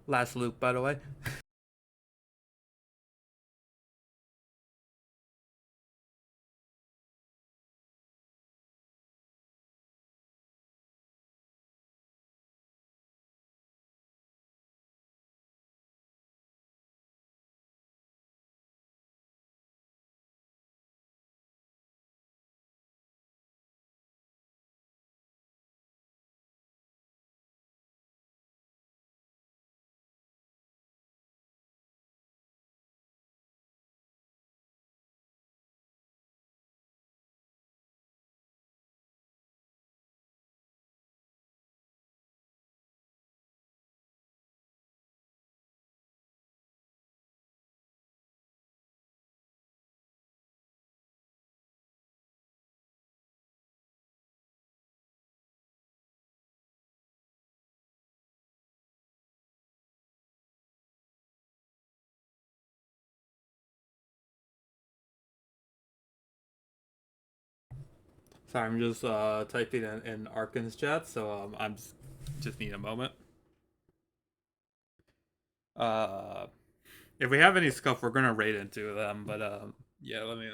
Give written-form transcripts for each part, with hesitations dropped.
last loop, by the way. Sorry, I'm just typing in Arkin's chat, so I'm just need a moment. Uh, if we have any scuff, we're gonna raid into them, but yeah, let me.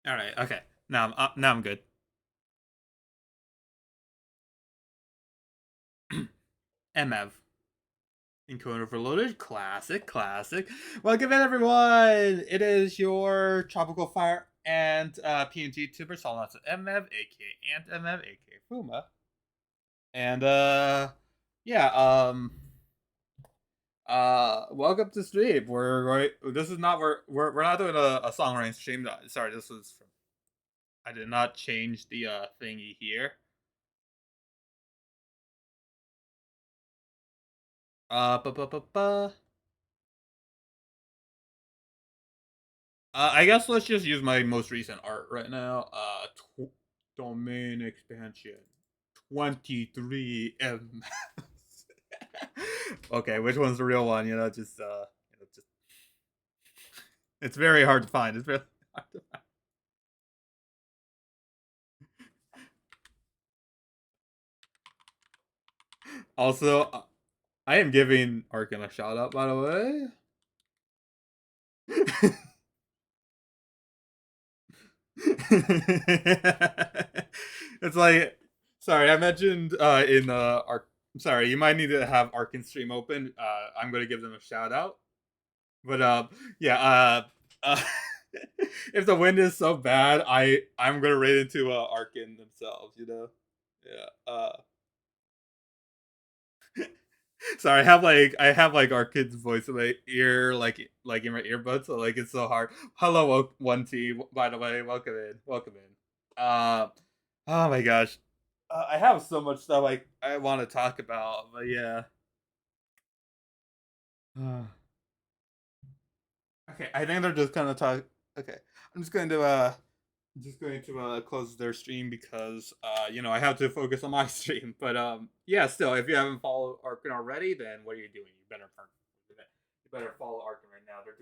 All right, okay. Now I'm good. MF. Encoder overloaded. Classic, classic. Welcome in, everyone. It is your Tropical Fire and PNG tuber, Solonats MF, aka Ant MF, aka Fuma. And yeah, welcome to stream. We're going. This is not we're not doing a songwriting stream. Sorry, this was from, I did not change the thingy here. Ba ba ba ba. I guess let's just use my most recent art right now. Domain expansion 23 M. Okay, which one's the real one? Just it's very hard to find. It's very hard to find. Also, I am giving Arkin a shout out, by the way. It's like, sorry, I mentioned in Ark. Sorry, you might need to have Arkin stream open. I'm gonna give them a shout out, but yeah, uh, if the wind is so bad, I'm gonna raid into Arkin themselves. Yeah. Sorry, I have like Arkin's voice in my ear, like in my earbuds, so like it's so hard. Hello, one T. By the way, welcome in, welcome in. Oh my gosh, I have so much stuff I want to talk about, but yeah. Okay, I think they're just gonna talk. Okay, I'm just going to close their stream because I have to focus on my stream. But yeah, still, if you haven't followed Arkin already, then what are you doing? You better follow Arkin right now. They're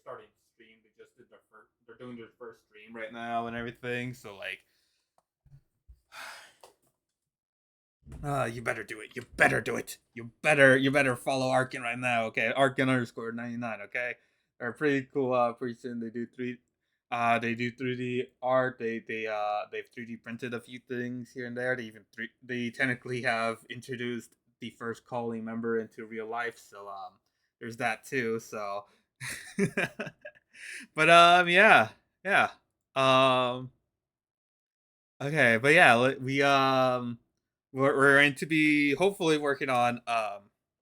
starting to stream. They just did they're doing their first stream right now and everything. So like, you better do it. You better do it. You better follow Arkin right now. Okay, Arkin underscore 99. Okay, they're pretty cool. Pretty soon they do 3D art. They've 3D printed a few things here and there. They technically have introduced the first calling member into real life. So there's that too. So, but yeah. Um, Okay, but yeah, we're going to be hopefully working on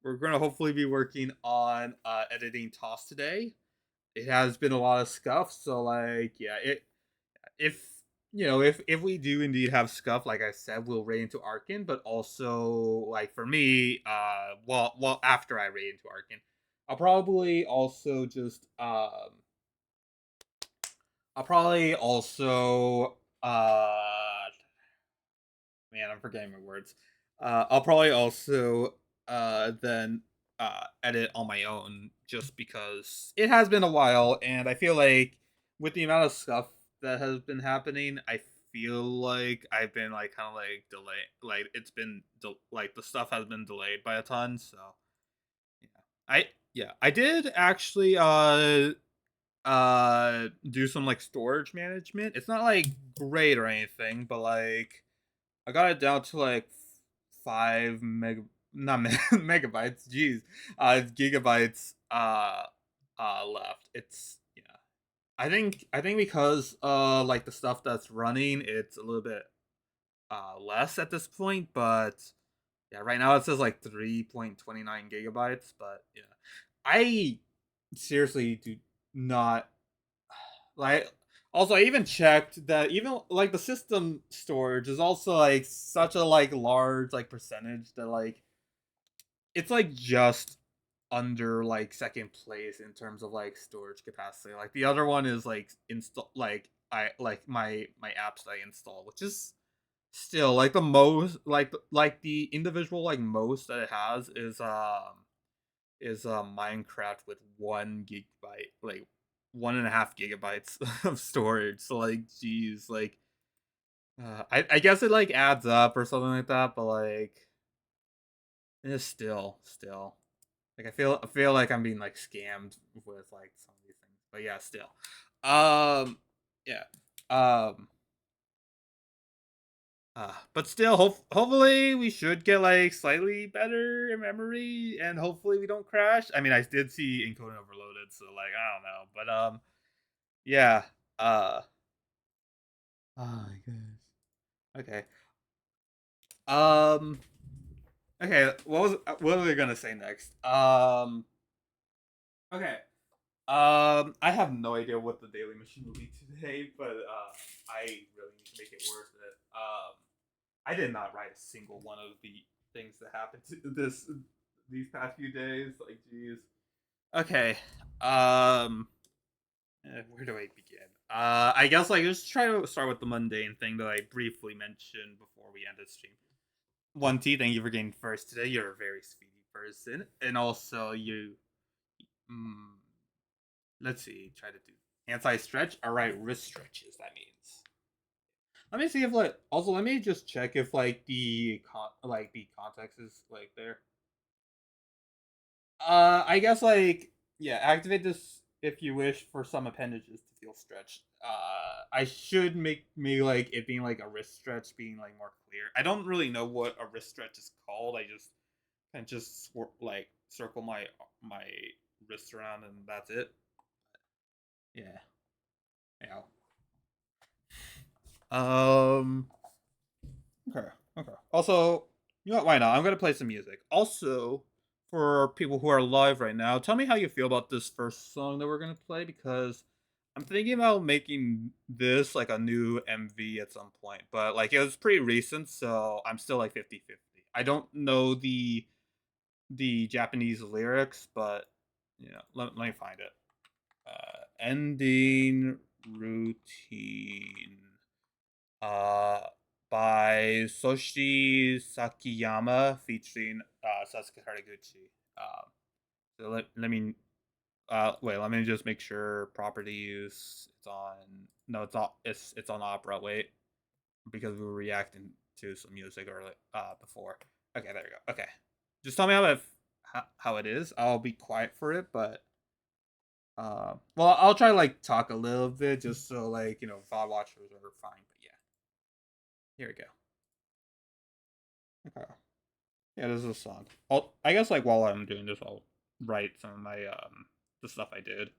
we're going to hopefully be working on editing Toss today. It has been a lot of scuff, so like yeah, it if if we do indeed have scuff, like I said, we'll raid into Arkin, but also like for me, well after I raid into Arkin, I'll probably also just I'll probably also Uh, man, I'm forgetting my words. I'll probably also then edit on my own just because it has been a while, and I feel like with the amount of stuff that has been happening, I feel like I've been like kind of like delayed, like it's been like the stuff has been delayed by a ton. So yeah, I did actually do some like storage management. It's not like great or anything, but like I got it down to like 5 meg, not megabytes, jeez, gigabytes left. It's yeah. I think because like the stuff that's running, it's a little bit less at this point, but yeah, right now it says like 3.29 gigabytes, but yeah. I seriously do not like also I even checked that even like the system storage is also like such a like large like percentage that like it's like just under like second place in terms of like storage capacity. Like the other one is like install like I like my apps that I install, which is still like the most like the individual like most that it has is Minecraft with 1 gigabyte, like 1.5 gigabytes of storage. So like, geez, like, I guess it like adds up or something like that, but like, it's still like I feel like I'm being like scammed with like some of these things, but yeah, still, um, yeah, um. But still, hopefully we should get like slightly better in memory, and hopefully we don't crash. I mean, I did see encoding overloaded, so like I don't know, but yeah. Uh, oh my goodness. Okay. Um. Okay. What was I gonna say next? Okay. I have no idea what the daily mission will be today, but I really need to make it worth it. I did not write a single one of the things that happened to these past few days. Like, jeez. Okay. Um, where do I begin? I guess like just try to start with the mundane thing that I briefly mentioned before we end the stream. One T, thank you for getting first today. You're a very speedy person, and also you. Mm, let's see. Try to do anti stretch. All right, wrist stretches. That means. Let me see if like also let me just check if like the context is like there. I guess like yeah, activate this if you wish for some appendages to feel stretched. I should make me like it being like a wrist stretch being like more clear. I don't really know what a wrist stretch is called. I just can just like circle my wrist around and that's it. Yeah. Yeah. Um. Okay. Okay. Also, you know what? Why not? I'm gonna play some music. Also, for people who are live right now, tell me how you feel about this first song that we're gonna play because I'm thinking about making this like a new MV at some point. But like it was pretty recent, so I'm still like 50-50. I don't know the Japanese lyrics, but yeah, let me find it. Ending routine uh, by Soshi Sakiyama featuring Sasuke Haraguchi. So let me wait. Let me just make sure property use. It's on. No, it's not. It's on Opera. Wait, because we were reacting to some music early before. Okay, there we go. Okay, just tell me how it is. I'll be quiet for it, but well, I'll try to like talk a little bit just so like VOD watchers are fine. But yeah, here we go. Okay. Yeah, this is a song. I guess like while I'm doing this, I'll write some of my the stuff I did.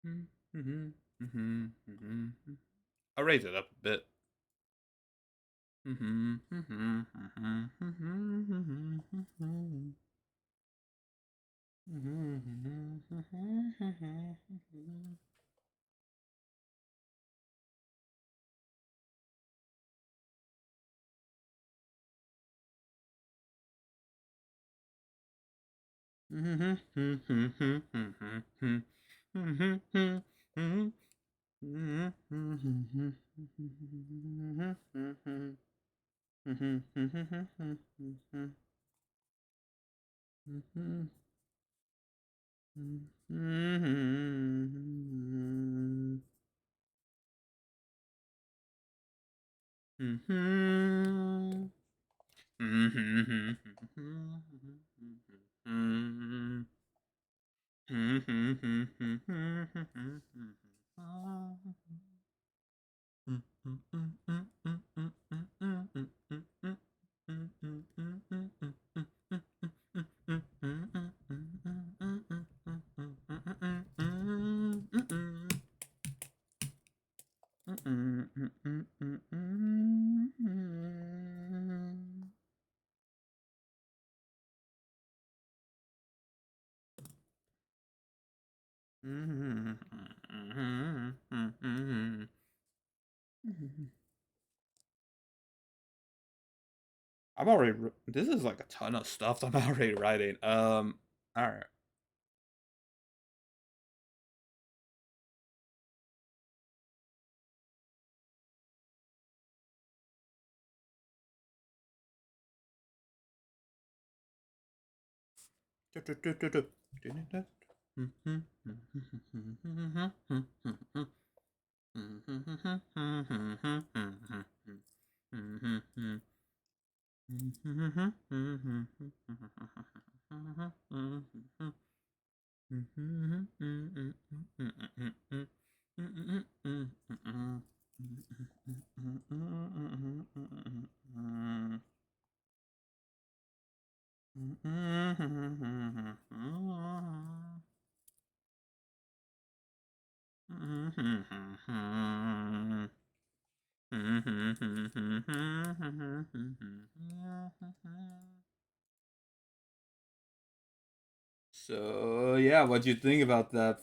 Mm-hmm. Mm-hmm. Mm-hmm. I'll raise it up a bit. Mm-hmm. Mm-hmm. Mm-hmm. Mm-hmm. Mm-hmm. I'm already. This is like a ton of stuff I'm already writing. All right. So yeah, what do you think about that?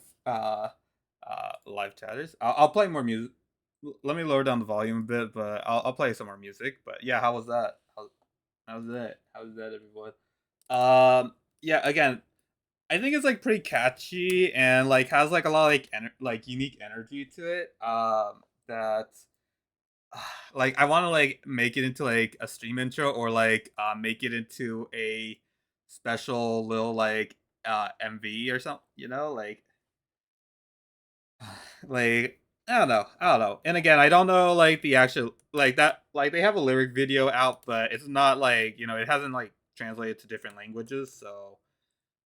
Live chatters. I'll play more music. Let me lower down the volume a bit, but I'll play some more music. But yeah, how was that? How's that? How's that, everyone? Yeah. Again, I think it's like pretty catchy and like has like a lot of like like unique energy to it. That like I want to like make it into like a stream intro or like make it into a special little like MV or something, you know, like I don't know. And again, I don't know like the actual like that like they have a lyric video out, but it's not like, you know, it hasn't like translated to different languages, so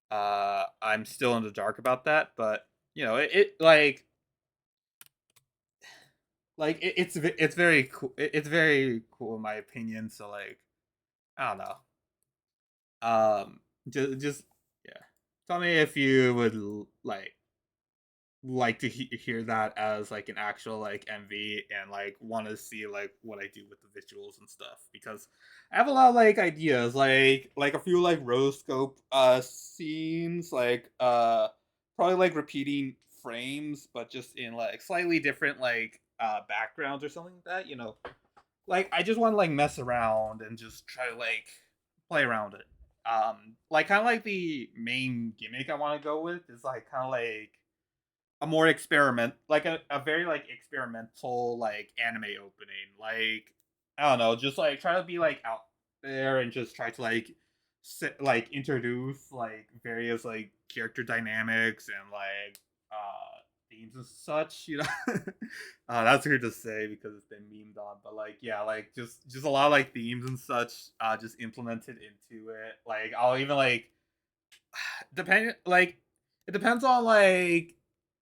I'm still in the dark about that, but you know, it it's very cool. It's very cool in my opinion, so like I don't know. Just yeah. Tell me if you would like to hear that as like an actual like MV and like want to see like what I do with the visuals and stuff because I have a lot of like ideas like a few like rotoscope scenes like probably like repeating frames but just in like slightly different like backgrounds or something like that, you know, like I just want to like mess around and just try to like play around it. Like kind of like the main gimmick I want to go with is like kind of like a more like a very like experimental like anime opening. Like I don't know, just like try to be like out there and just try to like like introduce like various like character dynamics and like themes and such, you know. That's weird to say because it's been memed on, but like yeah, like just a lot of like themes and such just implemented into it. Like I'll even like depend like it depends on like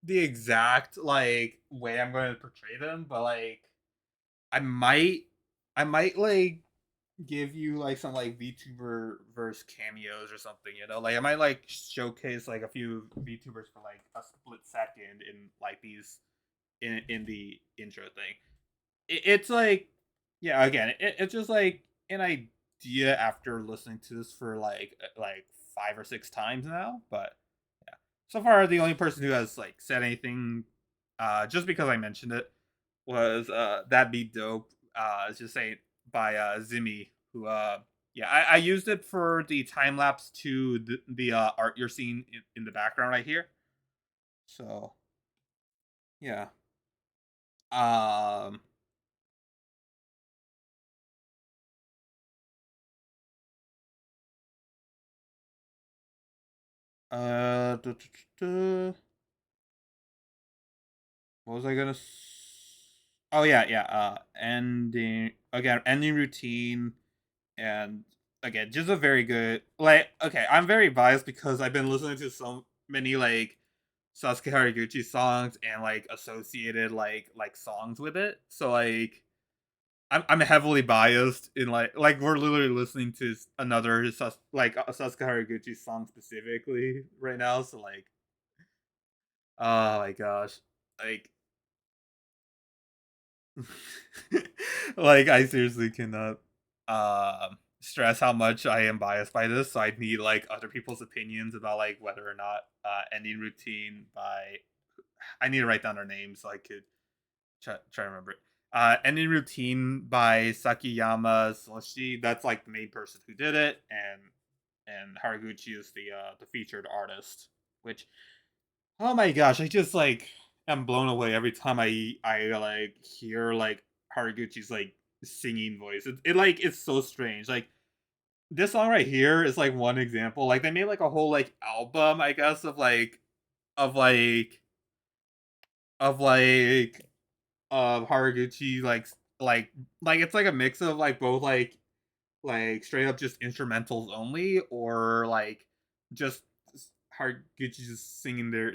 the exact like way I'm going to portray them, but like I might I might like give you like some like VTuber verse cameos or something, you know? Like I might like showcase like a few VTubers for like a split second in like these in the intro thing. It's like yeah, again, it's just like an idea after listening to this for like 5 or 6 times now, but yeah. So far the only person who has like said anything just because I mentioned it was That Be Dope. It's just saying by Zimmy, who yeah, I used it for the time lapse to the art you're seeing in the background right here. So yeah. Um duh, duh, duh, duh. What was I gonna? Oh yeah, yeah. Ending routine, and again, just a very good like. Okay, I'm very biased because I've been listening to so many like Sasuke Haraguchi songs and like associated like songs with it. So like I'm heavily biased in like we're literally listening to another like a Sasuke Haraguchi song specifically right now. So like oh my gosh, like like I seriously cannot stress how much I am biased by this. So I need like other people's opinions about like whether or not ending routine by I need to write down their names so I could try to remember it. Ending routine by Sakiyama Soshi. That's like the main person who did it, and Haraguchi is the featured artist. Which oh my gosh, I just like am blown away every time I like hear like Haraguchi's like singing voice. It like it's so strange. Like this song right here is like one example. Like they made like a whole like album, I guess, of like of like Haraguchi like it's like a mix of like both like straight up just instrumentals only or like just Haraguchi just singing their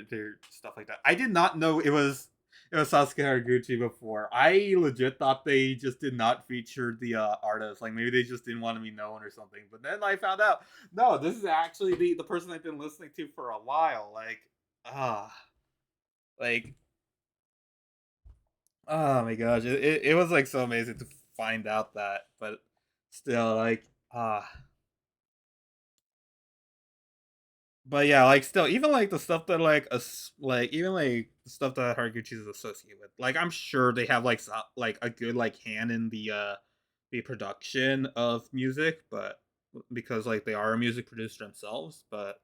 stuff like that. I did not know it was Sasuke Haraguchi before. I legit thought they just did not feature the artist. Like maybe they just didn't want to be known or something. But then I found out no, this is actually the person I've been listening to for a while. Like ah like oh my gosh, it was like so amazing to find out that, but still like but yeah, like still, even like the stuff that like like even like the stuff that Haraguchi is associated with, like I'm sure they have like like a good like hand in the production of music, but because like they are a music producer themselves, but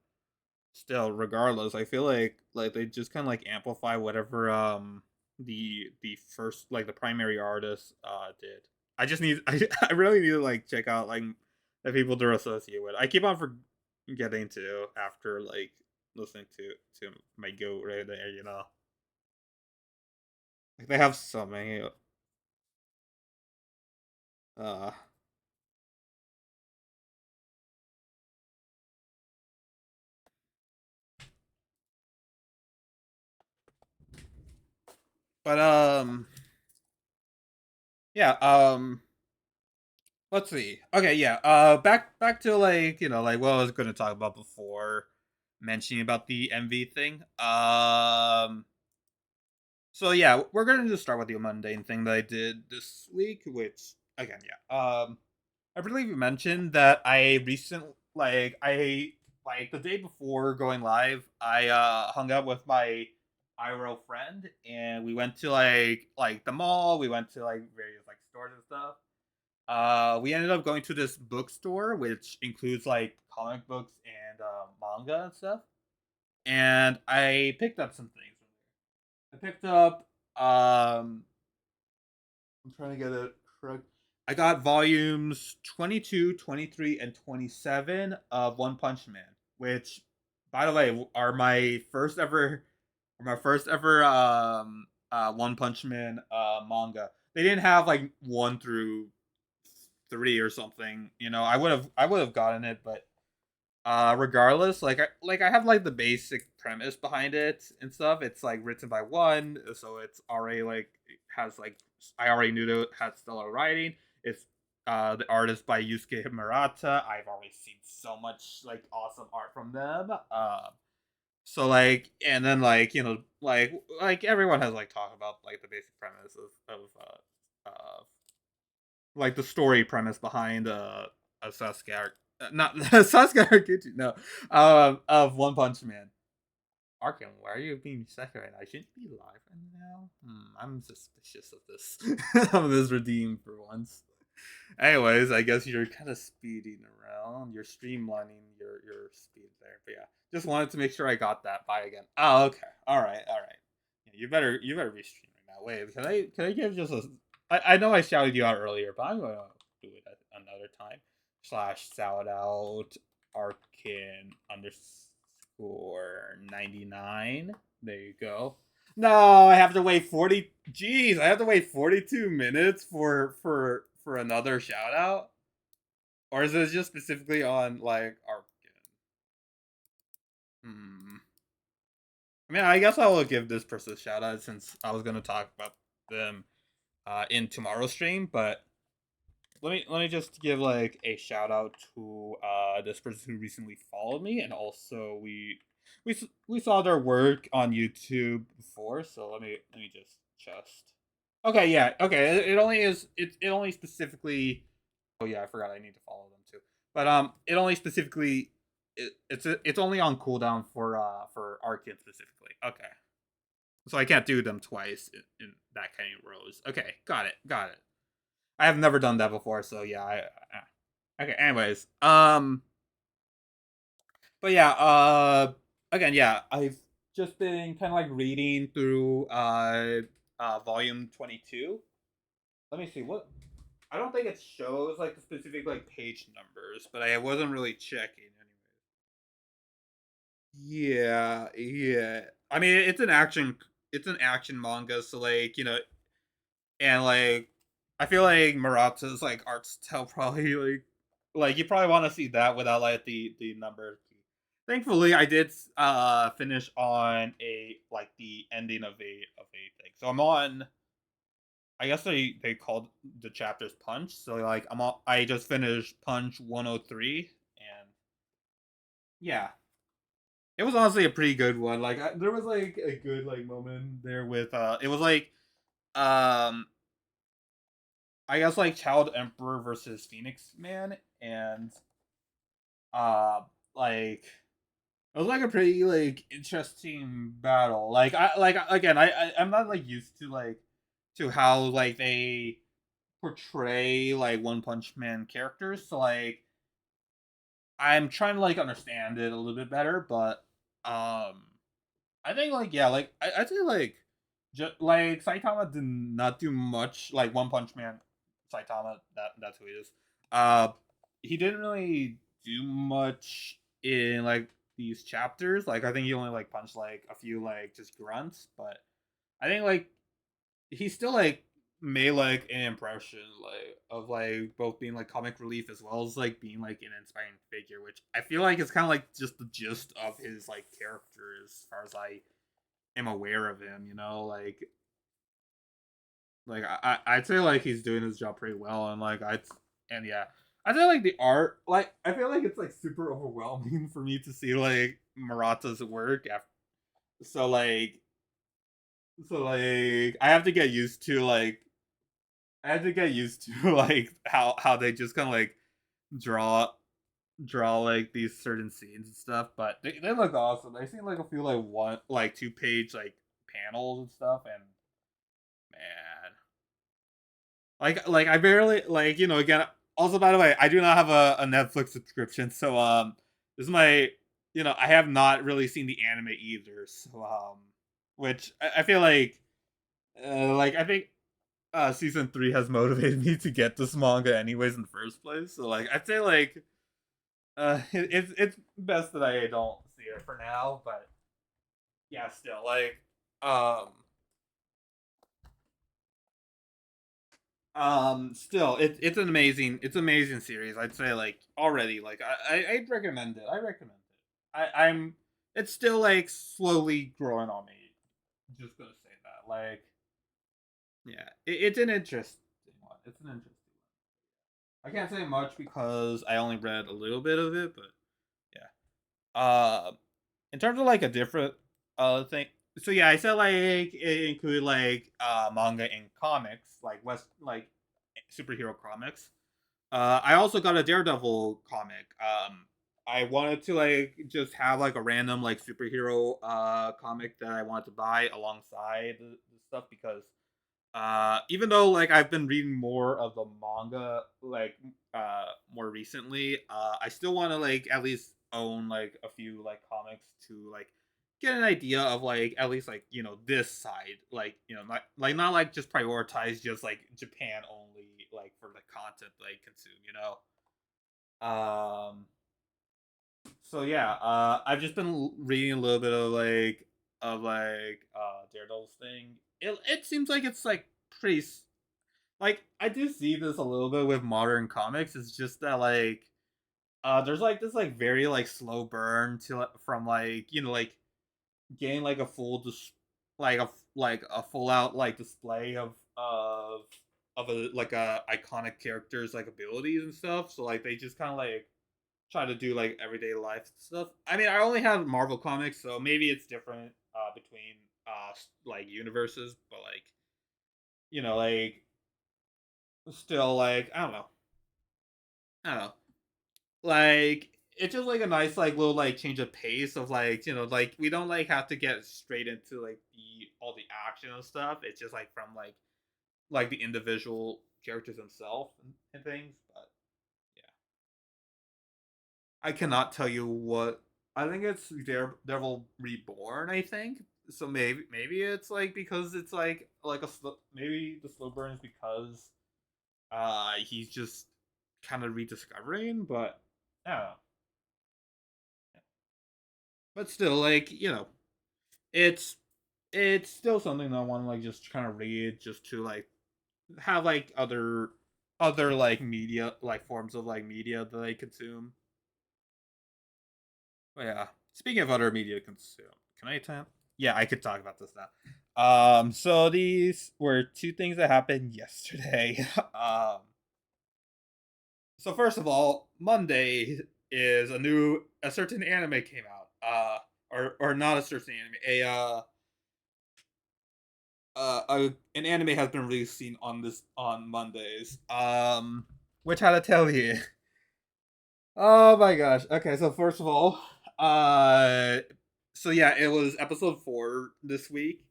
still, regardless, I feel like they just kind of like amplify whatever the first like the primary artist did. I just need I really need to like check out like the people they're associated with. I keep on forgetting to after like listening to my goat right there, you know. Like they have so many uh but yeah, let's see. Okay, yeah. Back to like like what I was going to talk about before mentioning about the MV thing. So yeah, we're gonna just start with the mundane thing that I did this week, which again, yeah. I believe you mentioned that I recently like the day before going live, I hung out with my IRL friend and we went to like the mall. We went to like various like stores and stuff. We ended up going to this bookstore, which includes like comic books and manga and stuff. And I picked up some things from there. I picked up. I'm trying to get it correct. I got volumes 22, 23, and 27 of One Punch Man, which, by the way, are my first ever One Punch Man manga. They didn't have like 1 through 3 or something. You know, I would have gotten it, but regardless, like I have like the basic premise behind it and stuff. It's like written by one, so it's already like it has like I already knew that it had stellar writing. It's the artist by Yusuke Murata. I've already seen so much like awesome art from them. So like, and then like like everyone has like talked about like the basic premise of like the story premise behind a Sasuke not Sasuke Arcucci, no, of One Punch Man. Arkin, why are you being second right now? I shouldn't be live right now. I'm suspicious of this. of this redeem for once. Anyways, I guess you're kind of speeding around. You're streamlining your speed there. But yeah, just wanted to make sure I got that by again. Oh, okay. All right, all right. Yeah, you better be streaming now. Wait, can I give just a? I know I shouted you out earlier, but I'm gonna do it at another time. Slash shout out Arkin underscore 99. There you go. No, I have to wait 40. Jeez, I have to wait 42 minutes for another shout out, or is it just specifically on like Arkin? Hmm. I mean, I guess I will give this person a shout out since I was gonna talk about them in tomorrow's stream, but let me just give like a shout out to this person who recently followed me, and also we saw their work on YouTube before, so let me just okay, yeah, okay. It only is it only specifically. Oh yeah, I forgot I need to follow them too. But it only specifically it's only on cooldown for Arcade specifically. Okay, so I can't do them twice in that kind of rows. Okay, got it. I have never done that before, so yeah. Okay. Anyways, but yeah, again, yeah, I've just been kind of like reading through volume 22. Let me see what. I don't think it shows like the specific like page numbers, but I wasn't really checking anyway. Yeah, yeah. I mean, it's an action manga, so like and like I feel like Murata's like art style probably like you probably want to see that without like the number key. Thankfully, I did finish on a like the ending of a thing. So I'm on. I guess they called the chapters Punch. So like I just finished Punch 103, and yeah, it was honestly a pretty good one. Like there was like a good like moment there with it was like um I guess like Child Emperor versus Phoenix Man, and uh like it was like a pretty like interesting battle. Like I like again I'm not like used to like to how like they portray like One Punch Man characters. So like I'm trying to like understand it a little bit better, but I think like yeah, like I'd say like just like Saitama did not do much. Like One Punch Man, Saitama, that's who he is. Uh, he didn't really do much in like these chapters. Like I think he only like punched like a few like just grunts, but I think like he still like made like an impression like of like both being like comic relief as well as like being like an inspiring figure, which I feel like is kind of like just the gist of his like character as far as I am aware of him. Like I'd say like he's doing his job pretty well, and like and yeah, I feel like the art like I feel like it's like super overwhelming for me to see like Murata's work after so like so like I have to get used to like I have to get used to like how they just kind of like draw like these certain scenes and stuff, but they look awesome. They seem like a few like one like 2 page like panels and stuff, and man, like I barely like again. Also, by the way, I do not have a Netflix subscription, so this is my I have not really seen the anime either, so which I feel like I think season 3 has motivated me to get this manga anyways in the first place. So like I'd say like it's best that I don't see it for now, but yeah, still like um still it's an amazing series. I'd say like already like I'd recommend it. I recommend it. I'm it's still like slowly growing on me. Just gonna say that. Like yeah, it's an interesting one. It's an interesting one. I can't say much because I only read a little bit of it, but yeah. In terms of like a different thing, so yeah, I said like it included like manga and comics, like superhero comics. I also got a Daredevil comic. I wanted to like just have like a random like superhero comic that I wanted to buy alongside the stuff because even though like I've been reading more of the manga like more recently, I still want to like at least own like a few like comics to like get an idea of like at least like this side, like not like just prioritize just like Japan only like for the content that I consume, so yeah, I've just been reading a little bit of Daredevil's thing. It seems like it's like pretty like I do see this a little bit with modern comics. It's just that like there's like this like very like slow burn to from like like getting like a full like a full out like display of a like a iconic character's like abilities and stuff. So like they just kind of like try to do like everyday life stuff. I mean, I only have Marvel comics, so maybe it's different between like universes, but like like still like I don't know, like it's just like a nice like little like change of pace of like like we don't like have to get straight into like the all the action and stuff. It's just like from like the individual characters themselves and things. But yeah, I cannot tell you what. I think it's Daredevil Reborn. I think so. Maybe it's like because it's like maybe the slow burn is because he's just kind of rediscovering. But I don't know. But still, like it's it's still something that I want to like just kind of read just to like have like other like media like forms of like media that I consume. But yeah, speaking of other media consume, can I tell? Yeah, I could talk about this now. So these were two things that happened yesterday. So first of all, Monday is a certain anime came out. Or not a certain anime, an anime has been releasing on Mondays. Which how to tell you? Oh my gosh. Okay, so first of all, uh, so yeah, it was episode 4 this week.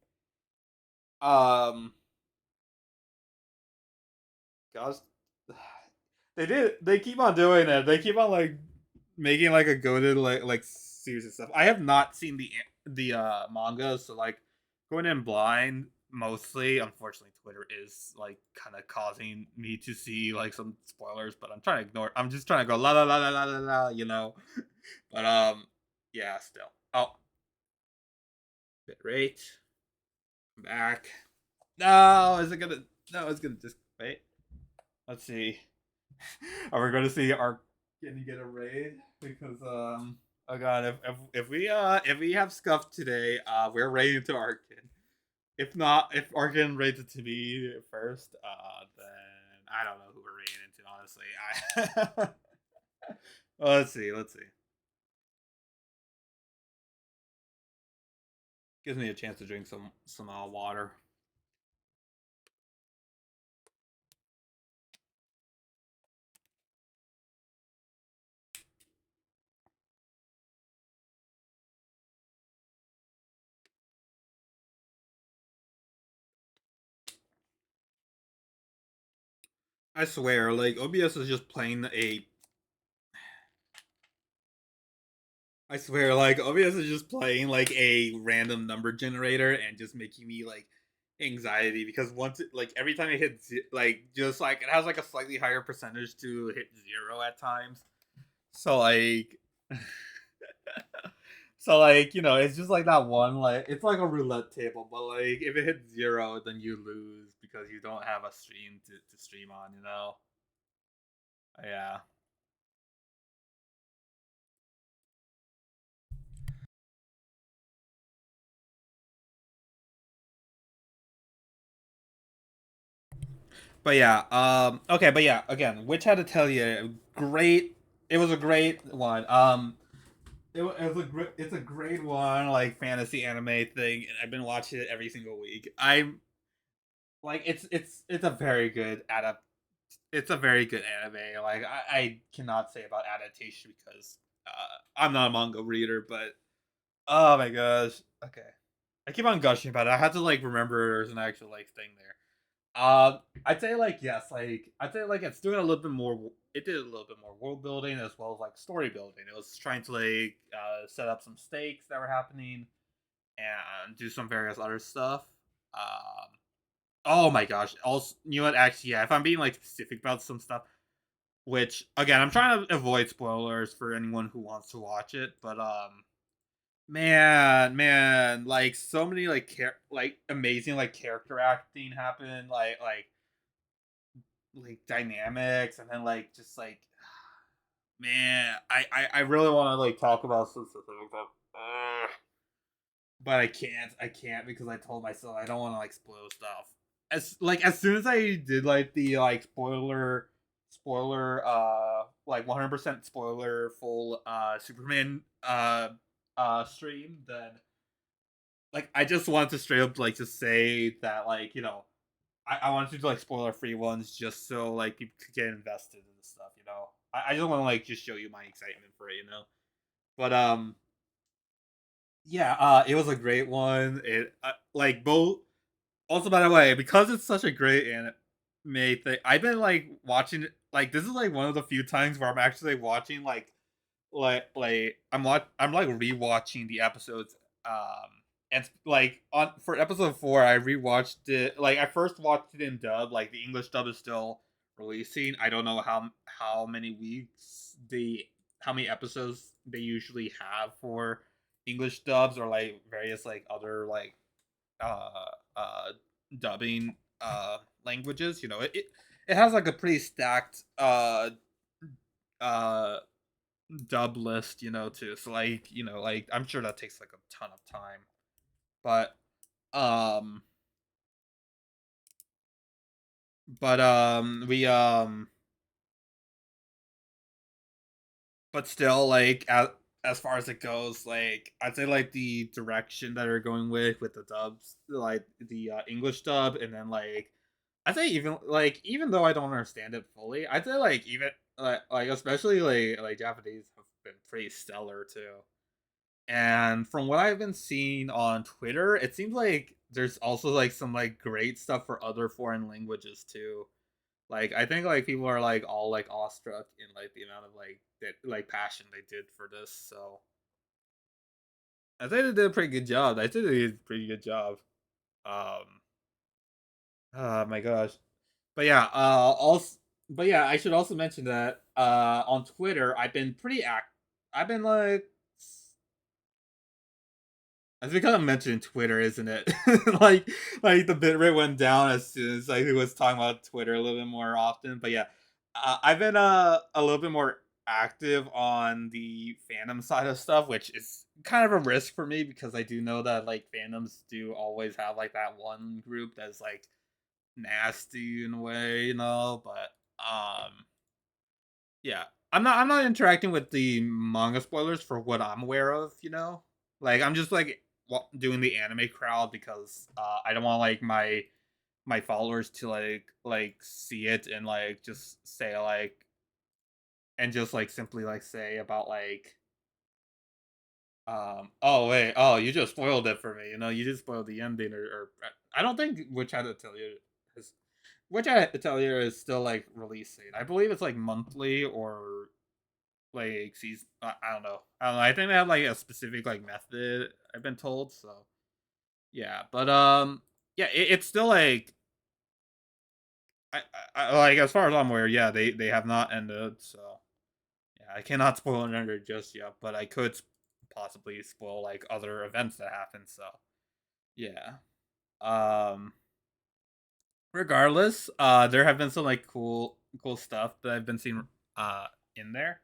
Um, gosh, they keep on doing it. They keep on like making like a goaded like series of stuff. I have not seen the manga, so like going in blind mostly. Unfortunately, Twitter is like kind of causing me to see like some spoilers, but I'm trying to ignore. I'm just trying to go la la la la la la la. But yeah, still. Oh, bit rate back. No, is it gonna? No, it's gonna just wait. Let's see. Are we going to see our can you get a raid? Because oh god, if we have Scuff today, we're raiding to Arkin. If not, if Arkin raids it to me first, then I don't know who we're raiding into. Honestly, well, let's see. Gives me a chance to drink some water. I swear, like OBS is just playing a I swear, like OBS is just playing like a random number generator and just making me like anxiety because like every time I hit like just like it has like a slightly higher percentage to hit 0 at times. So like, so like it's just like that one like it's like a roulette table, but like if it hits 0, then you lose because you don't have a stream to stream on. Yeah. But yeah, okay, but yeah, again, which had to tell you, great. It was a great one. It was it's a great one, like fantasy anime thing, and I've been watching it every single week. I'm like, it's a very good it's a very good anime. Like I cannot say about adaptation because I'm not a manga reader, but oh my gosh, okay, I keep on gushing about it. I had to like remember there's an actual like thing there. I'd say like yes, like I'd say like it's doing a little bit more. It did a little bit more world building as well as like story building. It was trying to like set up some stakes that were happening and do some various other stuff. Um, oh my gosh! Also, you know what? Actually, yeah. If I'm being like specific about some stuff, which again, I'm trying to avoid spoilers for anyone who wants to watch it, but man, like so many like amazing like character acting happened, like dynamics, and then like just like man, I really want to like talk about some specifics, but I can't because I told myself I don't want to like spoil stuff. As soon as I did like the like spoiler like 100% spoiler full Superman stream, then like I just wanted to straight up like just say that like I wanted to do like spoiler free ones just so like people could get invested in the stuff. I just want to like just show you my excitement for it. But yeah, it was a great one. It like both. Also, by the way, because it's such a great anime thing, I've been like watching. Like this is like one of the few times where I'm actually watching I'm like rewatching the episodes. And like on for episode 4, I rewatched it. Like I first watched it in dub. Like the English dub is still releasing. I don't know how many weeks how many episodes they usually have for English dubs or like various like other like uh uh dubbing languages. It has like a pretty stacked uh dub list, too. So like, like I'm sure that takes like a ton of time. But um we but still like as far as it goes, like I'd say like the direction that they're going with the dubs, like the English dub, and then like I'd say even though I don't understand it fully, I'd say like even like especially like Japanese have been pretty stellar too. And from what I've been seeing on Twitter, it seems like there's also like some like great stuff for other foreign languages too. Like I think like people are like all like awestruck in like the amount of like that like passion they did for this. So I think they did a pretty good job. I think they did a pretty good job. Um oh my gosh. But yeah, but yeah, I should also mention that on Twitter I've been like it's because I'm mentioning Twitter, isn't it? like like the bitrate went down as soon as like he was talking about Twitter a little bit more often. But yeah, I've been a little bit more active on the fandom side of stuff, which is kind of a risk for me because I do know that like fandoms do always have like that one group that's like nasty in a way. But yeah, I'm not interacting with the manga spoilers for what I'm aware of. Like I'm just like doing the anime crowd because I don't want like my followers to like see it and like just say like and just like simply like say about like oh wait, oh, you just spoiled it for me. You just spoiled the ending, or I don't think Witch Hat Atelier is Witch Hat Atelier is still like releasing. I believe it's like monthly or like season. I don't know. I think they have like a specific like method. I've been told. So yeah, but yeah, it's still like like as far as I'm aware, yeah, they have not ended. So yeah, I cannot spoil an ender just yet, but I could possibly spoil like other events that happen. So yeah. Um. Regardless, there have been some like cool stuff that I've been seeing in there,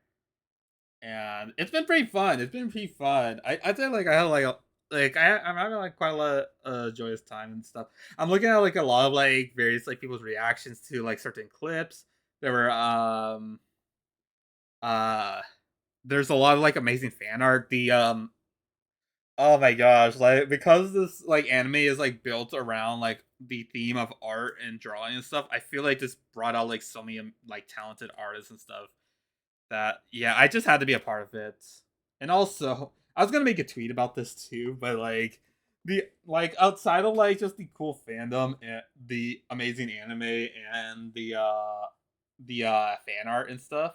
and it's been pretty fun. It's been pretty fun. I say like I had like like I'm having like quite a lot of joyous time and stuff. I'm looking at like a lot of like various like people's reactions to like certain clips. There were uh there's a lot of like amazing fan art. The oh my gosh, like because this like anime is like built around like the theme of art and drawing and stuff, I feel like this brought out like so many like talented artists and stuff that yeah, I just had to be a part of it. And also, I was gonna make a tweet about this too, but like the like outside of like just the cool fandom and the amazing anime and the fan art and stuff,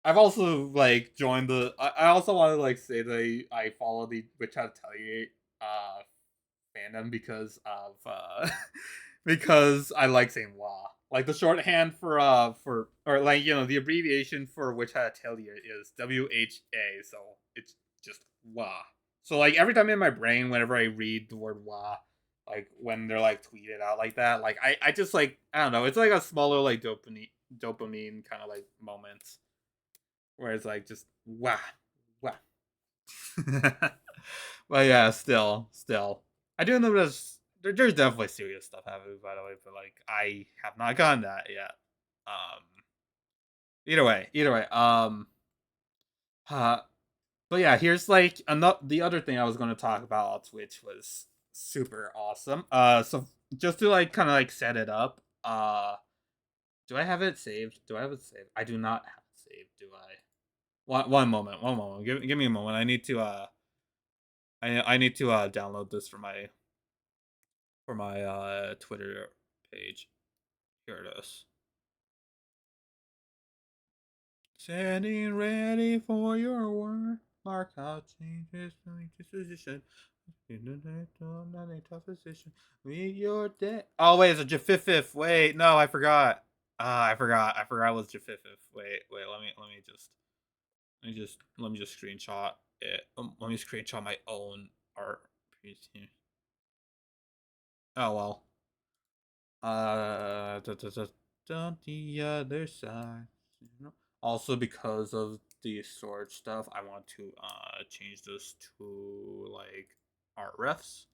I've also like joined the. I also want to like say that I follow the Witch How to Tell You uh fandom because of because I like saying "wah." Like the shorthand for or like you know the abbreviation for Witch How to Tell You is WHA, so it's just "wah." So like every time in my brain, whenever I read the word "wah," like when they're like tweeted out like that, like I just like I don't know, it's like a smaller like dopamine kind of like moments where it's like just wah wah. But yeah, still, I do know there's definitely serious stuff happening by the way, but like I have not gotten that yet. Um, either way, uh, but yeah, here's like another the other thing I was going to talk about, which was super awesome. So just to like kind of like set it up, do I have it saved? Do I have it saved? I do not have it saved. Do I? One moment. Give me a moment. I need to download this for my Twitter page. Here it is. Standing ready for your work. Mark out changes disposition. In a tough position. Meet your day. Oh wait, it's a Jafifif. Wait, no, I forgot. I forgot. I forgot it was Jafifif. Wait. Let me just screenshot it. Let me screenshot my own art piece here. Oh well. On the other side. Also, because of the storage stuff, I want to change this to like art refs.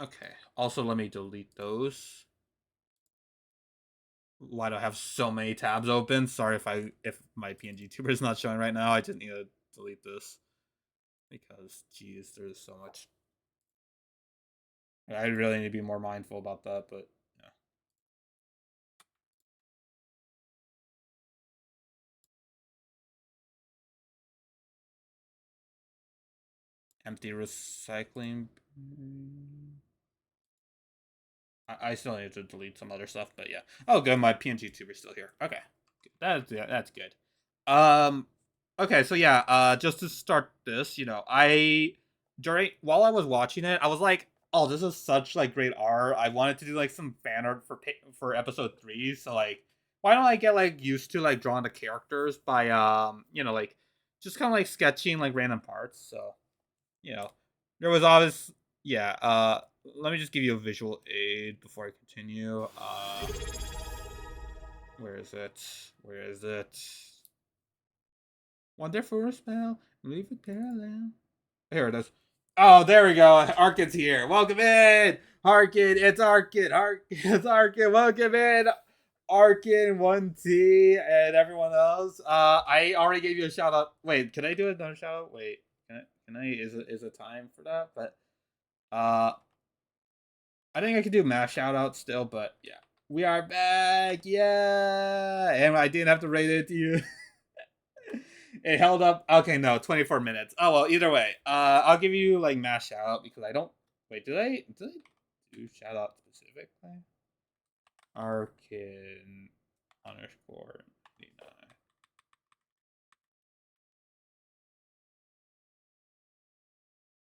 Okay. Also, let me delete those. Why do I have so many tabs open? Sorry if my PNG tuber is not showing right now. I just need to delete this because geez, there's so much. I really need to be more mindful about that, but yeah. Empty recycling. I still need to delete some other stuff, but yeah. Oh, good. My PNG tuber's still here. Okay, that's good. Um, okay, so yeah. Just to start this, I during while I was watching it, I was like, oh, this is such like great art. I wanted to do like some fan art for episode 3. So like, why don't I get like used to like drawing the characters by like just kind of like sketching like random parts. So you know, there was always yeah. Let me just give you a visual aid before I continue. Where is it? Where is it? Wonderful spell, leave it parallel. Here it is. Oh, there we go. Arkid's here. Welcome in, Arkid. It's Arkid. It's Arkid. Welcome in, Arkin, 1T, and everyone else. I already gave you a shout out. Wait, can I do another shout out? Wait, can I? Is it time for that? But uh, I think I could do mass shout out still, but yeah. We are back, yeah! And I didn't have to rate it to you. It held up. Okay, no, 24 minutes. Oh well, either way. I'll give you like mass shout out because I don't. Wait, did I do shout out specifically? Arkin underscore 89.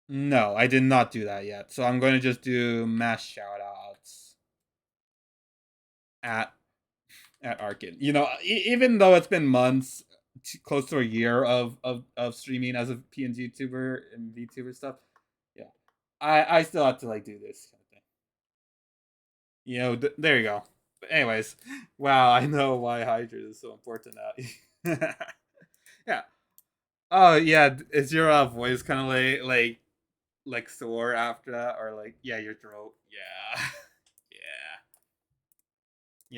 No, I did not do that yet. So I'm going to just do mass shout outs at Arkin. Even though it's been months, close to a year of streaming as a PNG tuber and VTuber stuff, yeah, I still have to like do this kind of thing. There you go. But anyways, wow, I know why Hydra is so important now. Yeah. Oh yeah, is your voice kind of like sore after that, or like yeah, your throat? Yeah, yeah,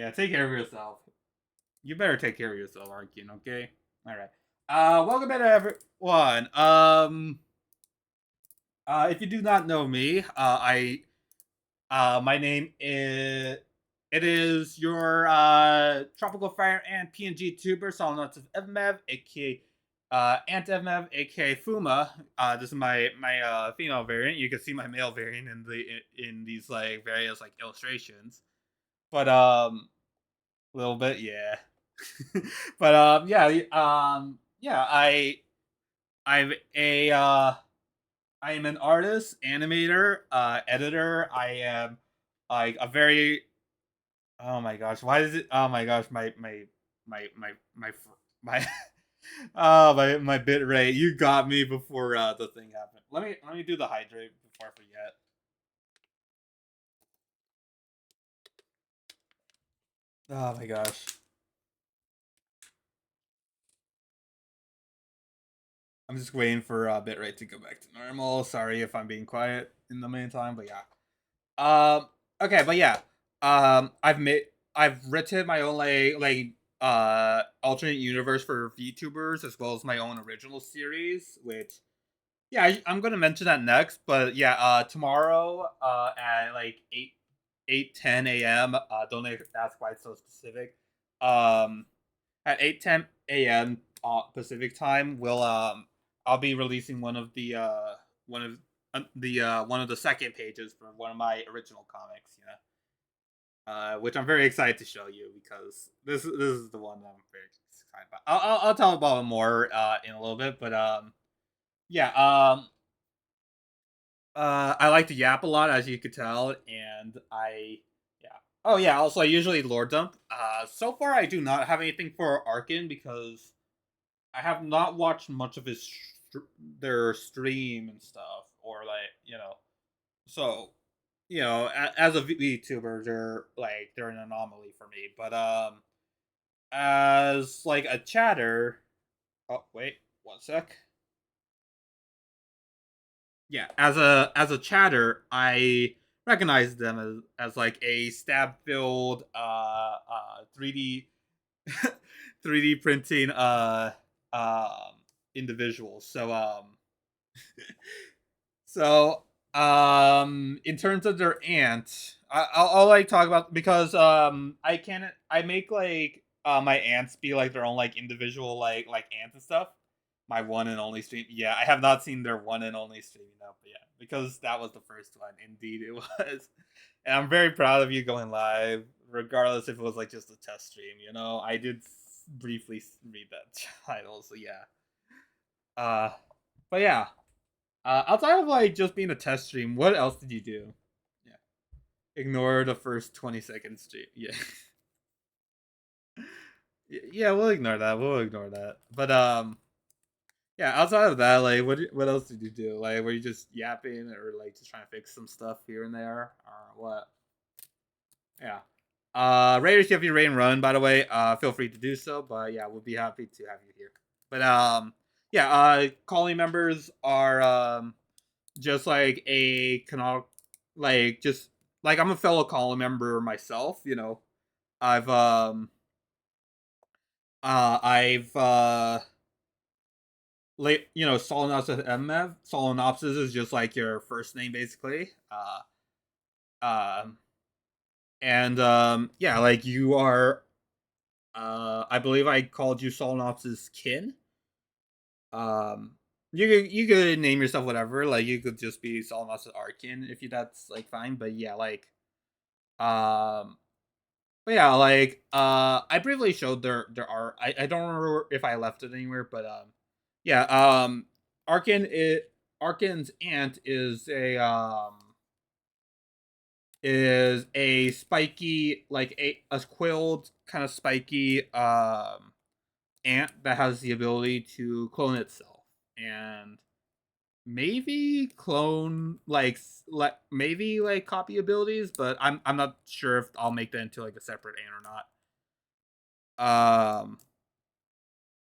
yeah. Take care of yourself. You better take care of yourself, Arkin. Okay. All right. Welcome back, everyone. If you do not know me, my name is. It is your tropical fire and PNG tuber, Solonauts of Evmev, aka Ant Evmev, aka Fuma. This is my female variant. You can see my male variant in these like various like illustrations, but a little bit, yeah. But yeah. I'm a I am an artist, animator, editor. I am like a very oh my gosh, why is it? Oh my gosh, my my my bit rate. You got me before the thing happened. Let me do the hydrate before I forget. Oh my gosh, I'm just waiting for bit rate to go back to normal. Sorry if I'm being quiet in the meantime, but yeah. Um. Okay, but yeah. I've written my own alternate universe for VTubers as well as my own original series, which yeah, I'm gonna mention that next. But yeah, tomorrow at like 8:10 a.m. Don't ask why it's so specific. Um, at 8:10 a.m. Pacific time, I'll be releasing one of one of the second pages for one of my original comics. You know, which I'm very excited to show you because this is the one that I'm very excited about. I'll tell about it more in a little bit, but yeah I like to yap a lot, as you could tell, and yeah. Oh yeah. Also, I usually lore dump. So far I do not have anything for Arkin because I have not watched much of their stream and stuff, or like so as a VTuber, they're an anomaly for me. But as like a chatter, oh wait, one sec. Yeah, as a chatter, I recognize them as like a stab filled 3D 3D printing um individuals. So in terms of their ant, I'll like talk about because I make like my ants be like their own like individual like ants and stuff. My one and only stream. Yeah, I have not seen their one and only stream up yet because that was the first one. Indeed, it was, and I'm very proud of you going live, regardless if it was like just a test stream. You know, I did briefly read that title, so yeah. Uh, but yeah, outside of like just being a test stream, what else did you do? Yeah, ignore the first 20 seconds stream. Yeah, yeah, we'll ignore that. We'll ignore that. But yeah, outside of that, like, what else did you do? Like, were you just yapping or like just trying to fix some stuff here and there, or what? Yeah. Raiders, if you rain run, by the way, feel free to do so. But yeah, we'll be happy to have you here. But yeah, calling members are just like a canonical, like just like I'm a fellow calling member myself. You know, I've I've like Solenopsis MF. Solenopsis is just like your first name basically. Um and yeah, like you are I believe I called you Solenopsis kin. Um you could name yourself whatever, like you could just be Solenopsis Arkin if you that's like fine, but yeah, like um but yeah, like I briefly showed there are I don't remember if I left it anywhere, but yeah, Arkin it Arkin's ant is a spiky like a quilled kind of spiky ant that has the ability to clone itself and maybe clone maybe like copy abilities, but I'm not sure if I'll make that into like a separate ant or not.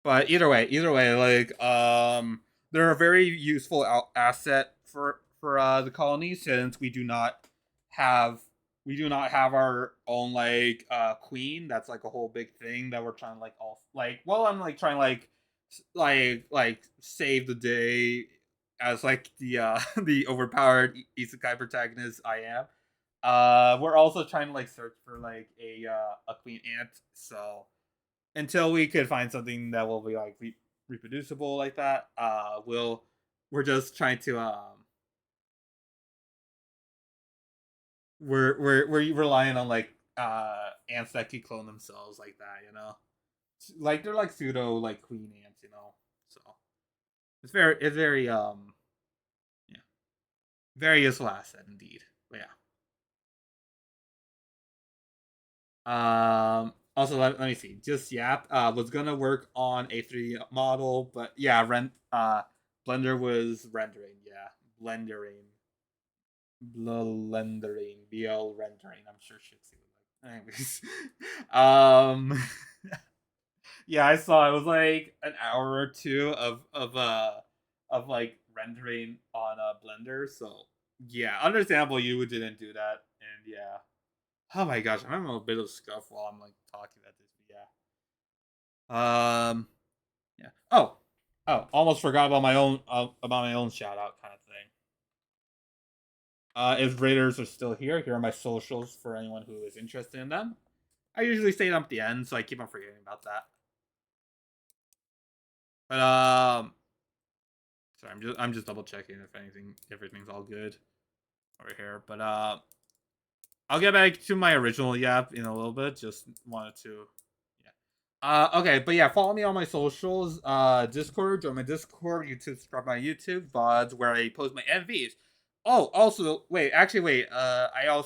But either way, like they're a very useful asset for the colony since have we do not have our own like queen. That's like a whole big thing that we're trying to like all like. Well, I'm like trying to like save the day as like the the overpowered isekai protagonist I am. We're also trying to like search for like a queen ant. So until we could find something that will be like reproducible like that, we're just trying to we're relying on like ants that can clone themselves like that, you know, like they're like pseudo like queen ants, you know. So it's very yeah, very useful asset indeed. But yeah. Also, let me see. Just Yap was gonna work on a 3D model, but yeah, Blender was rendering. Yeah, blendering, blendering, BL rendering. I'm sure Shixie would like. Anyways, um, yeah, I saw it was like an hour or two of like rendering on a Blender. So yeah, understandable you didn't do that, and yeah. Oh my gosh, I'm having a bit of scuff while I'm like talking about this. But yeah. Yeah. Almost forgot about my own shout out kind of thing. If Raiders are still here, here are my socials for anyone who is interested in them. I usually say them at the end, so I keep on forgetting about that. But sorry, I'm just double checking if everything's all good over here. But I'll get back to my original yap in a little bit. Just wanted to, yeah. Okay, but yeah, follow me on my socials. Discord, join my Discord. YouTube, subscribe my YouTube VODs where I post my MVs. Oh, also, wait, actually, wait. I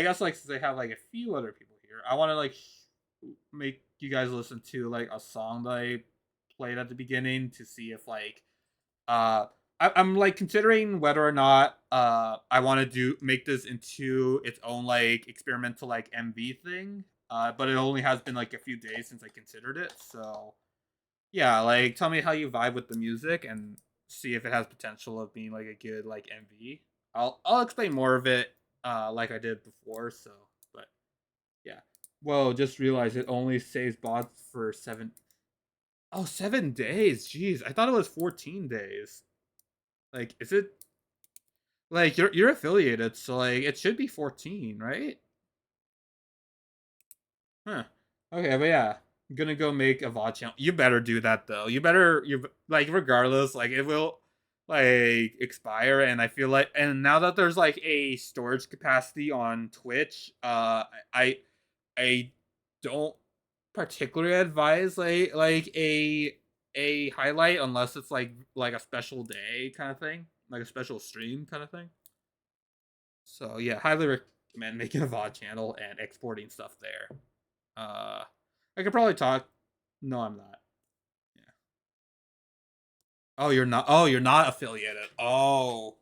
guess like since I have like a few other people here, I want to like make you guys listen to like a song that I played at the beginning to see if like uh I'm like considering whether or not I want to do make this into its own like experimental like MV thing. But it only has been like a few days since I considered it. So yeah, like tell me how you vibe with the music and see if it has potential of being like a good like MV. I'll explain more of it like I did before. So but yeah. Whoa, just realized it only saves bots for 7 days. Jeez, I thought it was 14 days. Like, is it like you're affiliated, so like it should be 14, right? Huh. Okay, but yeah, I'm gonna go make a VOD channel. You better do that though. You like regardless, like it will like expire, and I feel like and now that there's like a storage capacity on Twitch, I I don't particularly advise like a highlight unless it's like a special day kind of thing, like a special stream kind of thing. So yeah, highly recommend making a VOD channel and exporting stuff there. Uh, I could probably talk. No, I'm not. Yeah. Oh, you're not. Oh, you're not affiliated. Oh,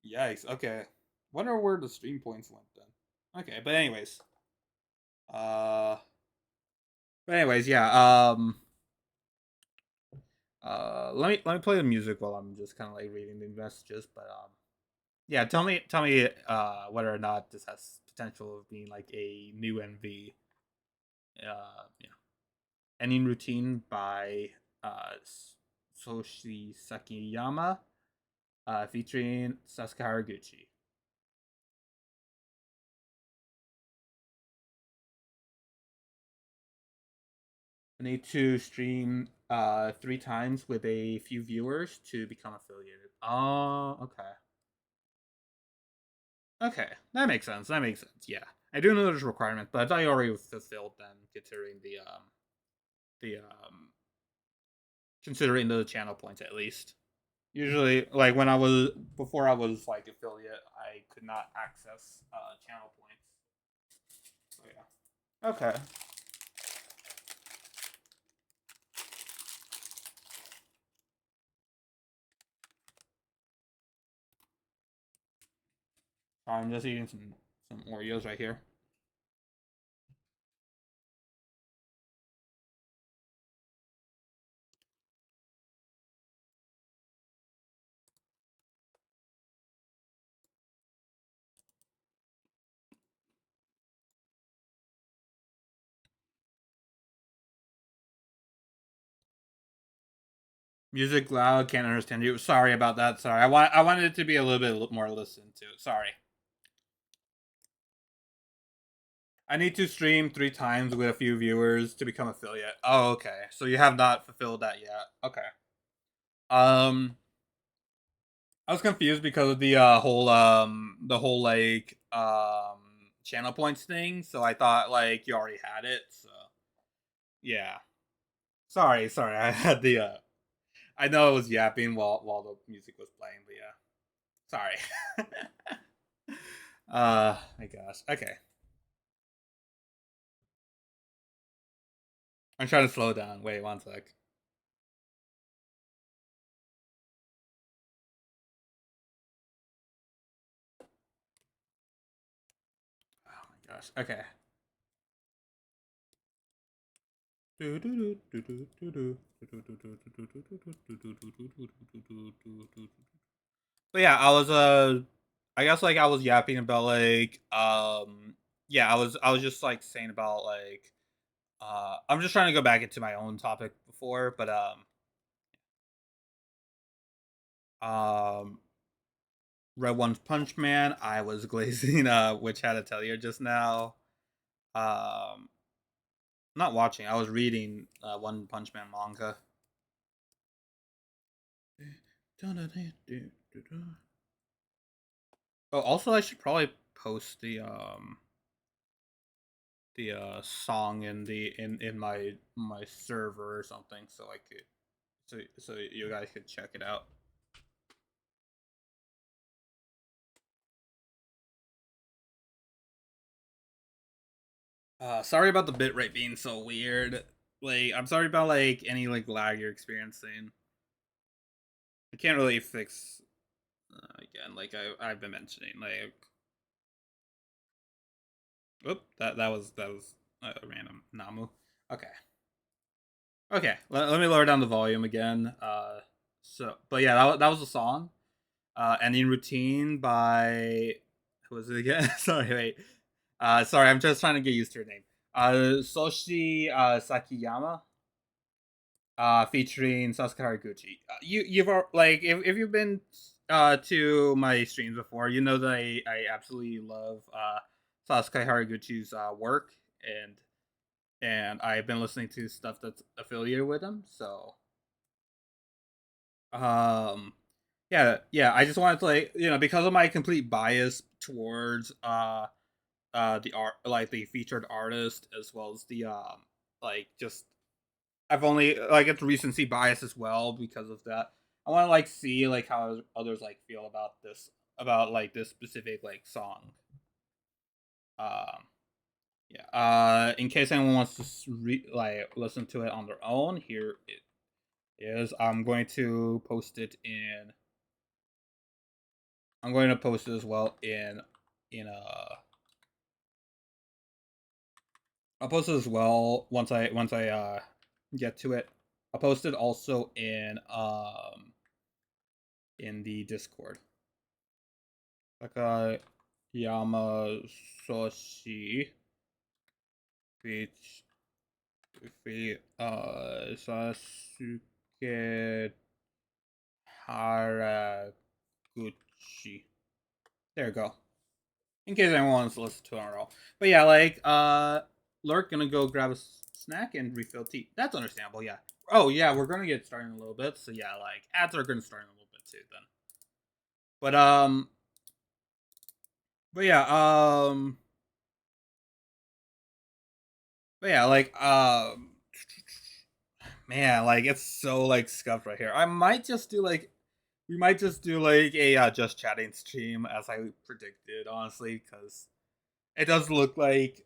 yikes. Okay. Wonder where the stream points went then. Okay, but anyways. Uh, yeah. Let me play the music while I'm just kind of like reading the messages. But yeah. Tell me whether or not this has potential of being like a new MV. Yeah. Ending Routine by uh, Soshi Sakiyama, featuring Sasuke Haraguchi. I need to stream 3 times with a few viewers to become affiliated. Oh, okay. Okay, that makes sense. That makes sense. Yeah, I do know there's a requirement, but I thought you already fulfilled them, the considering the channel points at least. Usually, like when I was before I was like affiliate, I could not access channel points. So yeah. Okay. I'm just eating some Oreos right here. Music loud, can't understand you. Sorry about that. Sorry. I wanted it to be a little bit more listened to. Sorry. I need to stream 3 times with a few viewers to become affiliate. Oh, okay. So you have not fulfilled that yet. Okay. Um, I was confused because of the whole like channel points thing. So I thought like you already had it. So yeah. Sorry. I had the I know I was yapping while the music was playing, but yeah. Sorry. My gosh. Okay. I'm trying to slow down. Wait, one sec. Oh my gosh. Okay. But yeah, I guess like I was yapping about like yeah, I was just like saying about like I'm just trying to go back into my own topic before, but um Red One Punch Man, I was glazing Witch Hat Atelier just now. Um not watching, I was reading One Punch Man manga. Oh, also I should probably post the song in my server or something so I could so you guys could check it out. Sorry about the bitrate being so weird. Like I'm sorry about like any like lag you're experiencing. I can't really fix again like I've been mentioning like oop that was a random Namu. Okay. Okay, let me lower down the volume again. But yeah, that was a song. Ending Routine by who was it again? Sorry, wait. Sorry, I'm just trying to get used to her name. Soshi Sakiyama, featuring Sasuke Haraguchi. Like if you've been to my streams before, you know that I absolutely love Sasuke Haraguchi's work and I've been listening to stuff that's affiliated with him. So um yeah, I just wanted to like because of my complete bias towards the art like the featured artist as well as the like just I've only like it's recency bias as well because of that. I want to like see like how others like feel about like this specific like song. Um yeah. In case anyone wants to like listen to it on their own, here it is. I'm going to post it as well in I'll post it as well once I get to it. I'll post it also in the Discord. Saka Yamasoshi feat Sasuke Haraguchi. There you go. In case anyone wants to listen to it at all. But yeah, like Lurk gonna go grab a snack and refill tea. That's understandable, yeah. Oh yeah, we're gonna get started in a little bit. So yeah, like ads are gonna start in a little bit too then. But but yeah, but yeah, like man, like it's so like scuffed right here. I might just do like we might just do like a just chatting stream as I predicted, honestly, because it does look like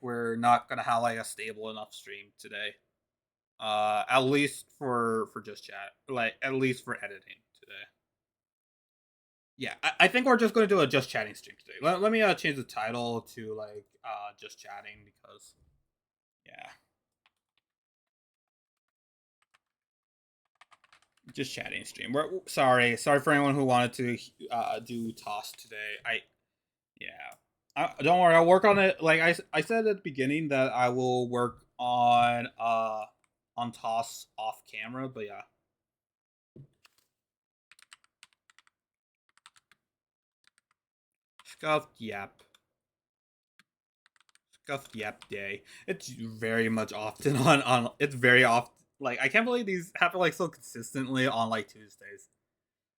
we're not gonna have like a stable enough stream today. At least for just chat, like at least for editing today. Yeah, I think we're just gonna do a just chatting stream today. Let me change the title to like just chatting because yeah, just chatting stream. We're sorry for anyone who wanted to do toss today. Yeah. Don't worry, I'll work on it. Like I said at the beginning that I will work on on toss off camera, but yeah. Scuffed yap. Scuffed yap day. It's very much often on. It's very often. Like I can't believe these happen like so consistently on like Tuesdays.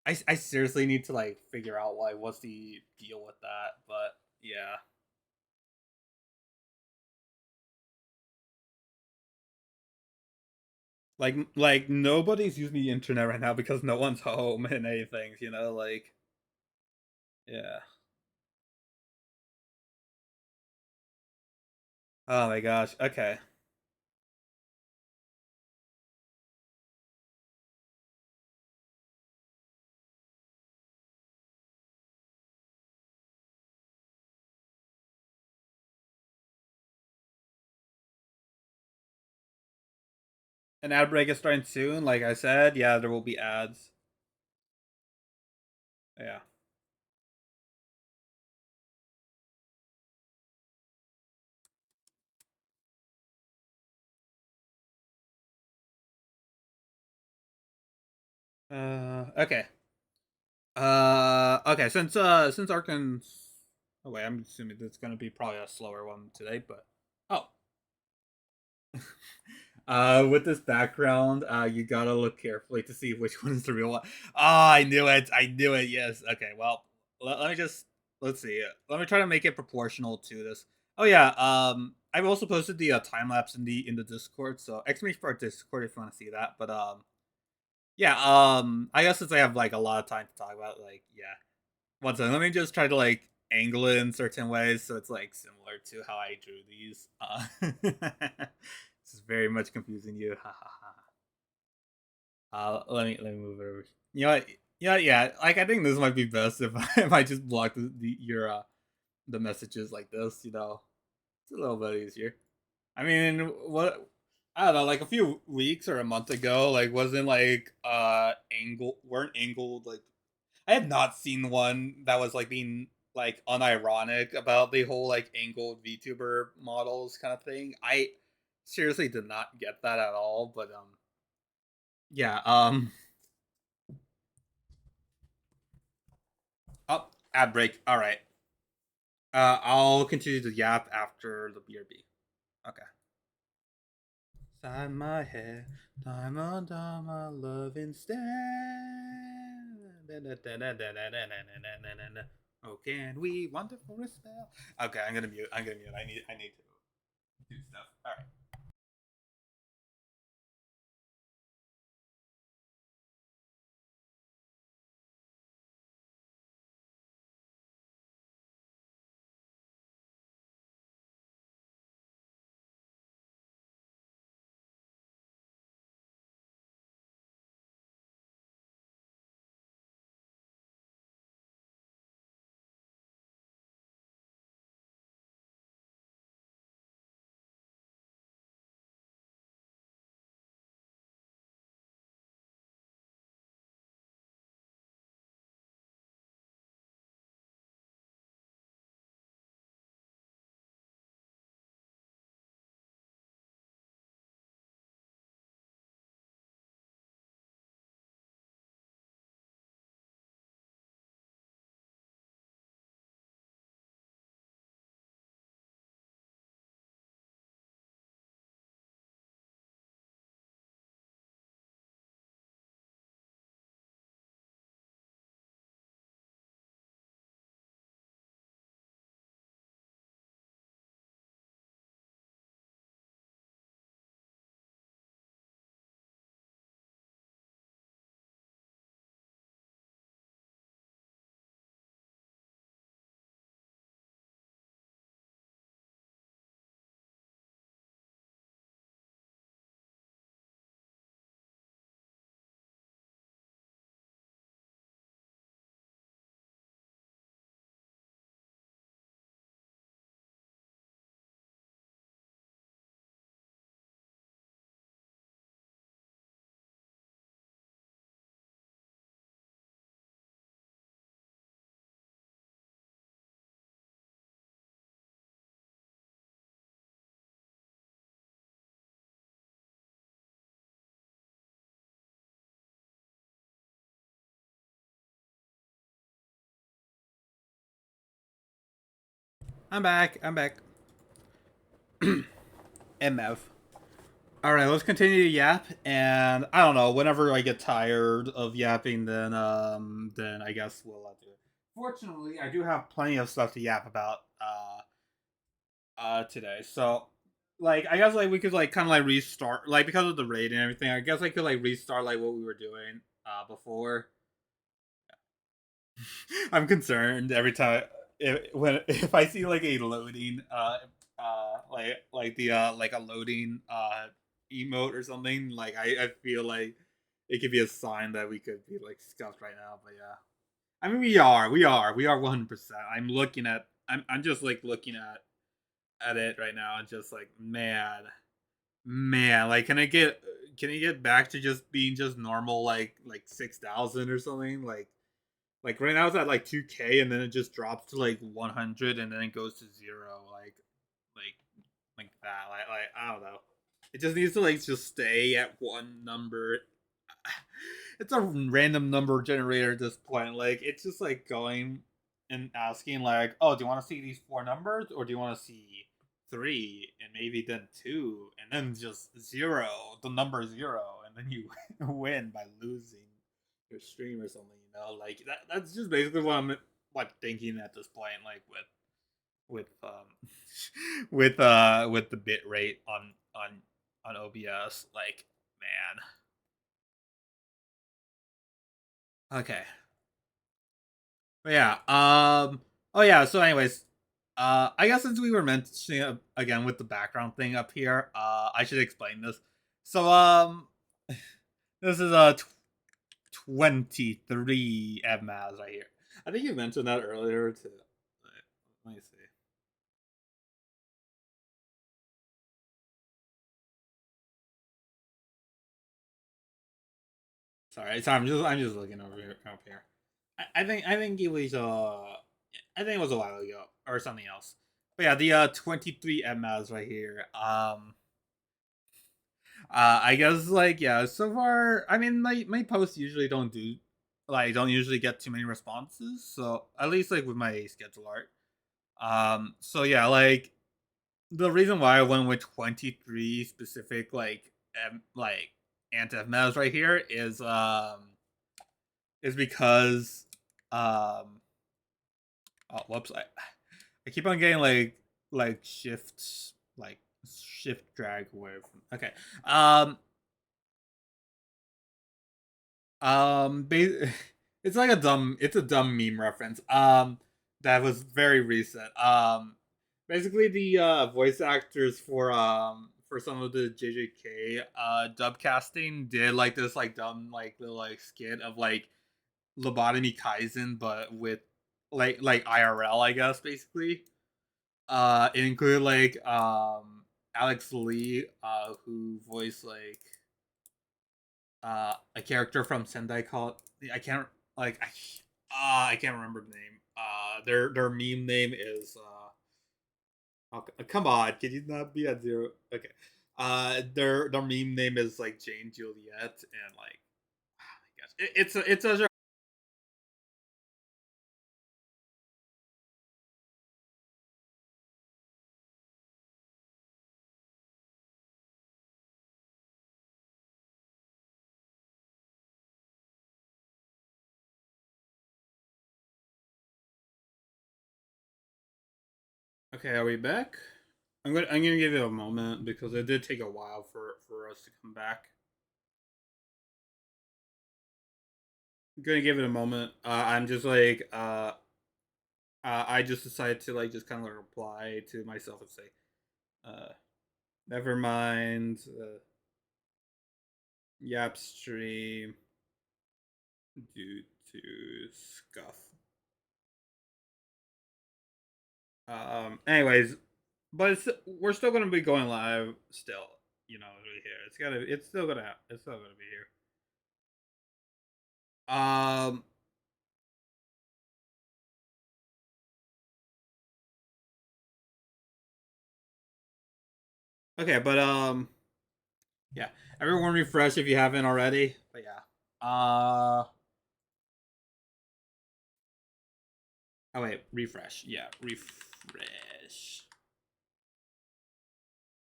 I seriously need to like figure out like what's the deal with that, but yeah. Like nobody's using the internet right now because no one's home and anything, you know, like yeah. Oh my gosh. Okay. An ad break is starting soon, like I said. Yeah, there will be ads. Yeah. Okay. Okay, since Arkan's oh wait, I'm assuming it's gonna be probably a slower one today, but oh. With this background, you gotta look carefully to see which one is the real one. Oh, I knew it. I knew it. Yes. Okay. Well, let me just let's see. Let me try to make it proportional to this. Oh yeah. I've also posted the time lapse in the Discord, so exclamation for our Discord if you want to see that. But yeah. I guess since I have like a lot of time to talk about, like, yeah. One second. Let me just try to like angle it in certain ways so it's like similar to how I drew these. This is very much confusing you. Ha ha ha. Let me move it over. You know what? Yeah. Like I think this might be best if if I just block your the messages like this. You know, it's a little bit easier. I mean, what I don't know, like a few weeks or a month ago, like wasn't like weren't angled like I have not seen one that was like being like unironic about the whole like angled VTuber models kind of thing. I seriously did not get that at all, but yeah, oh, ad break. All right. I'll continue to yap after the BRB. Okay. Inside my head, diamond on my love instead. Oh, can we wonderful a spell? Okay, I'm gonna mute. I'm gonna mute. I need to do stuff. All right. I'm back. I'm back. MF. All right, let's continue to yap, and I don't know. Whenever I get tired of yapping, then I guess we'll do it. Fortunately, I do have plenty of stuff to yap about today. So, like, I guess like we could like kind of like restart, like because of the raid and everything. I guess I could like restart like what we were doing before. I'm concerned every time if I see like a loading like the like a loading emote or something, like I feel like it could be a sign that we could be like scuffed right now. But yeah, I mean we are 100%. I'm just like looking at it right now and just like man, like can I get back to just being just normal like 6,000 or something like right now it's at like 2K and then it just drops to like 100 and then it goes to zero like like that like I don't know. It just needs to like just stay at one number. It's a random number generator at this point. Like it's just like going and asking like, oh, do you want to see these four numbers or do you want to see three and maybe then two and then just zero, the number zero, and then you win by losing your stream or something. Like that's just basically what I'm like thinking at this point. Like with with the bit rate on OBS. Like man, okay. But yeah. Oh yeah. So, anyways, I guess since we were mentioning again with the background thing up here, I should explain this. So, this is a 23 MAs right here. I think you mentioned that earlier. To let me see. Sorry. I'm just looking over here up here. I think it was I think it was a while ago or something else. But yeah, the 23 MAs right here. I guess like yeah. So far, I mean, my posts usually don't usually get too many responses. So at least like with my schedule art. So yeah, like the reason why I went with 23 specific like anti-metas right here is because oh whoops I keep on getting like shifts like shift drag away from okay um it's like it's a dumb meme reference that was very recent. Basically the voice actors for some of the JJK dub casting did like this like dumb like little like skit of like lobotomy Kaizen but with like IRL I guess basically. It included like Alex Lee who voiced like a character from Sendai called I can't like I can't remember the name. Their meme name is oh, come on, can you not be at zero? Okay. Their meme name is like Jane Juliet and like oh my gosh, it's a okay. Are we back? I'm gonna give it a moment because it did take a while for us to come back. I'm gonna give it a moment. I'm just like I just decided to like just kind of like reply to myself and say, uh, never mind. Yap stream due to scuff. Anyways, but we're still gonna be going live still. Right here. It's still gonna be here. Um. Okay, but yeah. Everyone refresh if you haven't already. But yeah. Oh wait, refresh. Yeah, refresh.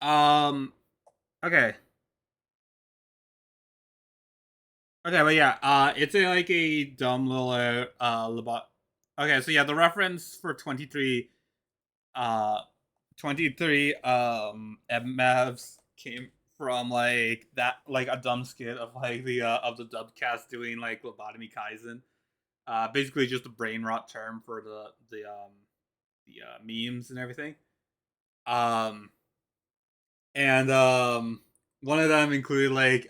Um. Okay. Okay, but yeah, it's a like a dumb little Okay, so yeah, the reference for 23, uh, 23 MMAVs came from like that, like a dumb skit of like the of the dubcast doing like lobotomy kaizen. Basically just a brain rot term for the memes and everything. Um, and one of them included like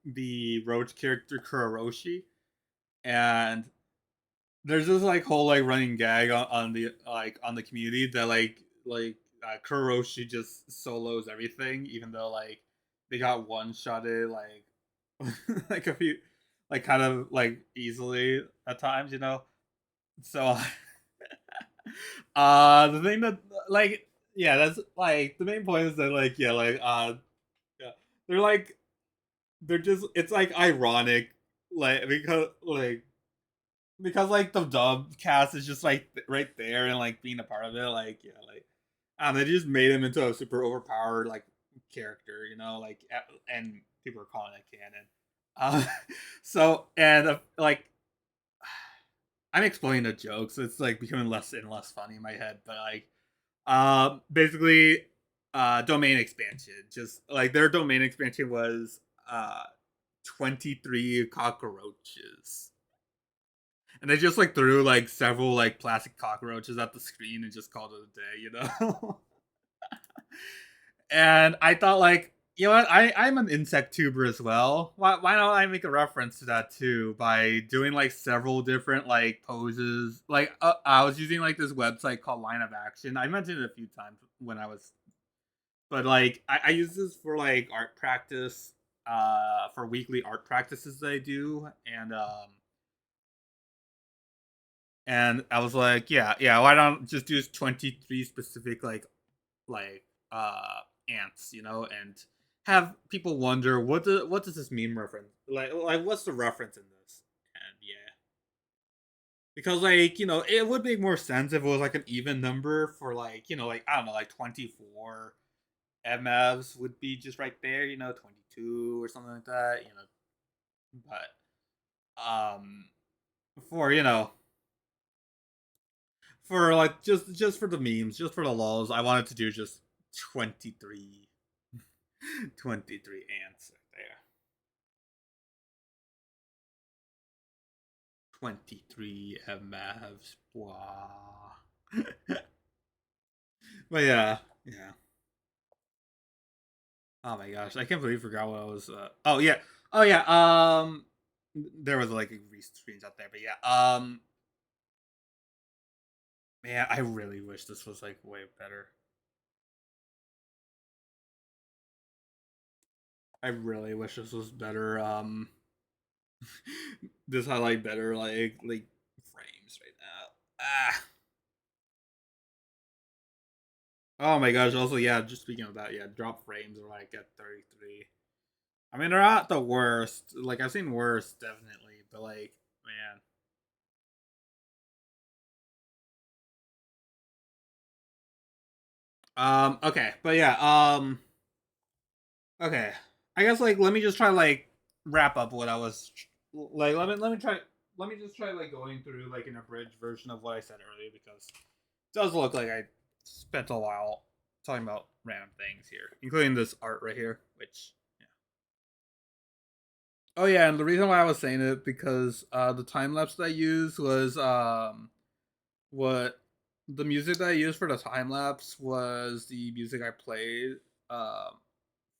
the Roach character Kuroroshi, and there's this like whole like running gag on the like on the community that Kuroshi just solos everything, even though like they got one shotted like like a few like kind of like easily at times, you know. So the thing that like yeah, that's like the main point is that like yeah, like yeah, they're like they're just it's like ironic like because like the dub cast is just like right there and like being a part of it, like yeah, like they just made him into a super overpowered like character, you know, like and people are calling it canon. So and like I'm explaining a joke, so it's like becoming less and less funny in my head, but like basically domain expansion, just like their domain expansion was 23 cockroaches, and they just like threw like several like plastic cockroaches at the screen and just called it a day, you know. And I thought like, you know what, I'm an insect tuber as well. Why don't I make a reference to that too by doing like several different like poses, like I was using like this website called Line of Action. I mentioned it a few times when I was, but like I use this for like art practice, for weekly art practices that I do, and I was like, yeah, why don't just do 23 specific like ants, you know, and have people wonder what does this meme reference like what's the reference in this? And yeah, because like you know it would make more sense if it was like an even number for like you know like I don't know like 24 MFs would be just right there, you know, 22 or something like that, you know, but for you know for like just for the memes, just for the lols, I wanted to do just 23 23 ants right there. 23 MFs. Wow. But yeah, yeah. Oh my gosh, I can't believe I forgot what I was. Oh yeah, oh yeah. There was like a screens out there, but yeah. Man, I really wish this was like way better. I really wish this was better. This highlight better like frames right now. Ah. Oh my gosh. Also, yeah. Just speaking of that, yeah. Drop frames are like at 33. I mean, they're not the worst. Like I've seen worse, definitely, but like, man. Okay, but yeah. Okay. I guess like let me just try like wrap up what I was like. Let me just try like going through like an abridged version of what I said earlier because it does look like I spent a while talking about random things here, including this art right here, which yeah. Oh yeah, and the reason why I was saying it because the time lapse that I used was what the music that I used for the time lapse was the music I played um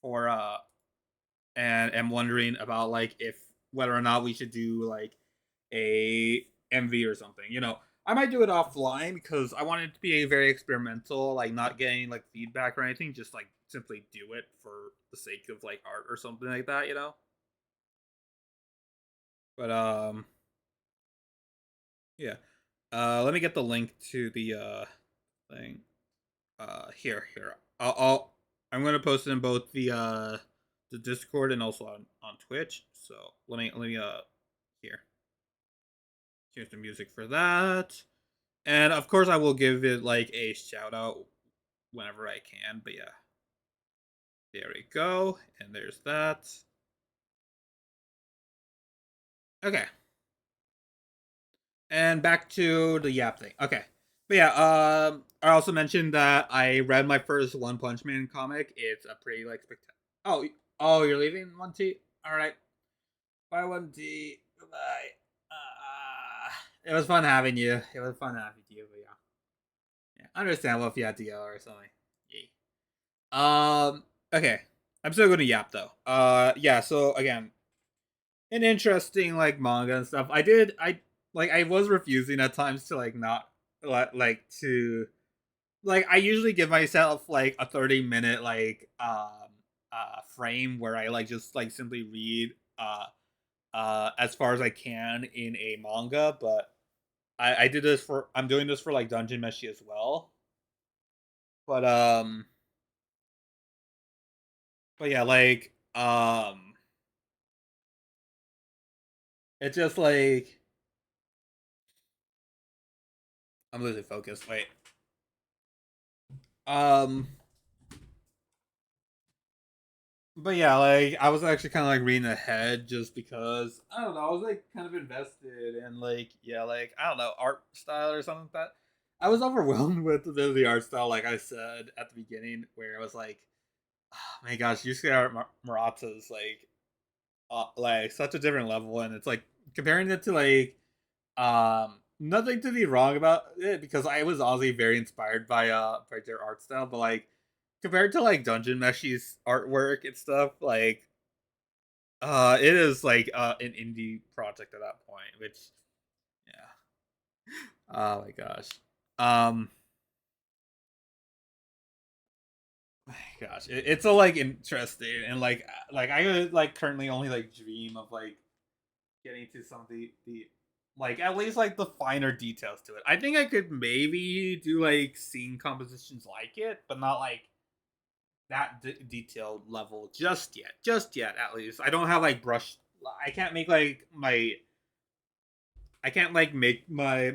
for and am wondering about like if whether or not we should do like a MV or something. You know, I might do it offline because I want it to be a very experimental, like not getting like feedback or anything, just like simply do it for the sake of like art or something like that, you know? But yeah. Let me get the link to the thing. Here. I'm gonna post it in both the Discord and also on Twitch. So let me here. Here's the music for that. And of course I will give it like a shout out whenever I can, but yeah. There we go. And there's that. Okay. And back to the Yap thing. Okay. But yeah, I also mentioned that I read my first One Punch Man comic. It's a pretty like spectacular. Oh, you're leaving 1T? Alright. Bye 1T. Goodbye. It was fun having you. It was fun having you, but yeah. Yeah. Understandable if you had to go or something. Yay. Okay. I'm still gonna yap though. Yeah, so again, an interesting like manga and stuff. I was refusing at times to like not like to like I usually give myself like a 30-minute like frame where I like just like simply read as far as I can in a manga, but I did this for I'm doing this for like Dungeon Meshi as well. But yeah, like it's just like I'm losing focus. Wait. Um But yeah, like I was actually kind of like reading ahead just because I don't know. I was like kind of invested in like yeah, like I don't know art style or something like that. I was overwhelmed with the art style, like I said at the beginning, where I was like, oh my gosh, Yusuke Murata's like such a different level, and it's like comparing it to like nothing to be wrong about it because I was honestly very inspired by their art style, but like compared to like Dungeon Meshi's artwork and stuff, like it is like an indie project at that point, which yeah. Oh my gosh. Um my gosh, it's so like interesting and like I would like currently only like dream of like getting to some of the like at least like the finer details to it. I think I could maybe do like scene compositions like it, but not like that detailed level just yet. Just yet, at least. I don't have like brush. I can't make like my I can't like make my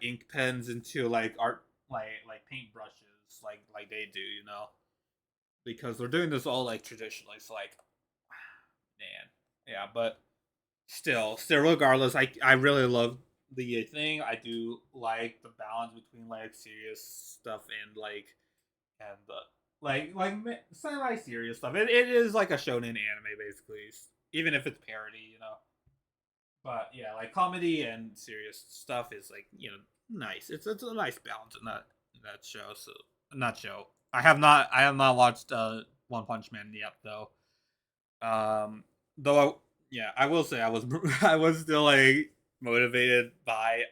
ink pens into like art like paint brushes like they do, you know, because they're doing this all like traditionally. So like, man, yeah, but still, regardless, I really love the thing. I do like the balance between like serious stuff and and the like semi serious stuff. It is like a shonen anime basically, even if it's parody, you know. But yeah, like comedy and serious stuff is like nice. It's a nice balance in that show. So not show. I have not watched One Punch Man yet though. Though yeah, I will say I was I was still like motivated by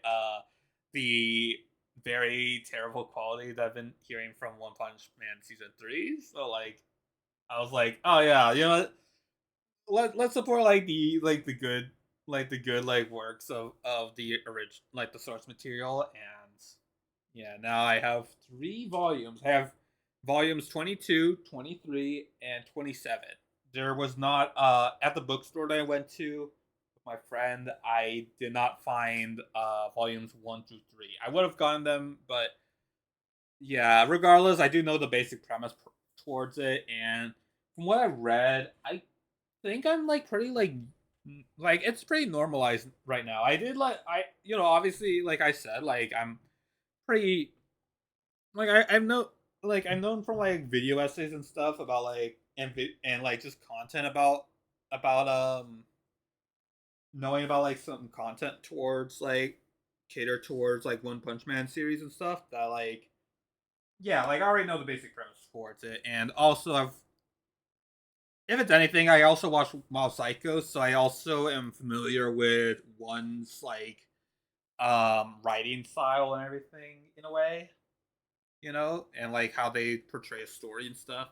the very terrible quality that I've been hearing from One Punch Man season 3. So like I was like, oh yeah, you know, let's support like the good like works of the original like the source material. And yeah, now I have 3 volumes. I have volumes 22, 23, and 27. There was not at the bookstore that I went to with my friend, I did not find volumes 1 through 3. I would have gotten them, but yeah, regardless, I do know the basic premise towards it. And from what I read, I think I'm like pretty like it's pretty normalized right now. I did like I obviously like I said like I'm pretty like I'm no like I'm known from like video essays and stuff about like and like just content about knowing about like some content towards like cater towards like One Punch Man series and stuff that like yeah, like I already know the basic premise towards it. And also I've if it's anything, I also watch Mob Psycho, so I also am familiar with one's like writing style and everything in a way, you know, and like how they portray a story and stuff.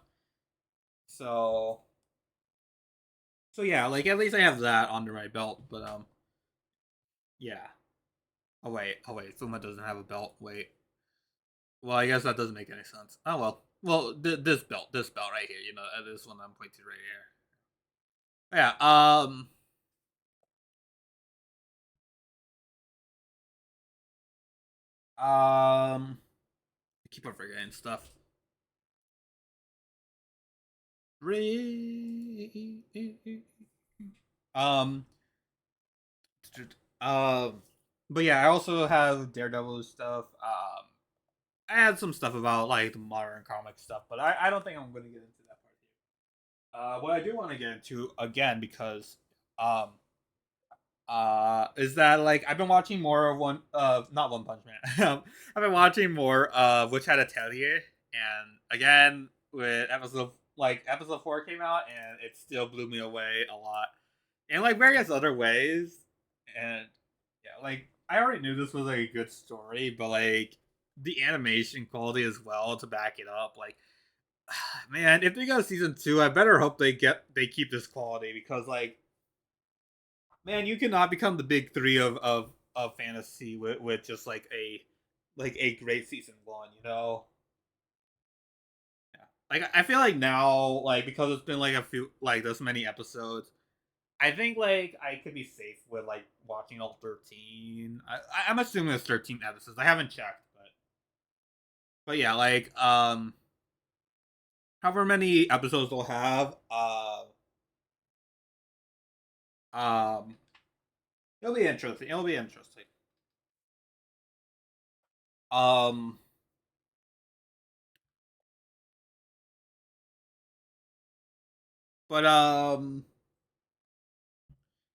So yeah, like at least I have that under my belt. But yeah. Oh wait, Fuma doesn't have a belt. Wait. Well, I guess that doesn't make any sense. Oh well. Well, this belt right here, you know, this one I'm pointing to right here. Yeah. I keep on forgetting stuff. Um, um, but yeah, I also have Daredevil stuff. I had some stuff about like the modern comic stuff, but I don't think I'm going to get into that part here. What I do want to get into again because um is that like I've been watching more of one not One Punch Man. I've been watching more of Which Had a Tell Here, and again with episode 4 came out and it still blew me away a lot in like various other ways. And yeah, like I already knew this was like a good story, but like the animation quality as well to back it up, like man, if they go season 2, I better hope they keep this quality because like man, you cannot become the big three of fantasy with just like a great season 1, you know? Yeah. Like I feel like now, like because it's been like a few like this many episodes, I think like I could be safe with like watching all 13. I'm assuming it's 13 episodes. I haven't checked, but yeah, like however many episodes they'll have, um, it'll be interesting. It'll be interesting. Um, but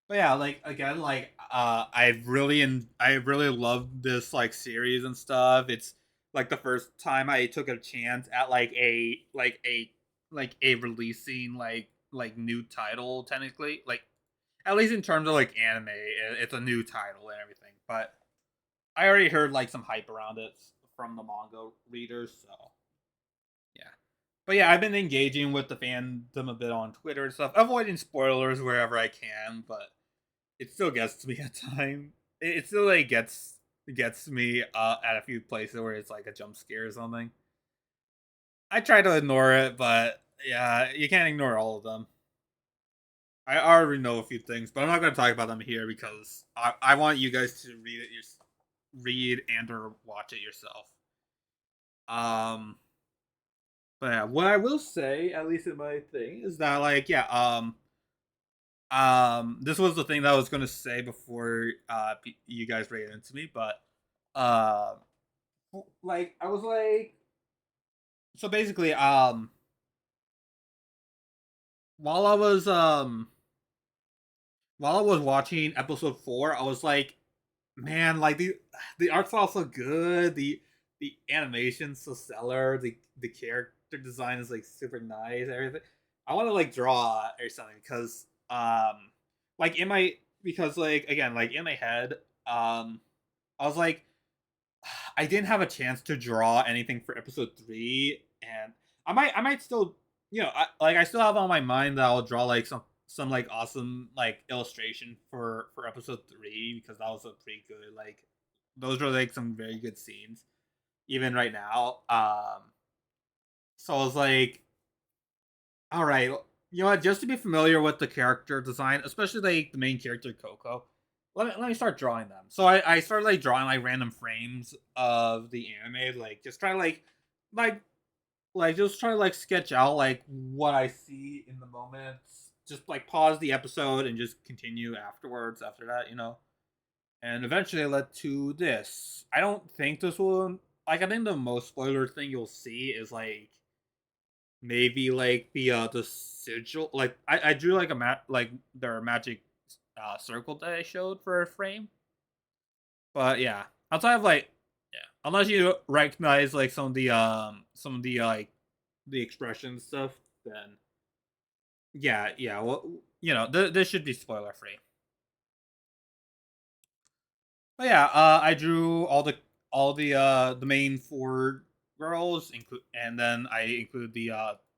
But yeah, like again, like I really loved this like series and stuff. It's like the first time I took a chance at like a releasing like new title technically. Like at least in terms of like anime, it's a new title and everything. But I already heard like some hype around it from the manga readers, so yeah. But yeah, I've been engaging with the fandom a bit on Twitter and stuff, avoiding spoilers wherever I can, but it still gets to me at time. It still like gets me at a few places where it's like a jump scare or something. I try to ignore it, but yeah, you can't ignore all of them. I already know a few things, but I'm not going to talk about them here because I want you guys to read and or watch it yourself. Um, but yeah, what I will say, at least in my thing, is that like yeah, this was the thing that I was going to say before you guys ran into me, but uh like I was like so basically while I was while I was watching episode 4, I was like, man, like the art's all so good, the animation's so stellar, the character design is like super nice, everything. I want to like draw or something like in my because like again like in my head I was like I didn't have a chance to draw anything for episode 3, and I might still, I still have on my mind that I'll draw like some like awesome like illustration for episode 3 because that was a pretty good like those were like some very good scenes even right now. So I was like, all right, you know what? Just to be familiar with the character design, especially like the main character Coco, let me start drawing them. So I started like drawing like random frames of the anime, like just trying to like just try to like sketch out like what I see in the moments. Just like pause the episode and just continue afterwards. After that, and eventually it led to this. I don't think this will like. I think the most spoiler thing you'll see is like maybe like the sigil. Like I drew like like their magic circle that I showed for a frame. But yeah, outside of like yeah, unless you recognize like some of the like the expression stuff, then yeah. Well, this should be spoiler free. But yeah, I drew the main 4 girls, and then I include the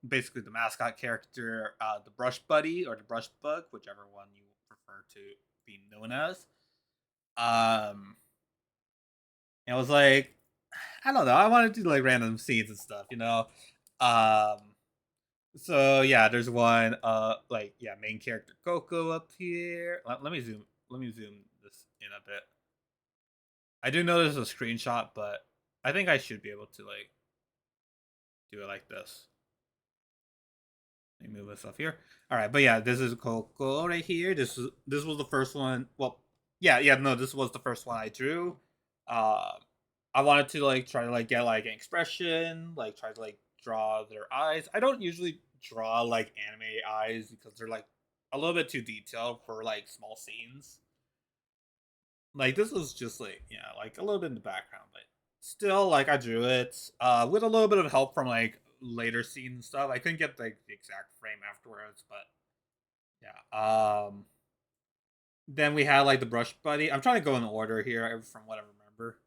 basically the mascot character, the Brush Buddy or the Brush Bug, whichever one you prefer to be known as. Um, and I was like, I don't know, I wanted to do like random scenes and stuff. Um, so yeah, there's one like yeah, main character Coco up here. Let me zoom this in a bit. I do know there's a screenshot, but I think I should be able to like do it like this. Let me move this up here. All right, but yeah, this is Coco right here. This was the first one. Well, yeah, no, this was the first one I drew. Uh, I wanted to like try to like get like an expression, like try to like draw their eyes. I don't usually draw like anime eyes because they're like a little bit too detailed for like small scenes. Like this was just like yeah, like a little bit in the background, but still like I drew it with a little bit of help from like later scenes and stuff. I couldn't get like the exact frame afterwards, but yeah. Then we had like the brush buddy. I'm trying to go in order here from what I remember.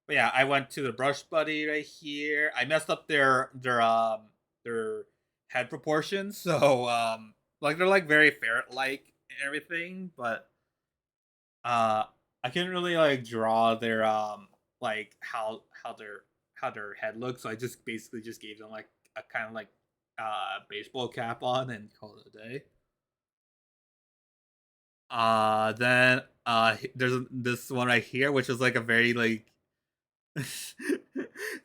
But yeah, I went to the brush buddy right here. I messed up their head proportions, so like they're like very ferret like and everything, but uh I couldn't really like draw their like how their head looks, so I just basically just gave them like a kind of like baseball cap on and called it a day. Then there's this one right here, which is like a very like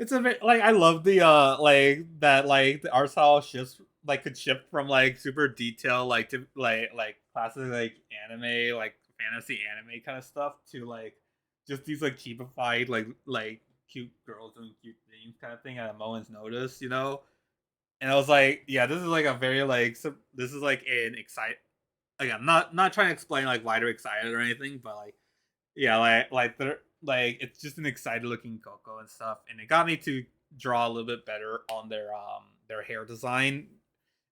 it's a bit like I love the like that like the art style shifts like could shift from like super detail like to like classic like anime like fantasy anime kind of stuff to like just these like cheapified like cute girls doing cute things kind of thing at a moment's notice, you know. And I was like, yeah, this is like a very like this is like an excite again not trying to explain like why they're excited or anything, but like yeah, like they're like it's just an excited looking Coco and stuff, and it got me to draw a little bit better on their hair design.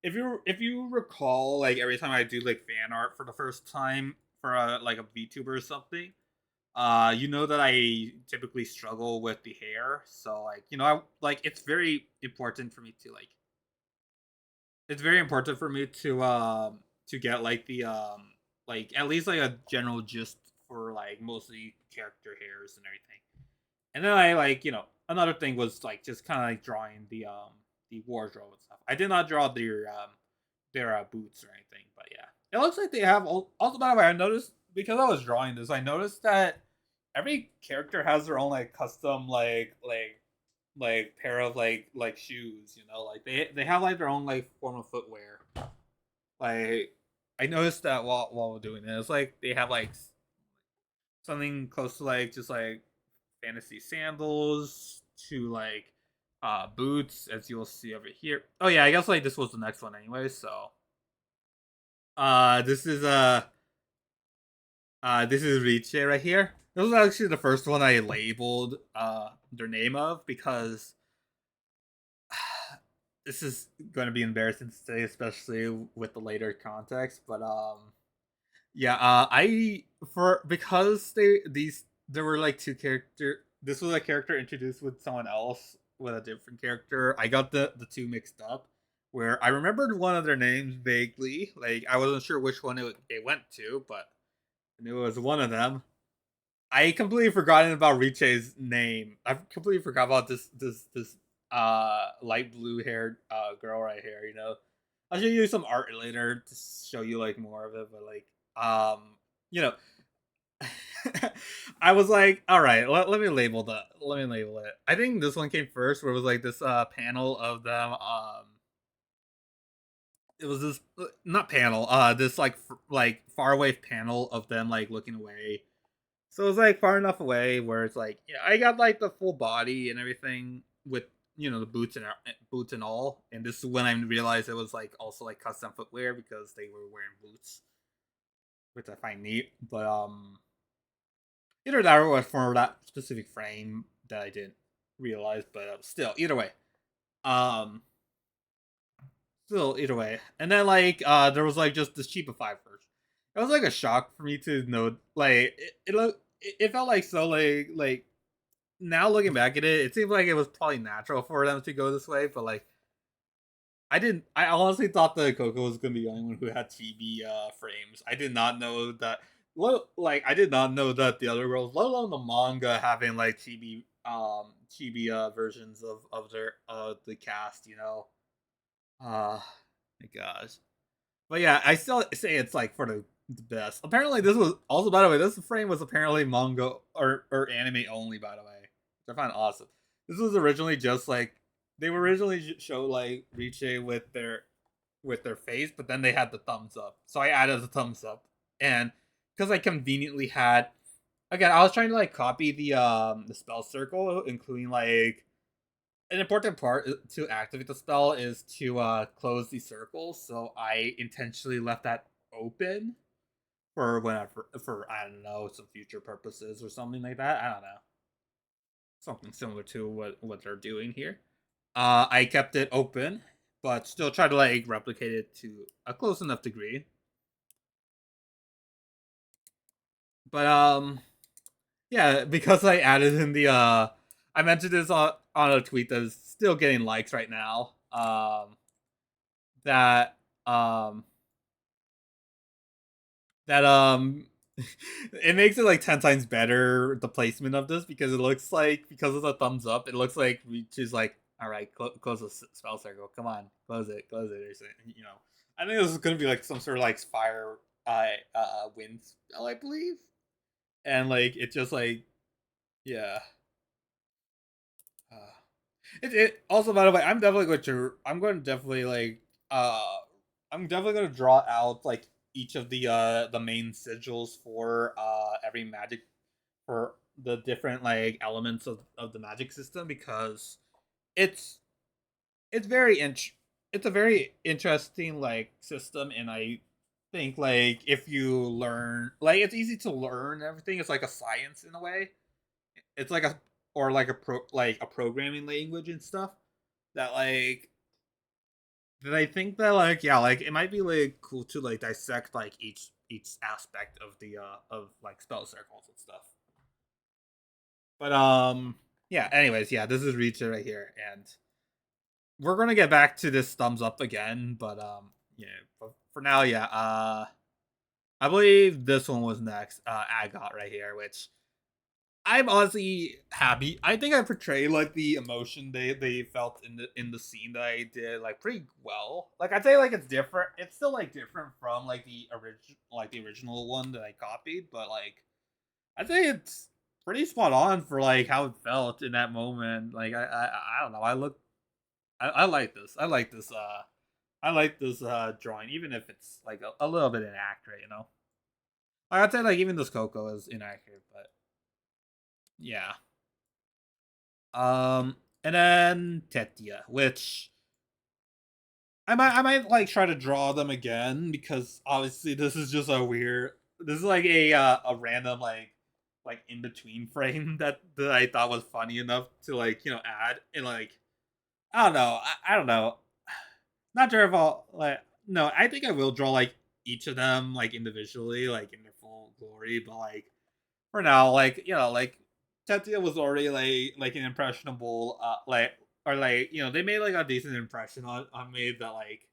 If you recall, like every time I do like fan art for the first time for a like a VTuber or something, you know that I typically struggle with the hair, so like you know I like it's very important for me to get like the like at least like a general gist for like mostly character hairs and everything. And then I like another thing was like just kind of like drawing the wardrobe and stuff. I did not draw their boots or anything, but yeah, it looks like they have also by the way I noticed because I was drawing this I noticed that every character has their own like custom like pair of like shoes, you know, like they have like their own like form of footwear. Like I noticed that while we're doing it, it's like they have like something close to like just like fantasy sandals to like boots, as you'll see over here. Oh yeah, I guess like this was the next one anyway. So this is this is Riche right here. This was actually the first one I labeled their name of because this is going to be embarrassing to say, especially with the later context. But yeah, I for because there were like two character. This was a character introduced with someone else with a different character. I got the two mixed up. Where I remembered one of their names vaguely, like I wasn't sure which one it went to, but I knew it was one of them. I completely forgotten about Riche's name. I completely forgot about this light blue haired girl right here, you know. I'll show you some art later to show you like more of it, but like you know I was like, all right, let me label it. I think this one came first where it was like this panel of them it was this not panel, this like like far away panel of them like looking away. So it's like far enough away where it's like, yeah, I got like the full body and everything with the boots and all. And this is when I realized it was like also like custom footwear because they were wearing boots, which I find neat. But either that or for that specific frame that I didn't realize. But still, either way, um, still either way. And then like there was like just this cheapified version. It was like a shock for me to know like it felt like so like now looking back at it, it seems like it was probably natural for them to go this way, but like I didn't. I honestly thought that Coco was gonna be the only one who had chibi frames. I did not know that. Like I did not know that the other girls, let alone the manga, having like chibi versions of their the cast. You know, my gosh. But yeah, I still say it's like for the best. Apparently, this was also by the way, this frame was apparently manga or anime only. By the way, which I find awesome. This was originally just like they were originally show like Riche with their with their face, but then they had the thumbs up. So I added the thumbs up. And because I conveniently had again, I was trying to like copy the spell circle, including like an important part to activate the spell is to close the circle. So I intentionally left that open for whenever for I don't know, some future purposes or something like that. I don't know. Something similar to what they're doing here. I kept it open, but still try to like replicate it to a close enough degree. But yeah, because I added in the I mentioned this on a tweet that's still getting likes right now. That um that it makes it like 10 times better the placement of this because it looks like because of the thumbs up, it looks like Reach is like, all right, close the spell circle. Come on, close it, close it. Or something, you know, I think this is gonna be like some sort of like fire wind spell, I believe, and like it just like yeah. Uh, it also, by the way, I'm going to definitely like uh I'm definitely going to draw out like each of the main sigils for every magic for the different like elements of the magic system because it's it's very it's a very interesting like system, and I think like if you learn like it's easy to learn everything. It's like a science in a way. It's like a or like a programming language and stuff that like that I think that like yeah like it might be like cool to like dissect like each aspect of like spell circles and stuff. But yeah. Anyways, yeah, this is Reacher right here, and we're gonna get back to this thumbs up again. But yeah, but for now, yeah. I believe this one was next. Agot right here, which I'm honestly happy. I think I portrayed like the emotion they felt in the scene that I did like pretty well. Like I'd say like it's different. It's still like different from like the original one that I copied, but like I'd say it's pretty spot on for like how it felt in that moment. Like I don't know. I like this. I like this drawing, even if it's like a little bit inaccurate. You know, like, I'd say like even this Coco is inaccurate, but yeah. Um, and then Tetia, which I might like try to draw them again because obviously this is just a weird. This is like a random like in between frame that I thought was funny enough to like add and like I don't know I don't know. Not sure if I'll like no. I think I will draw like each of them like individually like in their full glory, but like for now, like like Tetsuya was already like an impressionable, like or like they made like a decent impression on me that like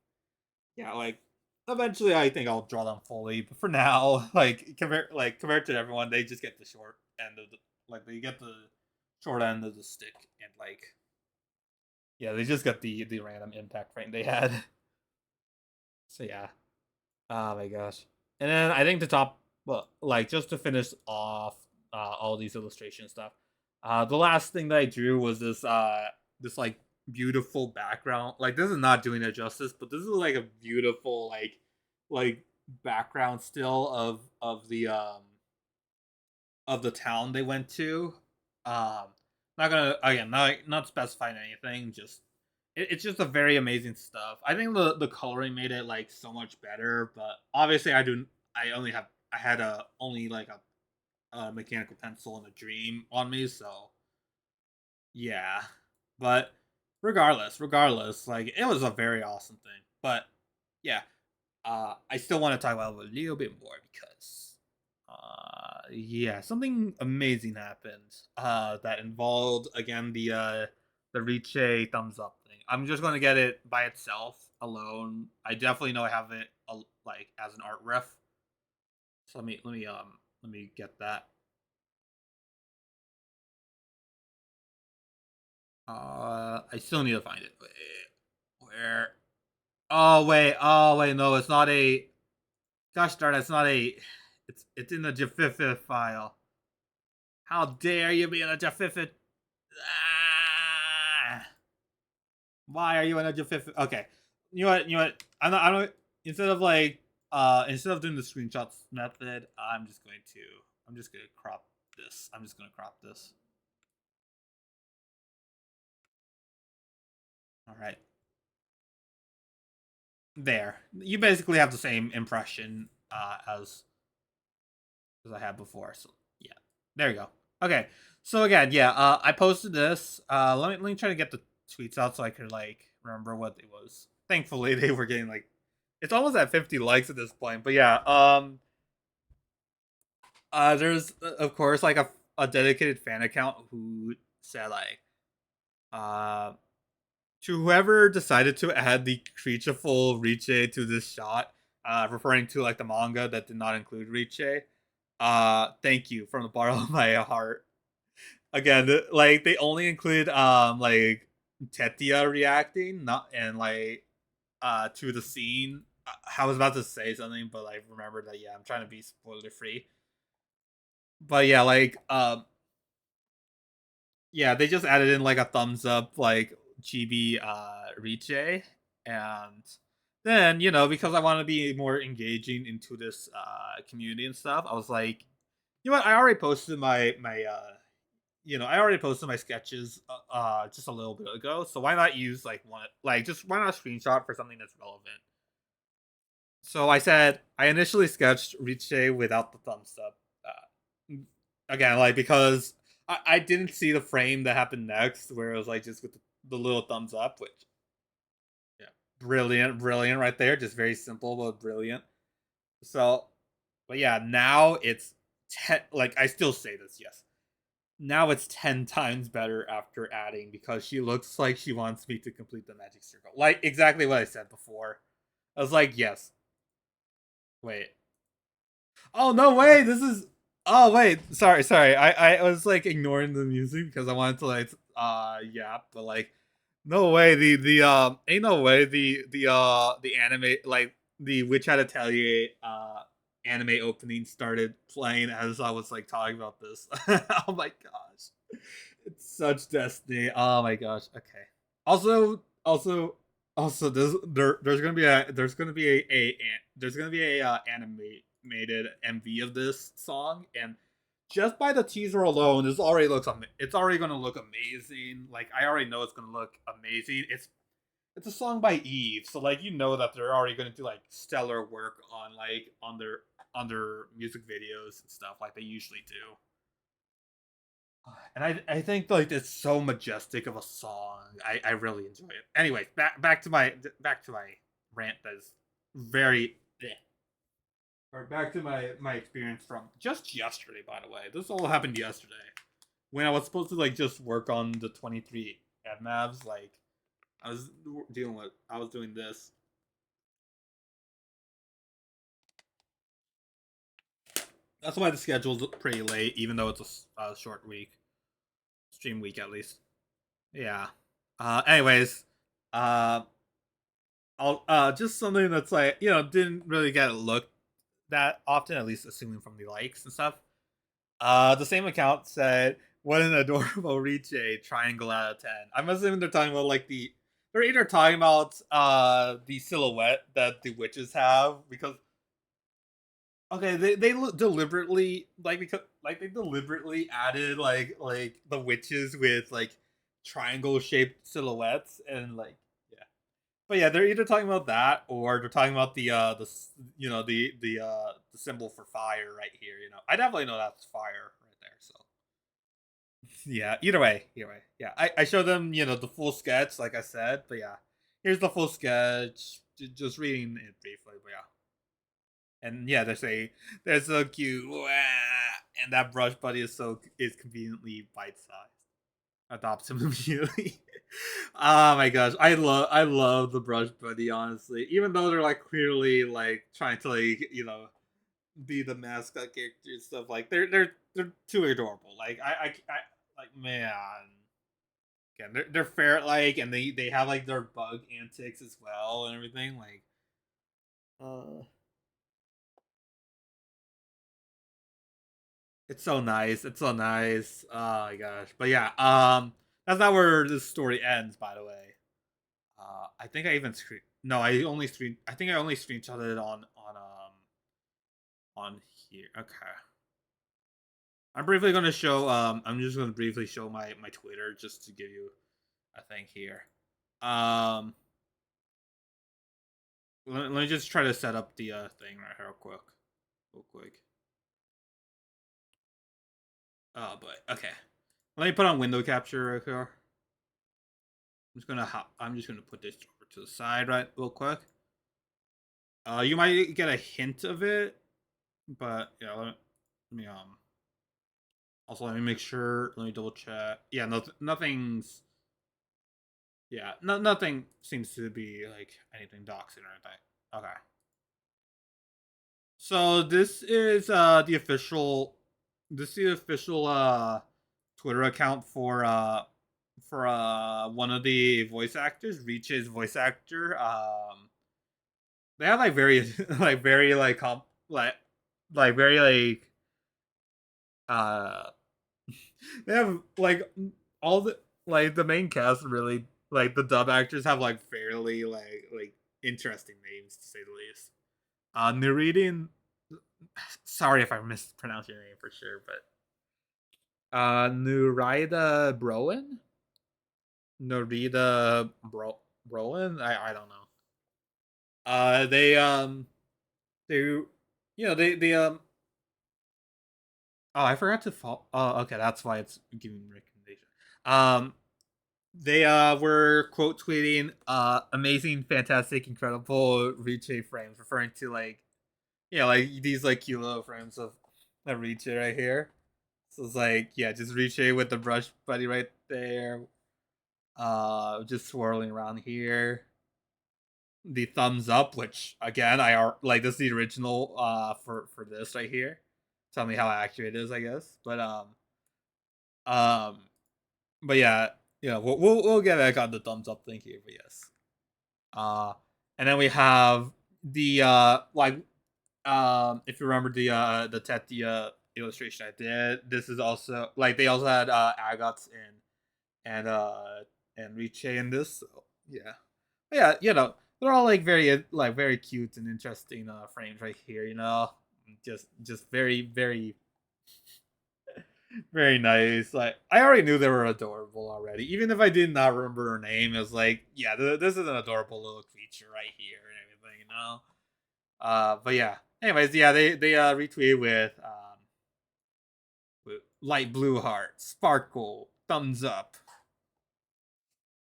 yeah like eventually I think I'll draw them fully, but for now compared to everyone, they just get the short end of the like they get the short end of the stick and like yeah they just got the random impact frame they had. So yeah, oh my gosh. And then I think the top, well, like just to finish off all these illustration stuff, the last thing that I drew was this like beautiful background. Like this is not doing it justice, but this is like a beautiful like background still of the town they went to. Um, not gonna again not specifying anything. Just it's just a very amazing stuff. I think the coloring made it like so much better, but obviously I had a only like a mechanical pencil and a dream on me, so yeah. But regardless, like it was a very awesome thing. But yeah, I still want to talk about it a little bit more because yeah, something amazing happened that involved again the reach a thumbs up thing. I'm just going to get it by itself alone. I definitely know I have it like as an art ref. So let me get that. I still need to find it. Wait, where? Oh wait, no, it's not a. Gosh darn, it's not a. It's in the GIF file. How dare you be in a GIF? Ah! Why are you in a GIF? Okay, You know what? I don't. Instead of instead of doing the screenshots method, I'm just gonna crop this. I'm just gonna crop this. All right. There. You basically have the same impression as I had before. So yeah, there you go. Okay. So again, yeah, I posted this. Let me try to get the tweets out so I could like remember what it was. Thankfully, they were getting like it's almost at 50 likes at this point. But yeah, there's of course like a dedicated fan account who said like uh to whoever decided to add the Creatureful Riche to this shot, referring to like the manga that did not include Riche. Thank you from the bottom of my heart. Again, like they only include like Tetia reacting, not and like to the scene. I was about to say something, but I remembered that yeah, I'm trying to be spoiler free. But yeah, like yeah, they just added in like a thumbs up like GB Riche, and then because I want to be more engaging into this community and stuff, I was like, you know what, I already posted I already posted my sketches just a little bit ago, so why not use like one like just why not screenshot for something that's relevant. So I said I initially sketched Riche without the thumbs up. Again, like because I didn't see the frame that happened next, where it was like just with the little thumbs up, which yeah, brilliant, brilliant right there. Just very simple but brilliant. So, but yeah, now it's like I still say this, yes. Now it's 10 times better after adding because she looks like she wants me to complete the magic circle. Like exactly what I said before. I was like, yes. Wait, oh no way! This is. Oh wait, sorry. I was like ignoring the music because I wanted to like yeah, but like no way the ain't no way the anime like the Witch Hat Atelier anime opening started playing as I was like talking about this. Oh my gosh, it's such destiny. Oh my gosh. Okay. Also, there's gonna be a animated MV of this song, and just by the teaser alone, it's already gonna look amazing. Like I already know it's gonna look amazing. It's a song by Eve, so like that they're already gonna do like stellar work on like on their music videos and stuff like they usually do. And I think like it's so majestic of a song. I really enjoy it. Anyway, back to my rant. That's very. Or back to my experience from just yesterday. By the way, this all happened yesterday when I was supposed to like just work on the 23 mavs. Like I was I was doing this. That's why the schedule's pretty late, even though it's a short week, stream week at least. Yeah. Anyways, uh, I'll just something that's like didn't really get looked that often, at least assuming from the likes and stuff. The same account said, "What an adorable reach a triangle out of 10." I'm assuming they're talking about like they're either talking about the silhouette that the witches have because okay they deliberately like because like they deliberately added like the witches with like triangle shaped silhouettes and like yeah. But yeah, they're either talking about that or they're talking about the symbol for fire right here. I definitely know that's fire right there. So yeah, either way. Yeah, I showed them the full sketch like I said, but yeah, here's the full sketch. Just reading it briefly, but yeah, and yeah, they say they're so cute, and that brush buddy is conveniently bite sized. Adopts him immediately. Oh my gosh, I love the brush buddy. Honestly, even though they're like clearly like trying to like be the mascot character and stuff, like they're too adorable. Like I like man, again they're ferret like, and they have like their bug antics as well and everything. Like it's so nice. It's so nice. Oh my gosh, but yeah, that's not where this story ends. By the way, I think I even screen. No, I only screen. I think I only screenshotted it on here. Okay. I'm briefly gonna show. I'm just gonna briefly show my Twitter just to give you a thing here. Um, let me just try to set up the thing right here real quick. Oh, but okay. Let me put on window capture right here. I'm just gonna put this over to the side right real quick. You might get a hint of it, but yeah, let me also let me make sure. Let me double check. Yeah, nothing's. Yeah, nothing seems to be like anything doxing or anything. Okay. So this is the official Twitter account for one of the voice actors, Reach's voice actor. They have like very like very like very uh they have like all the like the main cast really like the dub actors have like fairly like interesting names to say the least. Narrating, sorry if I mispronounced your name for sure, but Nurida Broen? Norida Broen? I don't know. They oh, I forgot to follow. Oh, okay, that's why it's giving recommendation. Um they were quote tweeting amazing, fantastic, incredible Riche frames, referring to like like these like cute little frames of Riche right here. So it's like, yeah, just Riche with the brush buddy right there. Just swirling around here. The thumbs up, which again I are like this is the original for this right here. Tell me how accurate it is, I guess. Um but yeah, we'll get back on the thumbs up thing here, but yes. Uh and then we have the if you remember the Tetia illustration I did, this is also like they also had Agats and Riche in this. So yeah. But yeah, they're all like very cute and interesting frames right here, Just very very nice. Like I already knew they were adorable already. Even if I did not remember her name, it was like, yeah, this is an adorable little creature right here and everything. But yeah. Anyways, yeah, they retweeted with light blue heart, sparkle, thumbs up.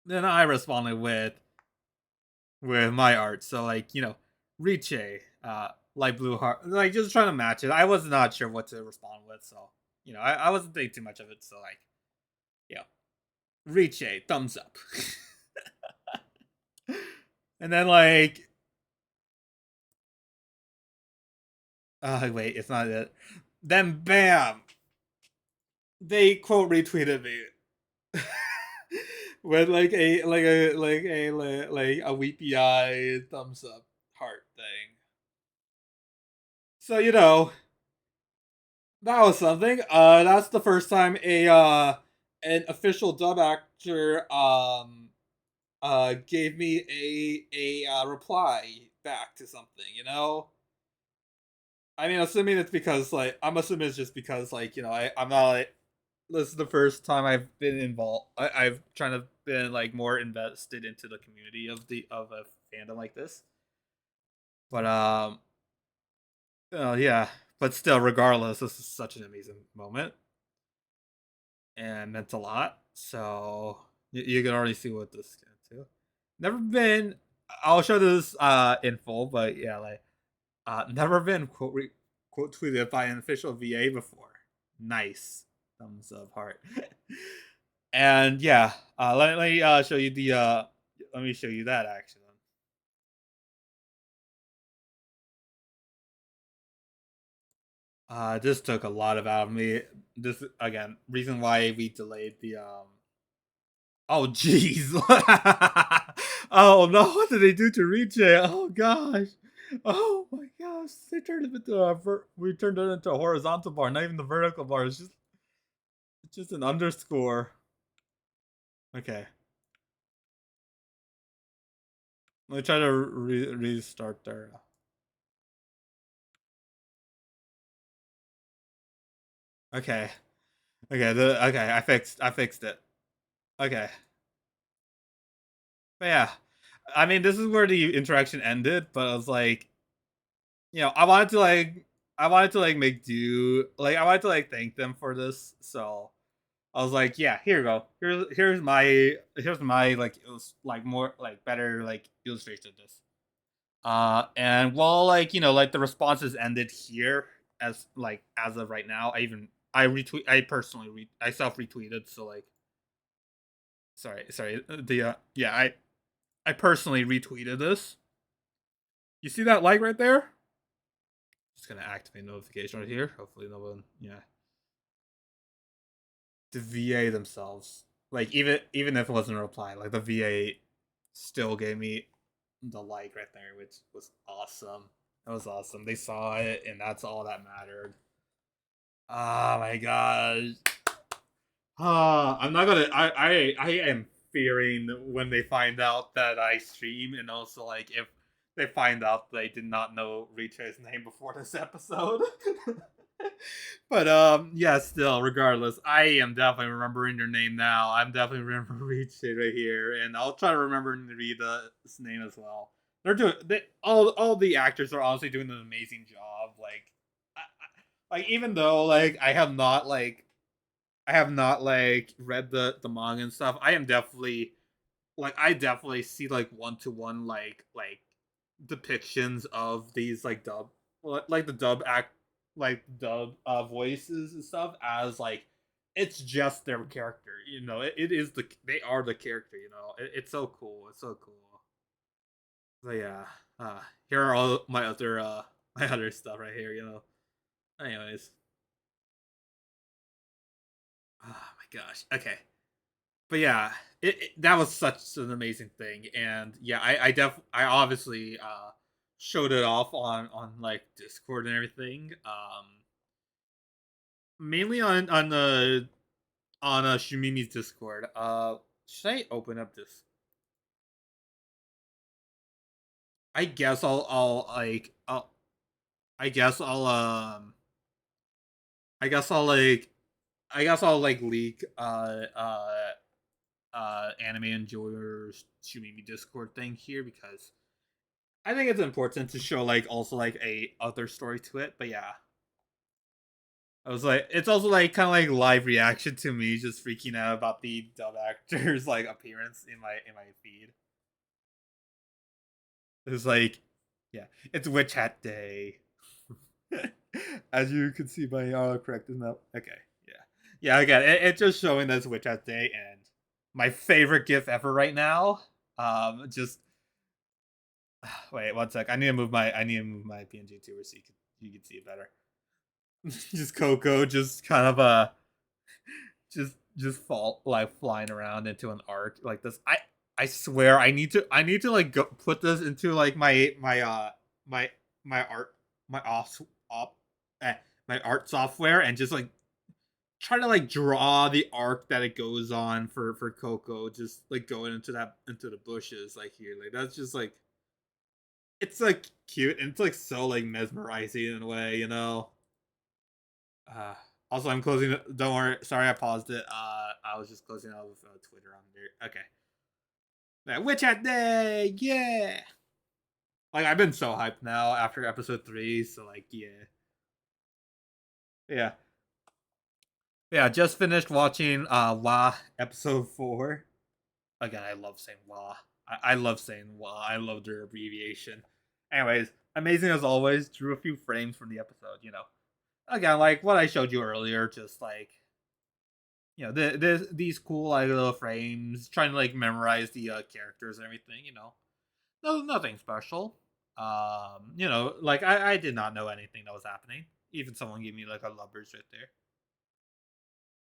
Then I responded with my art. So like, Riche, light blue heart, like just trying to match it. I was not sure what to respond with, so I wasn't thinking too much of it. So like, yeah, Riche, thumbs up. And then like, wait, it's not it. Then bam, they quote retweeted me with like a weepy eye thumbs up heart thing. So that was something. That's the first time a an official dub actor gave me a reply back to something. I mean, assuming it's because like I'm assuming it's just because like I'm not like this is the first time I've been involved. I've trying to been like more invested into the community of a fandom like this. But yeah. But still, regardless, this is such an amazing moment and meant a lot. So you can already see what this can do. Never been. I'll show this in full, but yeah, like never been quote tweeted by an official VA before. Nice thumbs up heart. And yeah, let me show you the let me show you that actually. This took a lot of out of me. This again, reason why we delayed the Oh jeez. Oh no, what did they do to Reach? Oh gosh. Oh my gosh. They turned it into we turned it into a horizontal bar, not even the vertical bar. It's just an underscore. Okay. Let me try to restart there. Okay. Okay. Okay. I fixed it. Okay. But yeah. I mean, this is where the interaction ended, but I was like, I wanted to like make do, like, I wanted to like thank them for this, so I was like, yeah, here you go. Here's my like it was like more like better like illustration of this. And while like like the responses ended here as like as of right now, I personally I self retweeted, so like sorry the yeah I personally retweeted this. You see that like right there? Just gonna activate notification right here. Hopefully no one the VA themselves. Like even if it wasn't a reply, like the VA still gave me the like right there, which was awesome. That was awesome. They saw it, and that's all that mattered. Oh my gosh. I'm not gonna. I am fearing when they find out that I stream, and also like if they find out they did not know Riche's name before this episode. But yeah, still, regardless, I am definitely remembering your name now. I'm definitely remembering Riche right here, and I'll try to remember Narida's name as well. All the actors are honestly doing an amazing job. Like, like even though like I have not like read the manga and stuff. I am definitely like I definitely see like one-to-one like depictions of these like like the dub act like dub voices and stuff as like it's just their character. It is they are the character. It's so cool. It's so cool. So yeah, here are all my other my other stuff right here. Anyways, oh my gosh. Okay. But yeah, that was such an amazing thing, and yeah, I obviously showed it off on like Discord and everything. Mainly on the on Shumimi's Discord. Should I open up this? I guess I guess I guess I'll like I guess I'll like leak anime enjoyers Shumimi Discord thing here because I think it's important to show like also like a other story to it. But yeah, I was like, it's also like kind of like live reaction to me just freaking out about the dub actor's like appearance in my feed. It's like, yeah, it's Witch Hat Day. As you can see by correct enough. Okay, yeah, yeah. Again, it's just showing that it's Witch Hat Day, and my favorite GIF ever right now. Just wait one sec. I need to move my PNG to where so you can see it better. Just Coco, just kind of just fall like flying around into an arc like this. I swear I need to like go put this into like my my art my op eh, my art software and just like try to like draw the arc that it goes on for Coco just like going into the bushes like here like that's just like it's like cute and it's like so like mesmerizing in a way. Uh, Also, I'm closing. Don't worry. Sorry, I paused it. I was just closing out with Twitter on there. Okay. Yeah, Witch Hat Day. Yeah. Like I've been so hyped now after episode 3. So like, yeah. Yeah. Just finished watching Wa episode 4. Again, I love saying Wa. I love saying Wa. I love their abbreviation. Anyways, amazing as always. Drew a few frames from the episode. Again, like what I showed you earlier. Just like these cool like little frames, trying to like memorize the characters and everything. No, nothing special. Like I did not know anything that was happening. Even someone gave me like a lovers right there.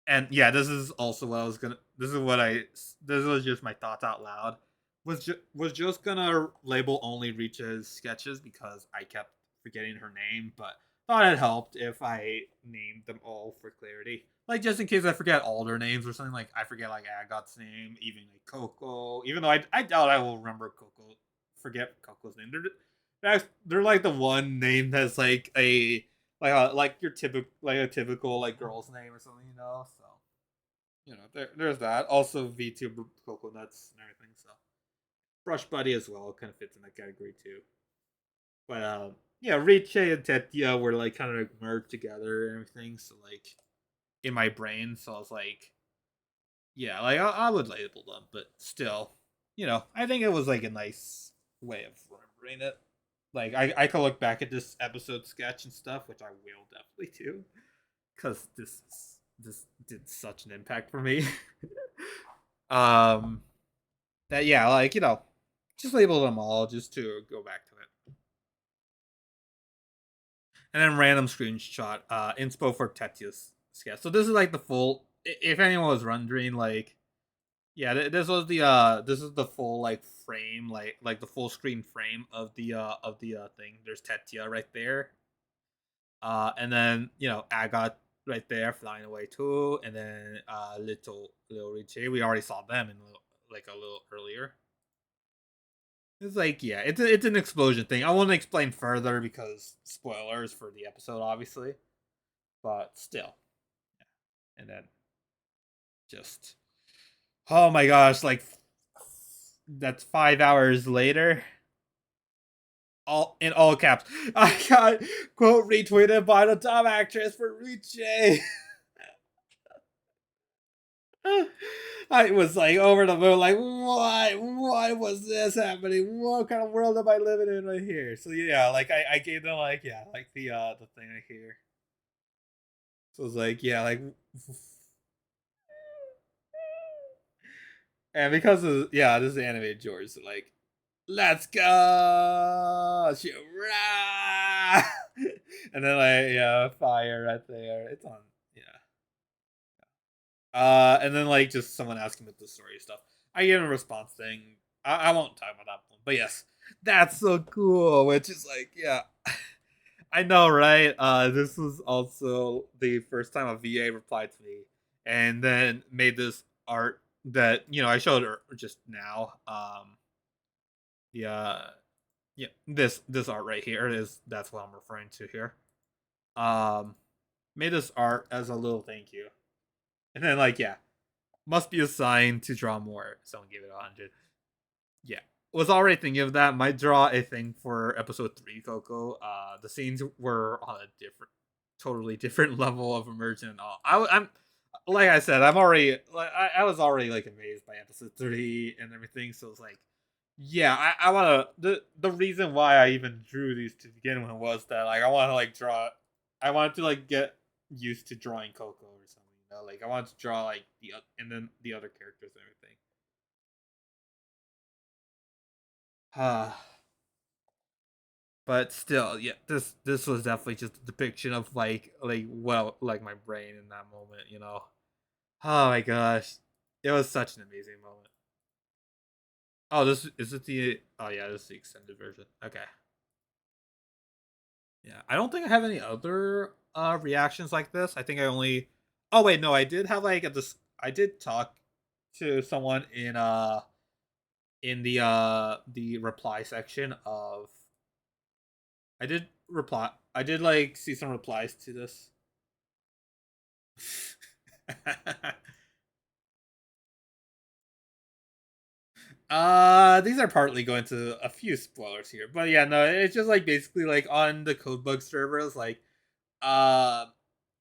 And yeah, this is also what I was gonna. This is what I. This was just my thoughts out loud. Was just gonna label only Reach's sketches because I kept forgetting her name, but thought it helped if I named them all for clarity. Like just in case I forget all their names or something. Like I forget like Agot's name, even like Coco. Even though I doubt I will remember Coco forget Coco's name. They're like the one name that's like your typical like a typical like girl's name or something, you know. So there's that. Also VTuber coconuts and everything. So Brush Buddy as well kind of fits in that category too. But yeah, Riche and Tetia were like kind of merged together and everything. So like in my brain, so I was like, yeah, like I would label them, but still, I think it was like a nice way of remembering it. Like I could look back at this episode sketch and stuff, which I will definitely do, because this did such an impact for me. um, that yeah, like just label them all just to go back to it. And then random screenshot, inspo for Tetia's sketch. So this is like the full. If anyone was wondering, like, yeah, this is the full like frame, like the full screen frame of the thing. There's Tetia right there, and then Agat right there flying away too, and then little Richie. We already saw them in like a little earlier. It's like yeah, it's an explosion thing. I won't explain further because spoilers for the episode, obviously, but still, yeah. And then just oh my gosh, like that's 5 hours later. All in all caps. I got quote retweeted by the top actress for Richie. I was like over the moon, like why was this happening? What kind of world am I living in right here? So yeah, like I gave them like yeah, like the thing right here. So it's like yeah, like and because of yeah, this is animated George, so like let's go, rah! And then like yeah, fire right there. It's on yeah. And then like just someone asking about the story stuff. I gave him a response thing. I won't talk about that one, but yes, that's so cool. Which is like, yeah, I know, right? This was also the first time a VA replied to me, and then made this art that I showed her just now. Yeah, yeah, this art right here is that's what I'm referring to here. Um, made this art as a little thank you, and then like yeah, must be a sign to draw more. Someone gave it 100. Yeah. Was already thinking of that. Might draw a thing for episode 3, Coco. The scenes were on a totally different level of immersion and all. I'm like I said, I'm already like I was already like amazed by episode 3 and everything. So it's like, yeah, I want to. The reason why I even drew these to begin with was that like I want to like draw. I wanted to like get used to drawing Coco or something. Like I wanted to draw like and then the other characters and everything. But still, yeah, this was definitely just a depiction of well like my brain in that moment. Oh my gosh. It was such an amazing moment. Oh, this is it the oh yeah, this is the extended version. Okay. Yeah. I don't think I have any other reactions like this. I think I only oh wait, no, I did have like I did talk to someone in the reply section of I did like see some replies to this. These are partly going to a few spoilers here, but yeah, no, it's just like basically like on the codebug servers, like, uh,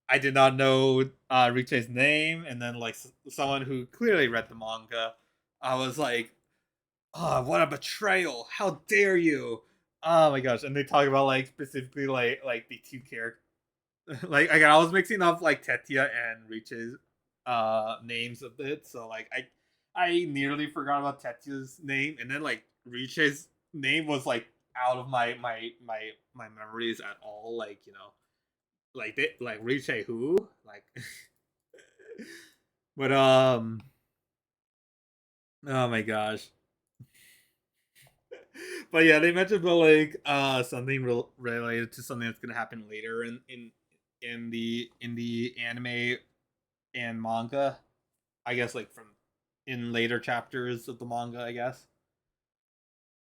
I did not know Riche's name, and then like someone who clearly read the manga, I was like, oh, what a betrayal! How dare you! Oh my gosh! And they talk about like specifically like the two characters like I was mixing up like Tetia and Reach's names a bit, so like I nearly forgot about Tetia's name, and then like Reach's name was like out of my memories at all. Like like they like Reach who like, but oh my gosh. But yeah, they mentioned about like something related to something that's gonna happen later in the anime and manga. I guess like from in later chapters of the manga, I guess.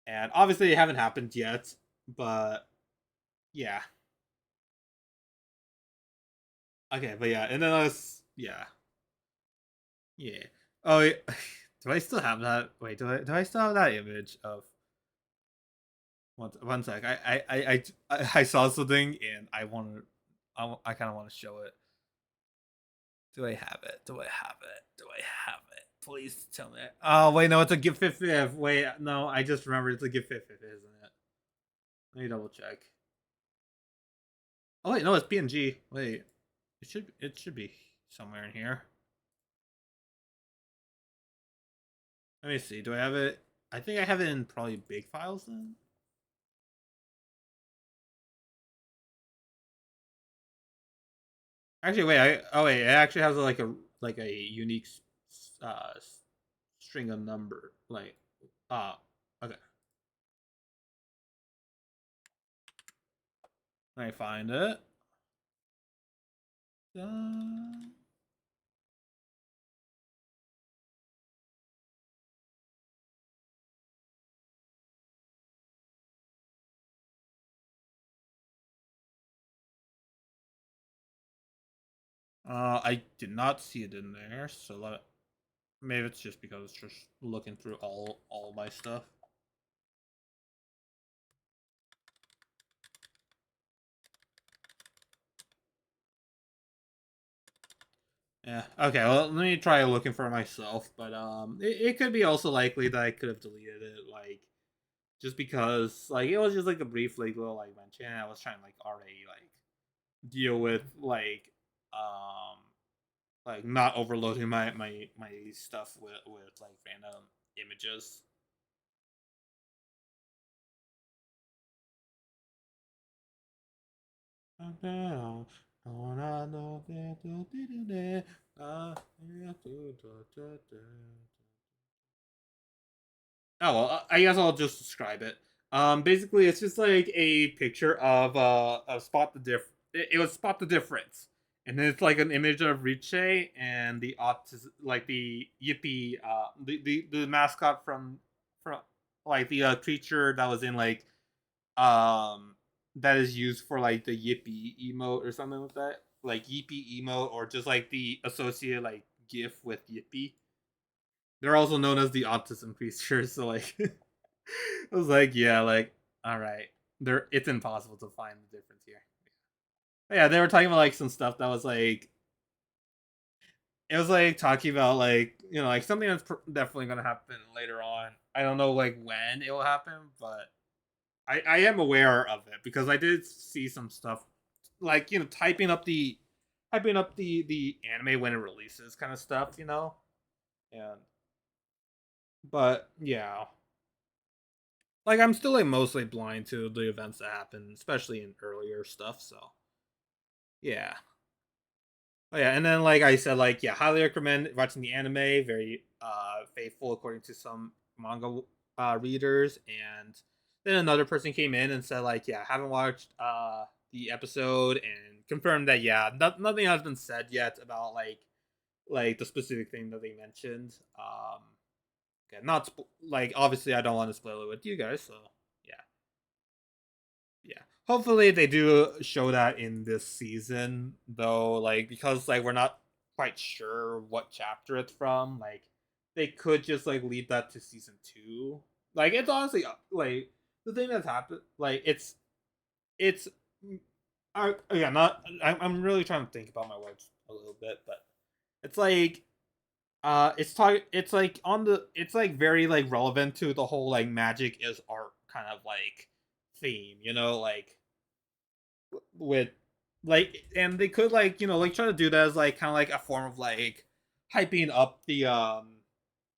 and obviously they haven't happened yet, but yeah. Okay, but yeah, and then yeah, yeah. Oh, wait. Do I still have that? Wait, do I still have that image of one sec? I saw something and I kind of want to show it. Do I have it? Do I have it? Do I have it? Please tell me. Oh wait, no, it's a gift fifth. Wait, no, I just remembered it's a gift fifth, isn't it? Let me double check. Oh wait, no, it's PNG. Wait, it should be somewhere in here. Let me see. Do I have it? I think I have it in probably big files then. Actually, wait. Wait. It actually has like a unique uh string of number. Like uh okay. Let me find it. Uh, I did not see it in there, so maybe it's just because it's just looking through all my stuff. Yeah. Okay. Well, let me try looking for it myself. But it could be also likely that I could have deleted it, like just because like it was just like a brief like little like mention. I was trying to like already like deal with like not overloading my stuff with like random images. Oh well, I guess I'll just describe it. Basically, it's just like a picture of spot the It was spot the difference, and then it's like an image of Riche and the like the Yippee, the mascot from like the creature that was in like um that is used for like the Yippee emote or something like that, like Yippee emote, or just like the associated like GIF with Yippee. They're also known as the autism creatures. So like, I was like, yeah, like, all right, there. It's impossible to find the difference here. But yeah, they were talking about like some stuff that was like, it was like talking about like like something that's definitely gonna happen later on. I don't know like when it will happen, but I am aware of it because I did see some stuff like typing up the anime when it releases kind of stuff, and but yeah, like I'm still like mostly blind to the events that happen, especially in earlier stuff. So yeah, oh yeah, and then like I said, like yeah, highly recommend watching the anime. Very faithful according to some manga readers, and then another person came in and said like yeah, haven't watched the episode and confirmed that yeah, nothing has been said yet about like the specific thing that they mentioned. Okay, not like obviously I don't want to spoil it with you guys, so yeah. Yeah. Hopefully they do show that in this season though, like because like we're not quite sure what chapter it's from. Like they could just like lead that to season 2. Like it's honestly like the thing that's happened like it's yeah, not I'm really trying to think about my words a little bit, but it's like it's like it's like very like relevant to the whole like magic is art kind of like theme, like with like and they could like like try to do that as like kind of like a form of like hyping up the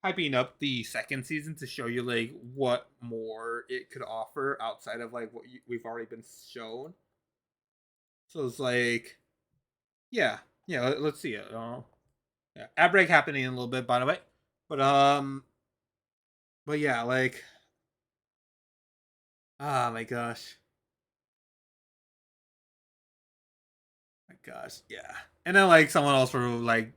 hyping up the second season to show you like what more it could offer outside of like what we've already been shown. So it's like yeah, yeah, let's see it. Yeah, ad break happening in a little bit, by the way. But but yeah, like my gosh, my gosh, yeah. And then like someone else for like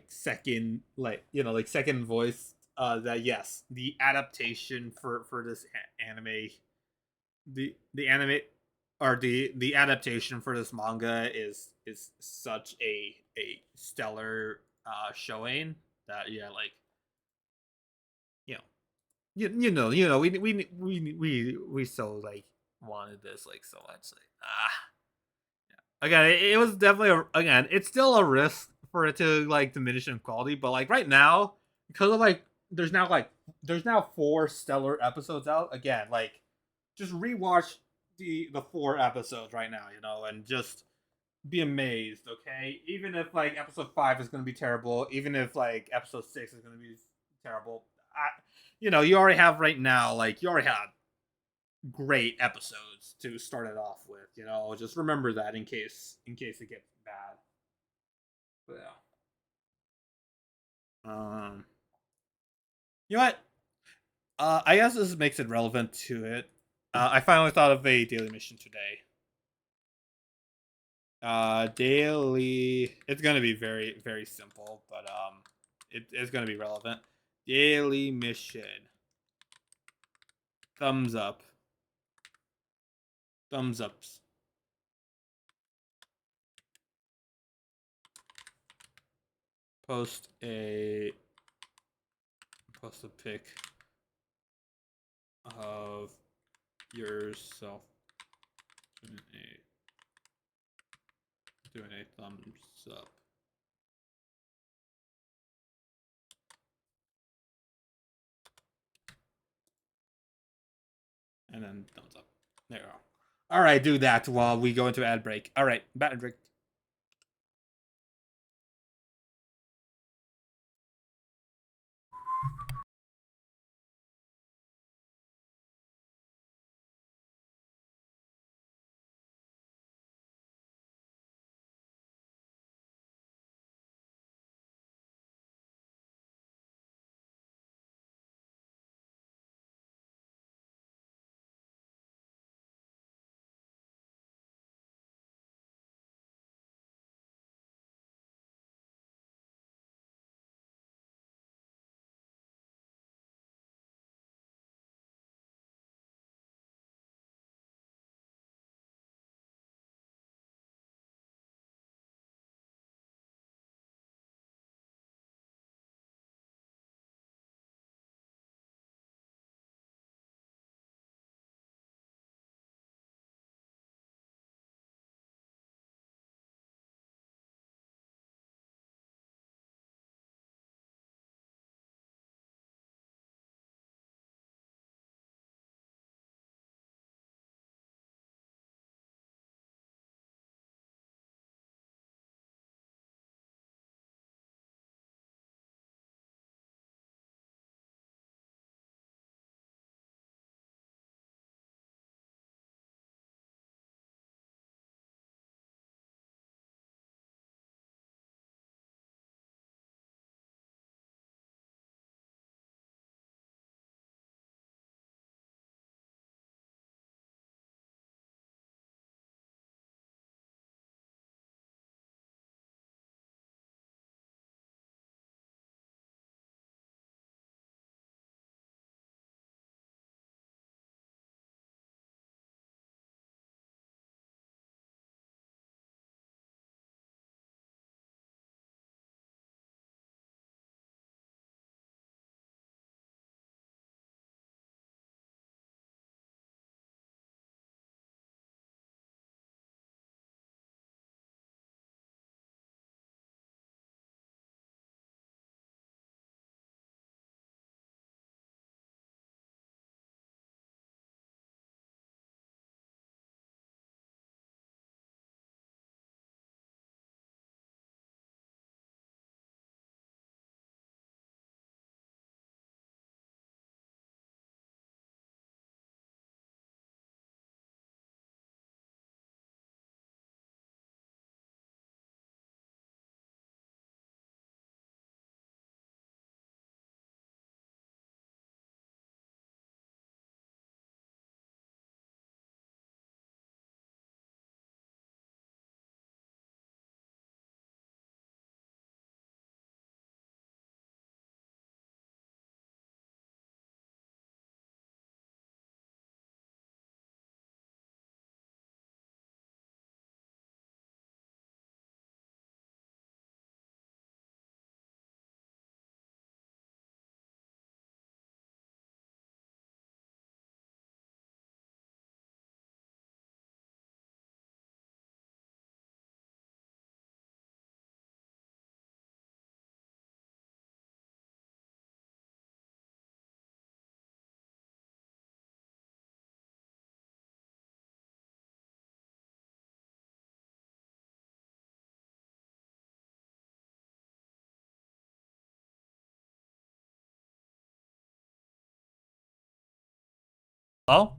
second like second voice that yes, the adaptation for this anime, the anime or the adaptation for this manga is such a stellar showing that yeah, like you know we so like wanted this like so much like again it was definitely again it's still a risk for it to like diminish in quality, but like right now because of like there's now 4 stellar episodes out again, like just rewatch the 4 episodes right now, and just be amazed, okay? Even if like episode 5 is going to be terrible, even if like episode 6 is going to be terrible, you already have right now, like you already have great episodes to start it off with. Just remember that in case it gets bad. But yeah. You know what? I guess this makes it relevant to it. I finally thought of a daily mission today. Daily. It's gonna be very very simple, but it's gonna be relevant. Daily mission. Thumbs up. Thumbs ups. Post a pic of yourself doing a thumbs up. And then thumbs up. There you go. All right, do that while we go into ad break. All right, ad break. Oh,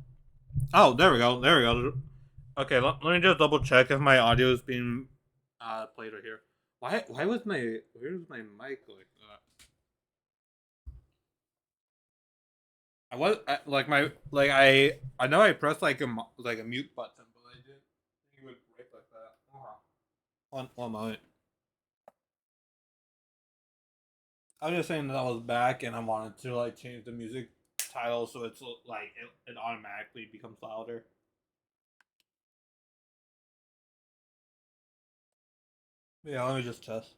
oh, there we go. There we go. Okay, let me just double check if my audio is being played right here. Why was my where's my mic like that? I know I pressed like a mute button, but I didn't think it would break like that. One moment. I was just saying that I was back and I wanted to like change the music title so it's like it automatically becomes louder. Yeah, let me just test.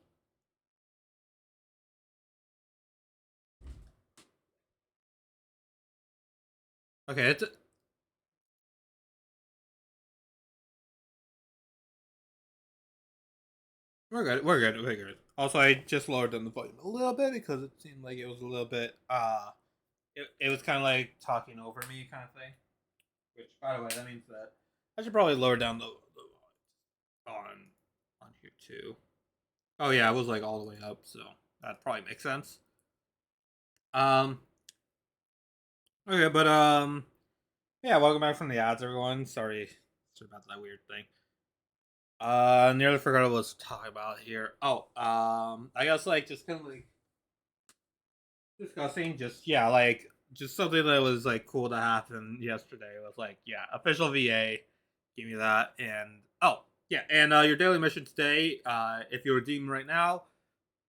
Okay, it's we're good. We're good. We're good. Also, I just lowered down the volume a little bit because it seemed like it was a little bit it was kind of like talking over me kind of thing. Which, by the way, that means that I should probably lower down the on here too. Oh yeah, it was like all the way up, so that probably makes sense. Um. Okay, but yeah, welcome back from the ads, everyone. Sorry about that weird thing. Nearly forgot what I was talking about here. Oh, I guess like just kind of like discussing, just yeah, like just something that was like cool to happen yesterday. It was like yeah, official VA, give me that, and oh yeah, and your daily mission today, if you redeem right now,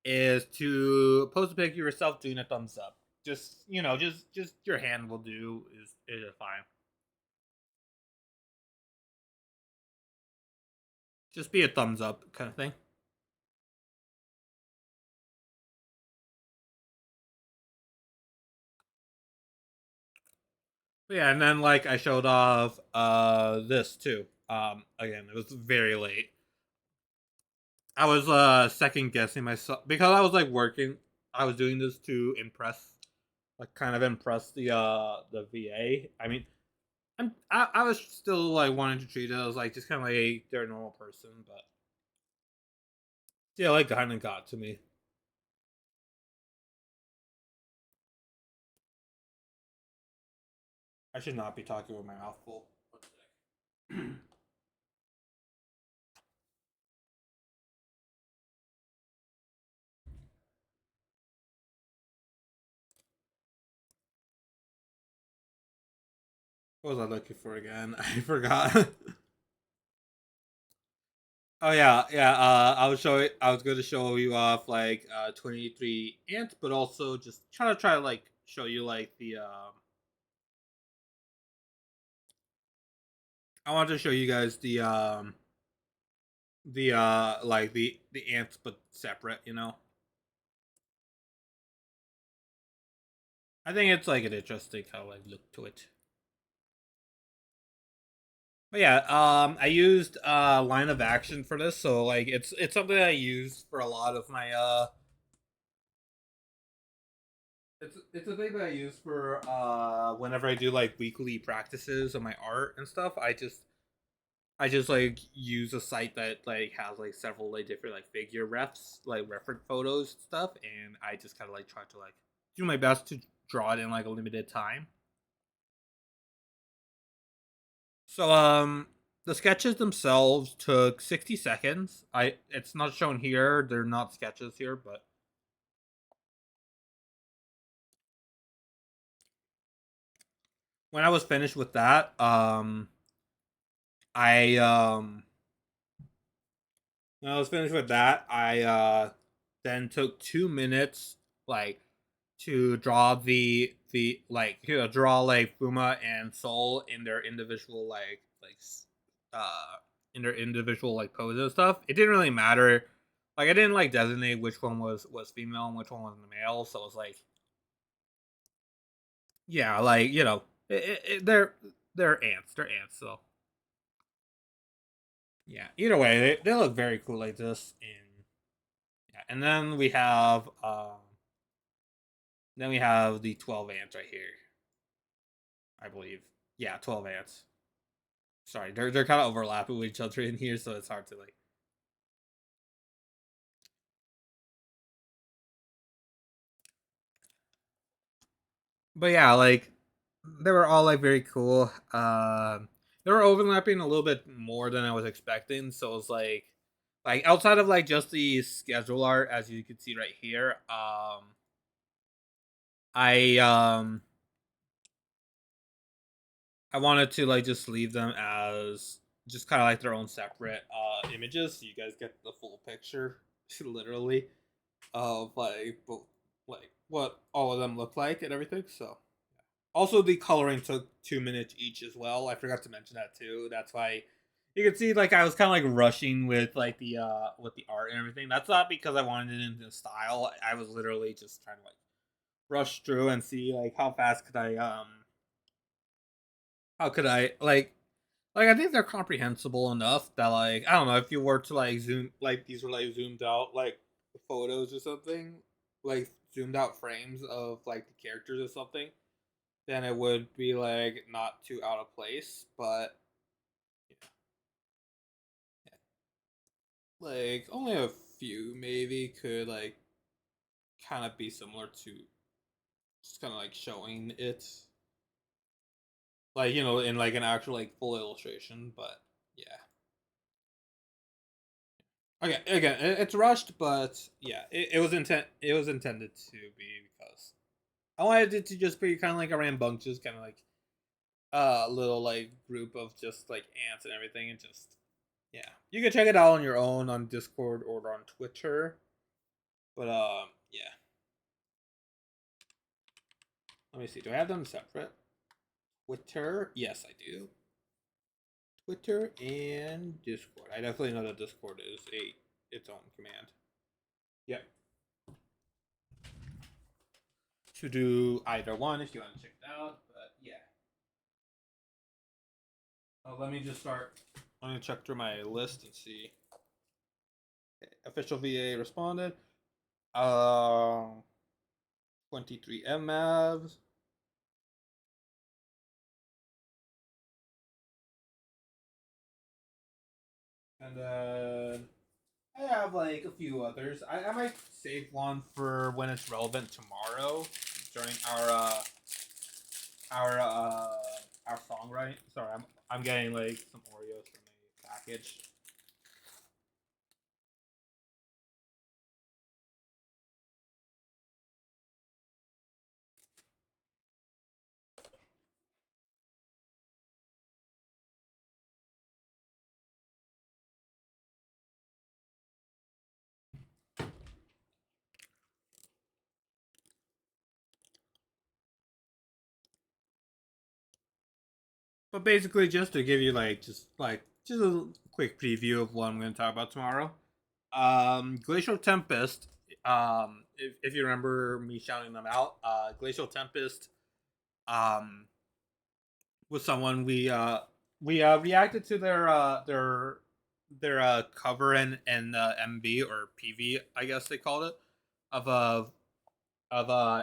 is to post a picture of yourself doing a thumbs up. Just just your hand will do is fine. Just be a thumbs up kind of thing. But yeah, and then like I showed off this too. Again, it was very late. I was second guessing myself because I was like working. I was doing this to impress, like kind of impress the VA. I mean, I was still like wanting to treat it as like just kind of like they're a normal person, but yeah, like kind of got to me. I should not be talking with my mouth full. What was I looking for again? I forgot. Oh yeah, yeah. I was going to show you off like 23 ants, but also just try to like show you like the I wanted to show you guys the like the ants but separate. I think it's like an interesting kind of like look to it. But yeah, I used line of action for this, so like it's something I use for a lot of my it's a thing that I use for whenever I do like weekly practices of my art and stuff. I just like use a site that like has like several like different like figure refs, like reference photos and stuff, and I just kind of like try to like do my best to draw it in like a limited time. So the sketches themselves took 60 seconds. It's not shown here. They're not sketches here, but when I was finished with that, I when I was finished with that, I then took 2 minutes like to draw the like draw like Fuma and Soul in their individual uh in their individual like poses and stuff. It didn't really matter. Like I didn't like designate which one was female and which one was male, so it was like yeah, like they're ants, they're ants. So yeah, either way, they look very cool like this. And yeah, and then we have the 12 ants right here, I believe. Yeah, 12 ants. Sorry, they're kind of overlapping with each other in here, so it's hard to like. But yeah, like they were all like very cool. They were overlapping a little bit more than I was expecting, so it was like outside of like just the schedule art, as you can see right here. I um I wanted to like just leave them as just kind of like their own separate images, so you guys get the full picture, literally, of like what all of them look like and everything. So also the coloring took 2 minutes each as well. I forgot to mention that too. That's why you can see like I was kind of like rushing with the art and everything. That's not because I wanted it in style. I was literally just trying to like rush through and see like how fast could I how could I like I think they're comprehensible enough that like I don't know if you were to like zoom like these were like zoomed out like photos or something, like zoomed out frames of like the characters or something, then it would be like not too out of place. But like only a few maybe could like kind of be similar to just kind of like showing it like in like an actual like full illustration. But yeah. Okay, again, it's rushed, but yeah, it was it was intended to be because I wanted it to just be kind of like a rambunctious kind of like little like group of just like ants and everything, and just yeah, you can check it out on your own on Discord or on Twitter. But yeah, let me see. Do I have them separate? Twitter, yes, I do. Twitter and Discord. I definitely know that Discord is a its own command. Yep. To do either one if you want to check it out. But yeah. Let me just start. I'm gonna check through my list and see. Okay, official VA responded. 23 MAVs. And then I have like a few others. I might save one for when it's relevant tomorrow during our uh our songwriting. Sorry, I'm getting like some Oreos from a package. But basically, just to give you just a quick preview of what I'm going to talk about tomorrow. Glacial Tempest. If you remember me shouting them out, Glacial Tempest um, was someone we reacted to their cover and MV or PV, I guess they called it, of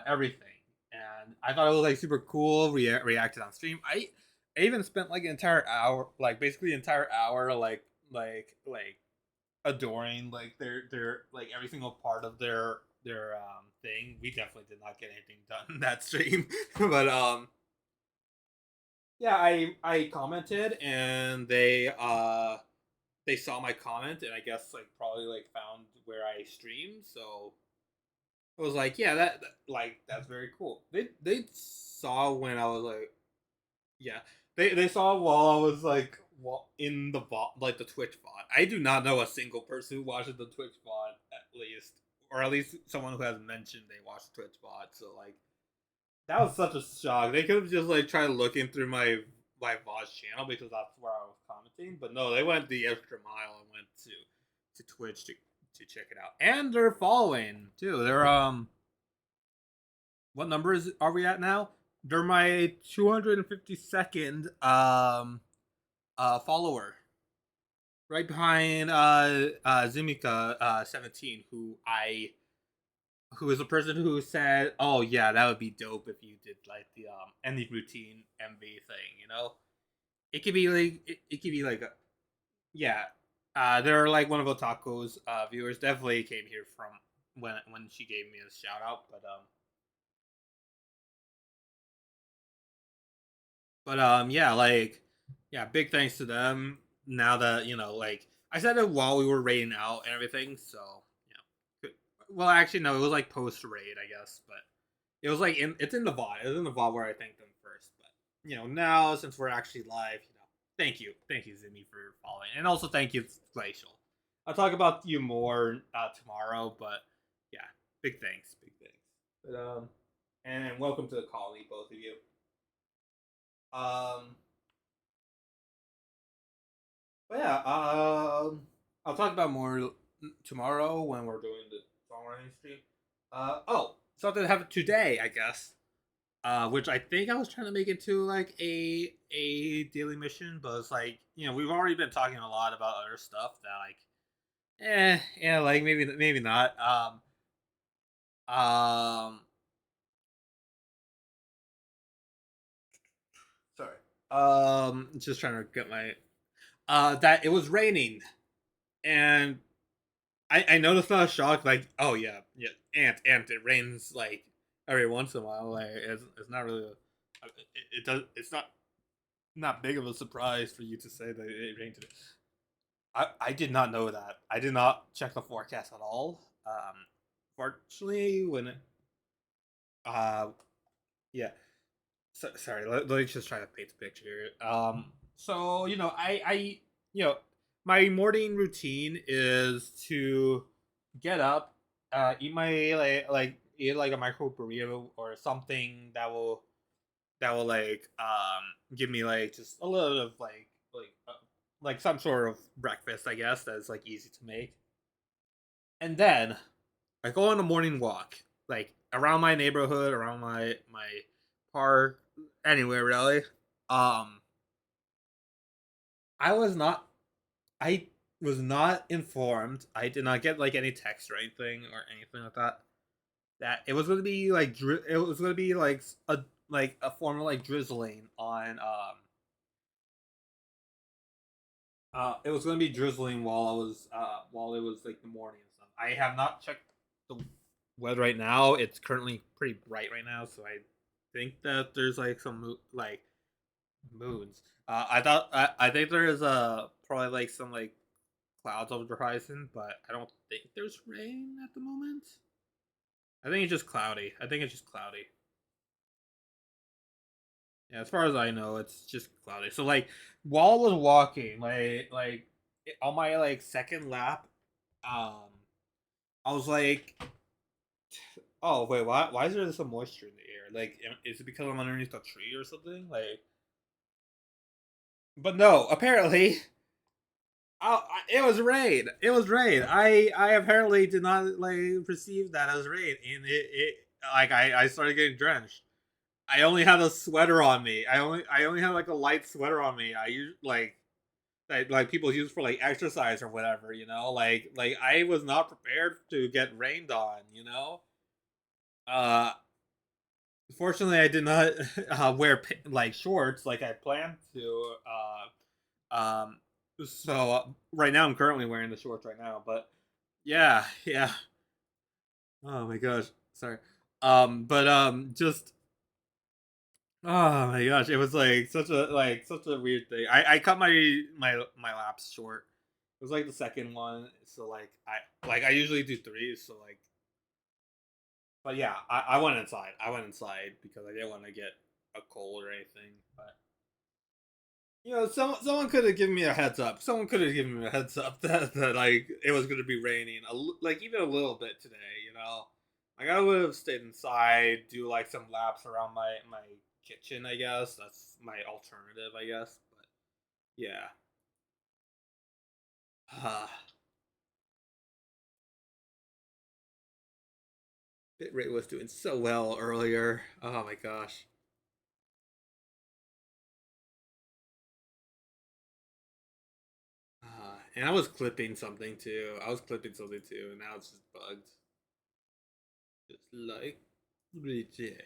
everything, and I thought it was like super cool. Reacted on stream. I even spent like an entire hour, like basically an entire hour, like adoring like their like every single part of their thing. We definitely did not get anything done in that stream, but yeah, I commented and they saw my comment and I guess like probably like found where I stream, so I was like, yeah, like that's very cool. They saw when I was like, yeah, they saw while I was like in the bot, like the Twitch bot. I do not know a single person who watches the Twitch bot at least, or at least someone who has mentioned they watch the Twitch bot. So like that was such a shock. They could have just like tried looking through my VOD channel because that's where I was commenting, but no, they went the extra mile and went to Twitch to check it out, and they're following too. They're what numbers are we at now? They're my 252nd follower, right behind Zumika 17, who is a person who said, "Oh yeah, that would be dope if you did like the any routine MV thing." It could be like it could be like yeah. They're like one of Otako's viewers. Definitely came here from when she gave me a shout out, but But yeah, yeah, big thanks to them. Now that like I said it while we were raiding out and everything, so well, actually, no, it was like post raid, I guess, but it was like it's in the VOD. It was in the VOD where I thanked them first, but now since we're actually live, thank you, Zimmy, for following, and also thank you, Glacial. I'll talk about you more tomorrow, but yeah, big thanks, big thanks. But and welcome to the colony, both of you. Um, but yeah, I'll talk about more tomorrow when we're doing the songwriting stream. Oh, something that happened today, I guess. Which I think I was trying to make it to like a daily mission, but it's like we've already been talking a lot about other stuff that like, yeah, like maybe not. Um, sorry. Just trying to get my that it was raining, and I noticed I was shocked. Like, oh yeah, yeah, ant. It rains like every once in a while. Like, it's not really. It does. It's not big of a surprise for you to say that it rained today. I did not know that. I did not check the forecast at all. Fortunately, when uh, yeah. Sorry, let me just try to paint the picture. So my morning routine is to get up, eat my eat like a micro burrito or something that will give me like just a little of like some sort of breakfast, I guess, that's like easy to make. And then I go on a morning walk, like around my neighborhood, around my park, anywhere really. Um, I was not I was not informed. I did not get like any text or anything like that. That it was going to be like it was going to be like a form of like drizzling on it was going to be drizzling while it was like the morning and stuff. I have not checked the weather right now. It's currently pretty bright right now, so I think that there's like some like moons. I think there is probably like some like clouds over the horizon, but I don't think there's rain at the moment. I think it's just cloudy. I think it's just cloudy. Yeah, as far as I know, it's just cloudy. So like while I was walking, on my like second lap, um, I was like, oh wait, why is there some moisture in the air? Like, is it because I'm underneath a tree or something? Like, but no, apparently it was rain. It was rain. I apparently did not like perceive that as rain, and it like I started getting drenched. I only had a sweater on me. I only had like a light sweater on me. I use like people use for like exercise or whatever. Like I was not prepared to get rained on. Uh, Fortunately, I did not wear like shorts like I planned to. So right now I'm currently wearing the shorts right now, but yeah, yeah. Oh my gosh, sorry. But just oh my gosh, it was like such a weird thing. I cut my laps short. It was like the second one, so I usually do three, so like. But yeah, I went inside. I went inside because I didn't want to get a cold or anything. But someone could have given me a heads up. Someone could have given me a heads up that like it was going to be raining, like even a little bit today. Like I would have stayed inside, do like some laps around my kitchen. I guess that's my alternative. I guess, but yeah. Bitrate was doing so well earlier. Oh my gosh. And I was clipping something too. I was clipping something too, and now it's just bugged. Just like J.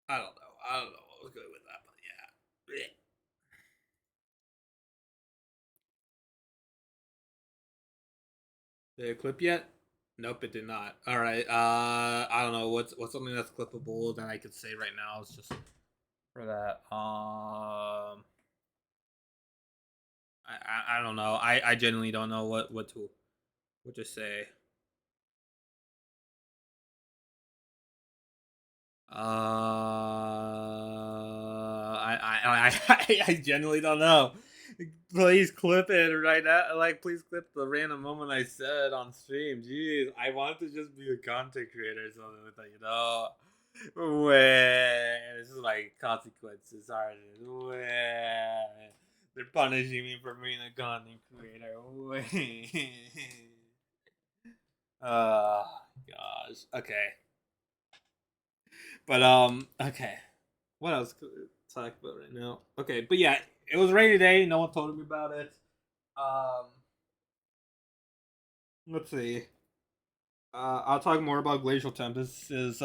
I don't know. I don't know what was good with that, but yeah. Did it clip yet? Nope, it did not. All right. I don't know what's something that's clippable that I could say right now. It's just for that. I don't know. I genuinely don't know what to say. I genuinely don't know. Please clip it right now. Like, please clip the random moment I said on stream. Jeez, I want to just be a content creator or something with that, you know. Wait, this is like consequences, aren't it? Wait, they're punishing me for being a content creator. Wait. Uh, gosh. Okay, but okay. What else could we talk about right now? Okay, but yeah, it was a rainy day. No one told me about it. Um, let's see. I'll talk more about Glacial Tempest's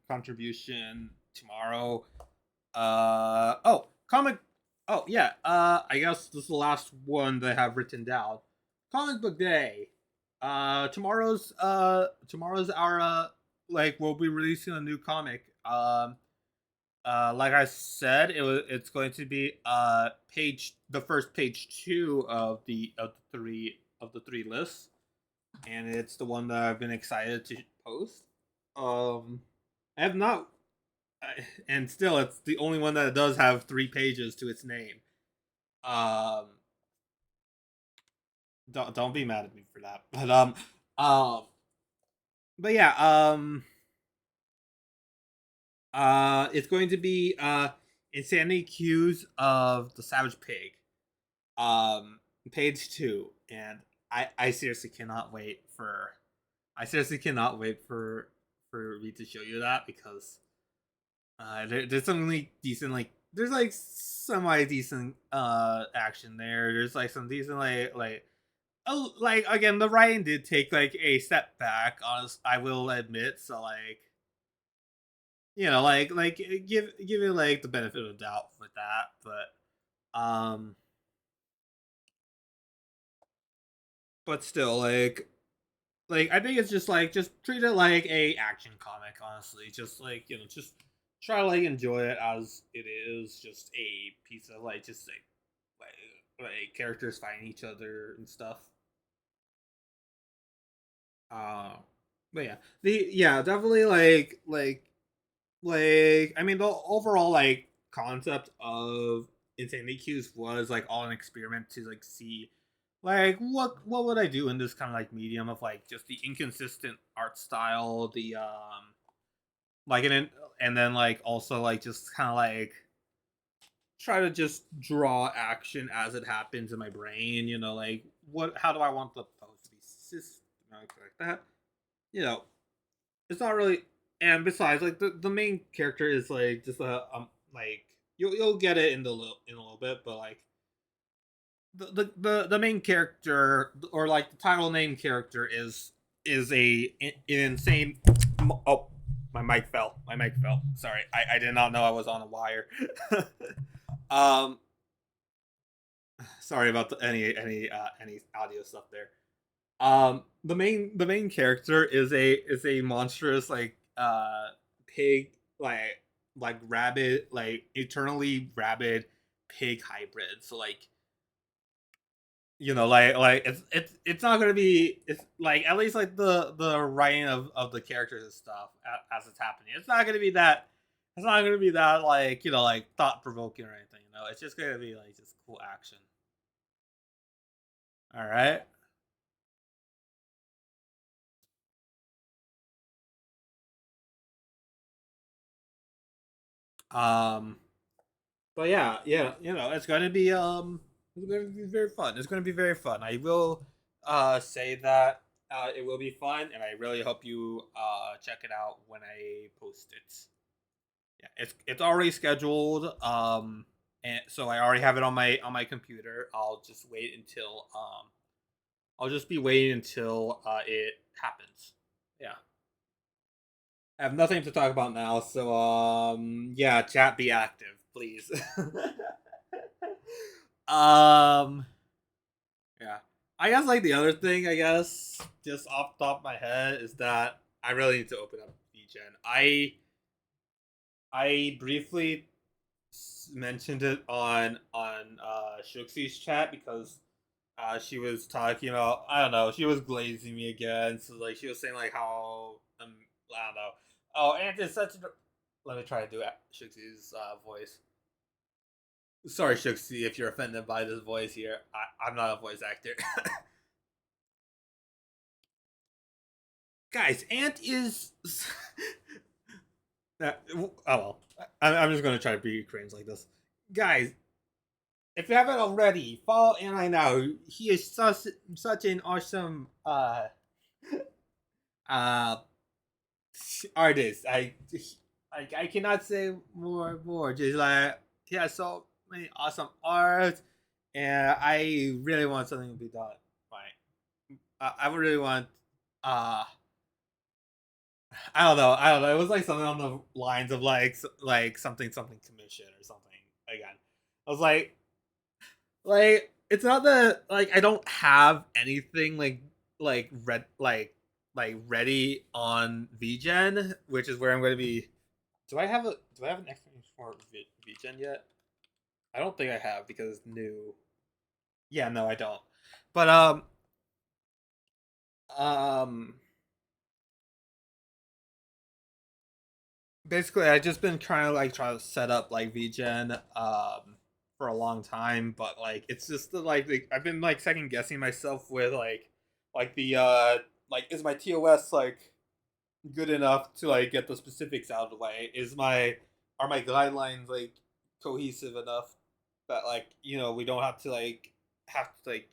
contribution tomorrow. Comic. Oh yeah. I guess this is the last one that I have written down. Comic book day. Tomorrow's our like we'll be releasing a new comic. Like I said, it's going to be the first page two of the three lists, and it's the one that I've been excited to post. I have not, and still, it's the only one that does have 3 pages to its name. Um, don't be mad at me for that, um, but yeah, it's going to be Insanity Cues of the Savage Pig. Page 2, and I seriously cannot wait for me to show you that because there's some like decent there's like semi decent action there. There's like some decent oh, like again, the writing did take like a step back. Honest, I will admit. So like, you know, give it like the benefit of the doubt with that, but still like I think it's just treat it like a action comic. Honestly, just like just try to like enjoy it as it is, just a piece of just characters fighting each other and stuff. Uh, but yeah, definitely I mean the overall concept of Insanity Cues was like all an experiment to like see what would I do in this kind of like medium of like just the inconsistent art style, the like and then like also like just kind of like try to just draw action as it happens in my brain, like how do I want the pose to be systematic like that, you know it's not really. And besides, like the main character is like just a like you'll get it in a little bit, but like the main character or like the title name character is an insane. Oh, my mic fell, sorry, I did not know I was on a wire. um Sorry about any audio stuff there. The main character is a monstrous pig, rabid, like eternally rabid pig hybrid. So like it's not gonna be, it's like at least like the writing of the characters and stuff as it's happening. It's not gonna be that. It's not gonna be that like thought provoking or anything. It's just gonna be like just cool action. All right. Um. But yeah, it's gonna be very fun. It's gonna be very fun. I will say that it will be fun, and I really hope you check it out when I post it. Yeah, it's already scheduled. And so I already have it on my computer. I'll just be waiting until it happens. Yeah. I have nothing to talk about now, so yeah, chat, be active, please. um yeah. I guess like the other thing, I guess, just off the top of my head, is that I really need to open up VGen. I briefly mentioned it on Shuxi's chat because she was talking about, I don't know, she was glazing me again. So like she was saying like how I don't know. Oh, and it's such a. Let me try to do Shuxi's voice. Sorry, Shuxi, if you're offended by this voice here. I'm not a voice actor. Guys, Ant is. Oh well, I'm just gonna try to be cringe like this, guys. If you haven't already, follow Ant now. He is such an awesome uh artist. I cannot say more. Just like he has so many awesome art, and I really want something to be done. Fine. I would really want uh I don't know. It was like something on the lines of like something commission or something again. I was like it's not that like I don't have anything like red like ready on VGen, which is where I'm going to be. Do I have an explanation for VGen yet? I don't think I have because it's new. Yeah, no, I don't. But um basically I just been trying to set up like VGen for a long time, but like it's just I've been like second guessing myself with like the like is my TOS like good enough to like get the specifics out of the way? Is my Are my guidelines like cohesive enough that like we don't have to like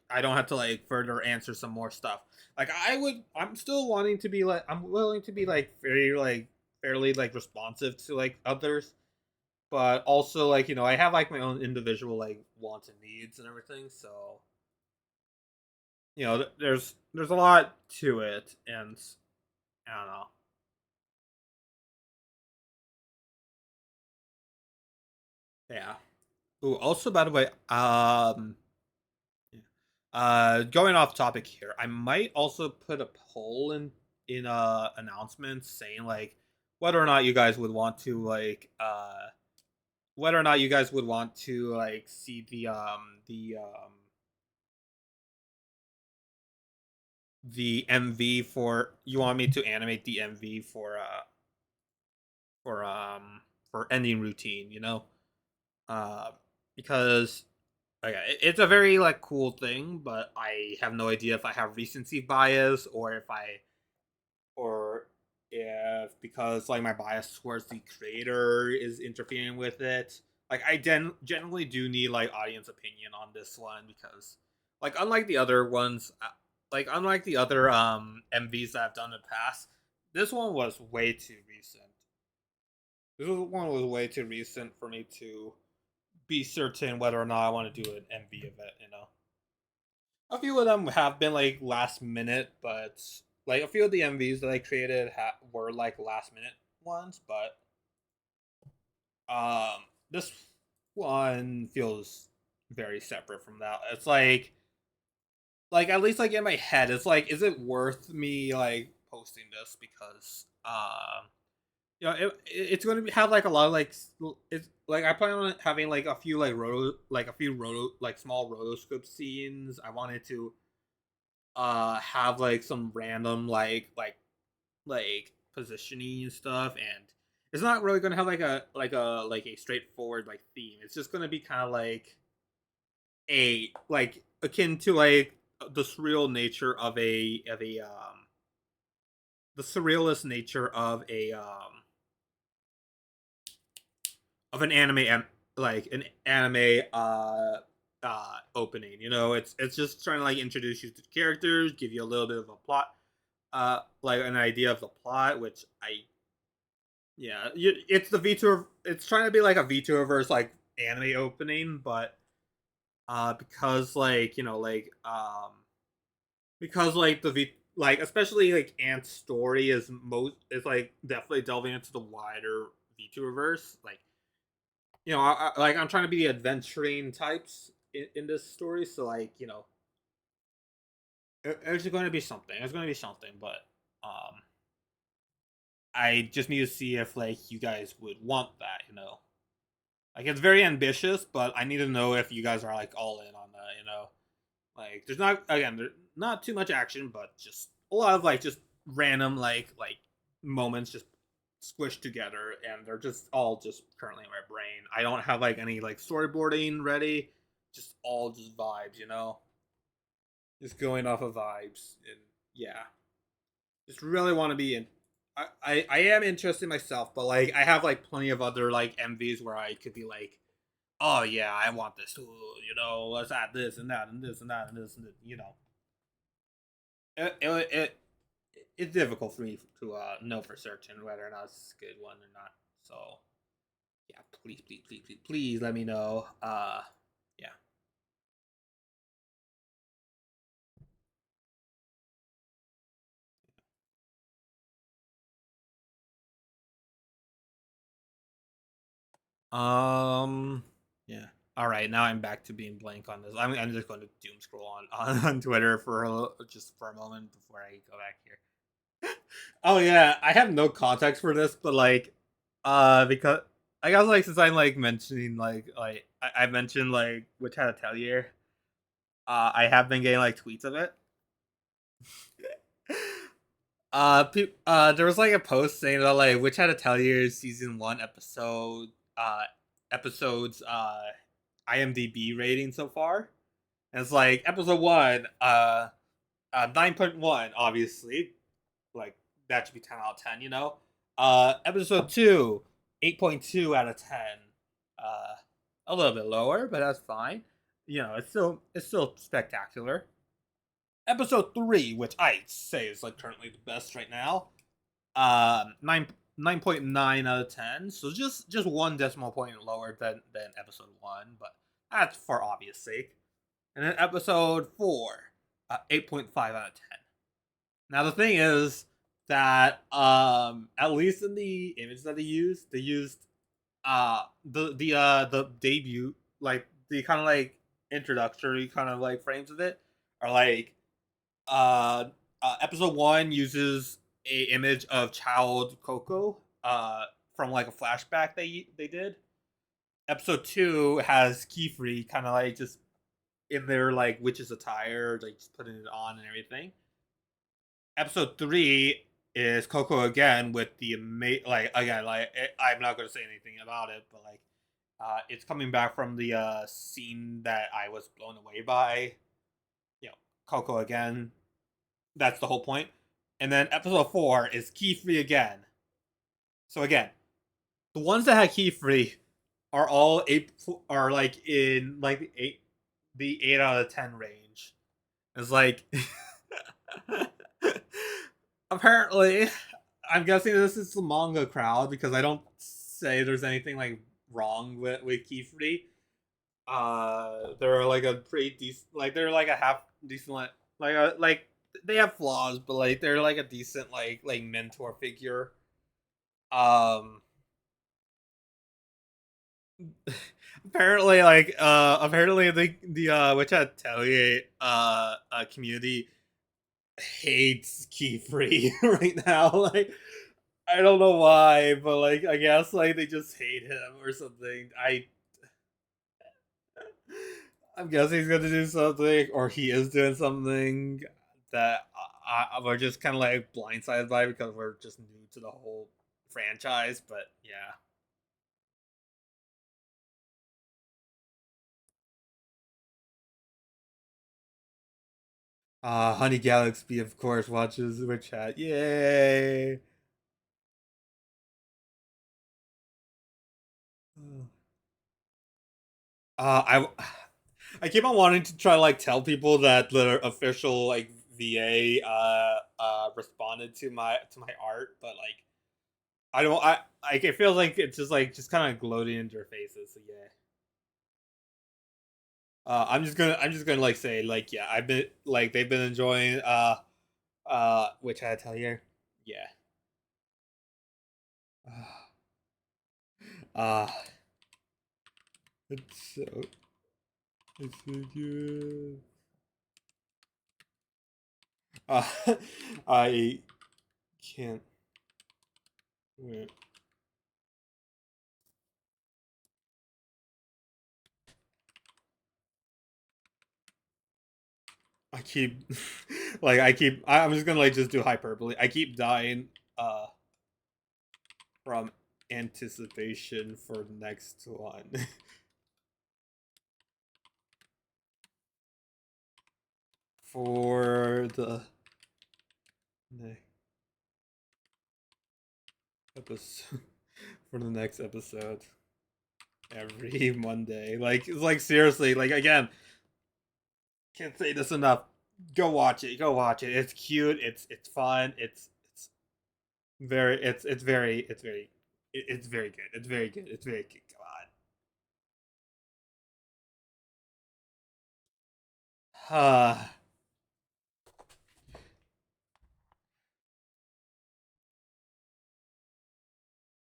I don't have to like further answer some more stuff. Like I'm still wanting to be like I'm willing to be like very like fairly like responsive to like others, but also like I have like my own individual like wants and needs and everything. So there's a lot to it, and I don't know. Yeah. Ooh, also by the way, going off topic here, I might also put a poll in announcements saying like whether or not you guys would want to whether or not you guys would want to like see the MV for you want me to animate the MV for um for ending routine, uh because okay, it's a very like cool thing, but I have no idea if I have recency bias or if because like my bias towards the creator is interfering with it. Like I generally do need like audience opinion on this one because like unlike the other ones, like unlike the other MVs that I've done in the past, this one was way too recent. One was way too recent for me to be certain whether or not I want to do an MV of it. A few of them have been like last minute, but like a few of the MVs that I created were like last minute ones, but this one feels very separate from that. It's like at least like in my head, it's like, is it worth me like posting this because it's going to have like a lot of like it's like I plan on having like a few roto like small rotoscope scenes. I wanted to have like some random like positioning and stuff, and it's not really gonna have like a straightforward like theme. It's just gonna be kind of a like akin to like the surreal nature of a the surrealist nature of an like an anime opening. It's just trying to like introduce you to the characters, give you a little bit of a plot, like an idea of the plot, which I yeah, it's the VTuber. It's trying to be like a VTuberverse like anime opening, but because like because like the V like especially like Ant's story is like definitely delving into the wider VTuberverse. Like like I'm trying to be the adventuring types in this story, so like there's going to be something. There's going to be something, but um, I just need to see if like you guys would want that. Like it's very ambitious, but I need to know if you guys are like all in on that. Like there's not again there's not too much action, but just a lot of like just random like moments just squished together, and they're just all just currently in my brain. I don't have like any like storyboarding ready, just all just vibes. Just going off of vibes, and yeah, just really want to be in. I am interested myself, but like I have like plenty of other like MVs where I could be like, oh yeah, I want this. Ooh, let's add this and that and this and that and this and this. It it's difficult for me to know for certain whether or not it's a good one or not. So yeah, please let me know. Yeah. Um. Yeah. All right. Now I'm back to being blank on this. I'm just going to doom scroll on Twitter for just for a moment before I go back here. Oh yeah, I have no context for this, but like, because I guess like since I'm like mentioning like I mentioned like which had a tell you, I have been getting like tweets of it. There was like a post saying that like which had to tell you season one episodes IMDb rating so far. And it's like episode one, 9.1, obviously, like that should be 10 out of 10. Episode two, 8.2 out of 10. Uh, a little bit lower, but that's fine. It's still spectacular. Episode three, which I say is like currently the best right now, 9.9 out of 10. So just one decimal point lower than episode one, but that's for obvious sake. And then episode four, 8.5 out of 10. Now the thing is that at least in the image that they used the debut, like the kind of like introductory kind of like frames of it are like uh, episode one uses a image of child Coco from like a flashback they did. Episode two has Keyfree kind of like just in their like witch's attire, like just putting it on and everything. Episode three is Coco again with the like again I'm not gonna say anything about it, but like it's coming back from the scene that I was blown away by. You know, Coco again. That's the whole point. And then episode four is key free again. So again, the ones that had key free are all eight are like in like the 8 out of 10 range. It's like apparently I'm guessing this is the manga crowd because I don't say there's anything like wrong with key free. They're like a pretty decent, like they're like a half decent, like they have flaws, but like they're like a decent like mentor figure. Um, apparently the which atelier community hates key free right now. Like I don't know why, but like I guess like they just hate him or something. I'm guessing he's gonna do something, or he is doing something that we're just kind of like blindsided by because we're just new to the whole franchise. But yeah, Honey Galaxy, of course, watches the chat. Yay! I I keep on wanting to try like tell people that the official like VA responded to my art, but like I don't I like it feels like it's just kind of gloating into their faces. So yeah. I'm just gonna like say like yeah I've been like they've been enjoying which I tell you yeah uh it's so it's so good uh I can't wait. I keep like I'm just gonna like just do hyperbole. I keep dying from anticipation for the next one. For the next episode for the next episode every Monday. Like seriously, like again, can't say this enough. Go watch it. Go watch it. It's cute. It's fun. It's very it's very it's very good. It's very good. It's very good. Come on.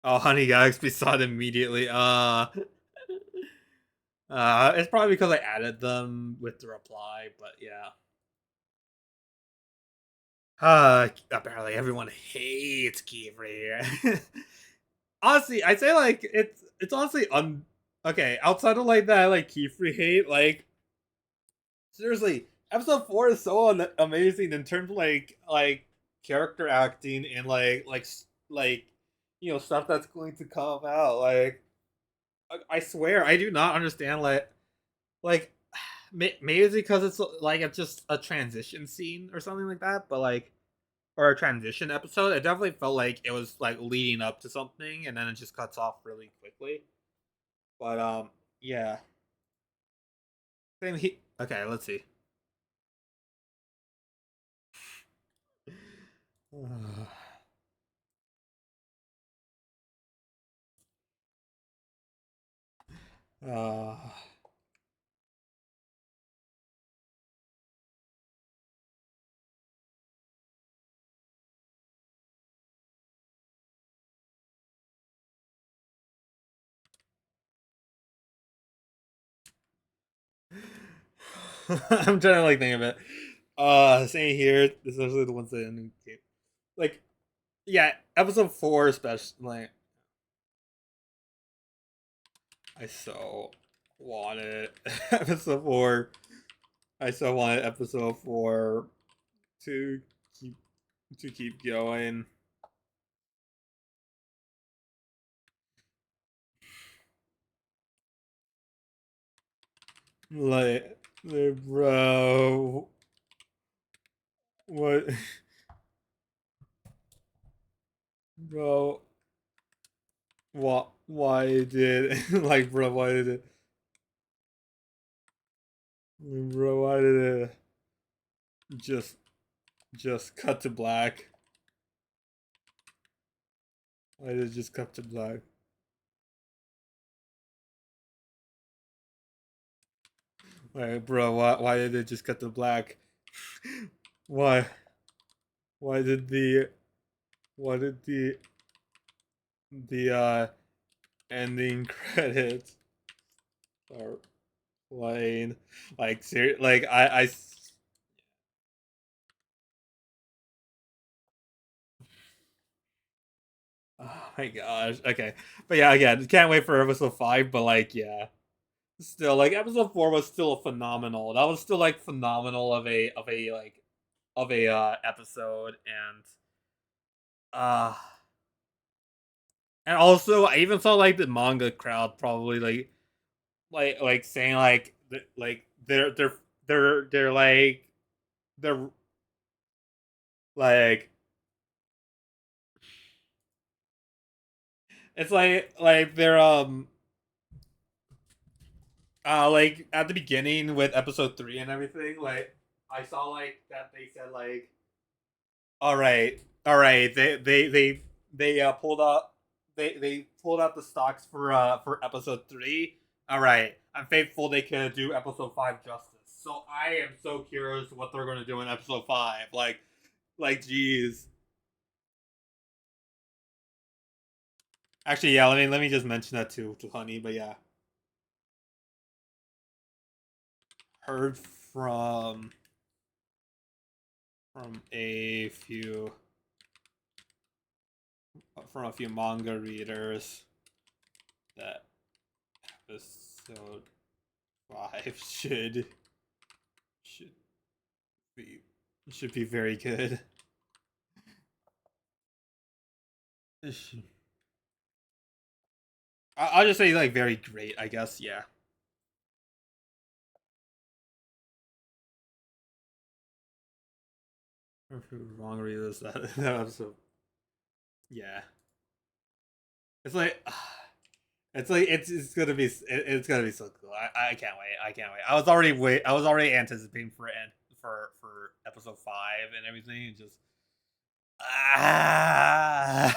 Oh, honey, guys, be sought immediately. It's probably because I added them with the reply, but yeah. Apparently everyone hates Kiefer here. Honestly, I'd say like it's honestly okay. Outside of like that, like Kiefer hate, like seriously, episode 4 is so amazing in terms of like character acting and like stuff that's going to come out. Like I swear, I do not understand like maybe it's because it's just a transition scene or something like that, but like or a transition episode. It definitely felt like it was like leading up to something, and then it just cuts off really quickly. But yeah. Okay, let's see. uh, I'm trying to like think of it. Saying here, this is actually the ones that ending game. Like, yeah, episode 4 especially. Like, I so wanted episode 4. I so wanted episode 4 to keep going. Like, bro, what, bro? What? Why did like, bro? Why did it, bro? Why did it just cut to black? Why did it just cut to black? Like, bro, why did it just cut to black? Why? Why did the why did the ending credits start playing? Like like oh my gosh. Okay. But yeah, again, can't wait for episode 5, but like yeah. Still like episode 4 was still a phenomenal. That was still like phenomenal of a episode uh and also I even saw like the manga crowd probably like saying like they're they're like it's like they're like at the beginning with episode 3 and everything like I saw like that they said like all right they pulled out they pulled out the stocks for episode 3. All right, I'm faithful they could do episode 5 justice, so I am so curious what they're going to do in episode 5. Like geez. Actually, yeah. Let me just mention that to Honey. But yeah, heard from a few from a few manga readers that episode 5 should It should be very good. I'll just say like very great, I guess. Yeah. Wrong readers that episode. Yeah. It's like it's gonna be it's gonna be so cool. I can't wait. I can't wait. I was already anticipating for episode 5 and everything. And just ah.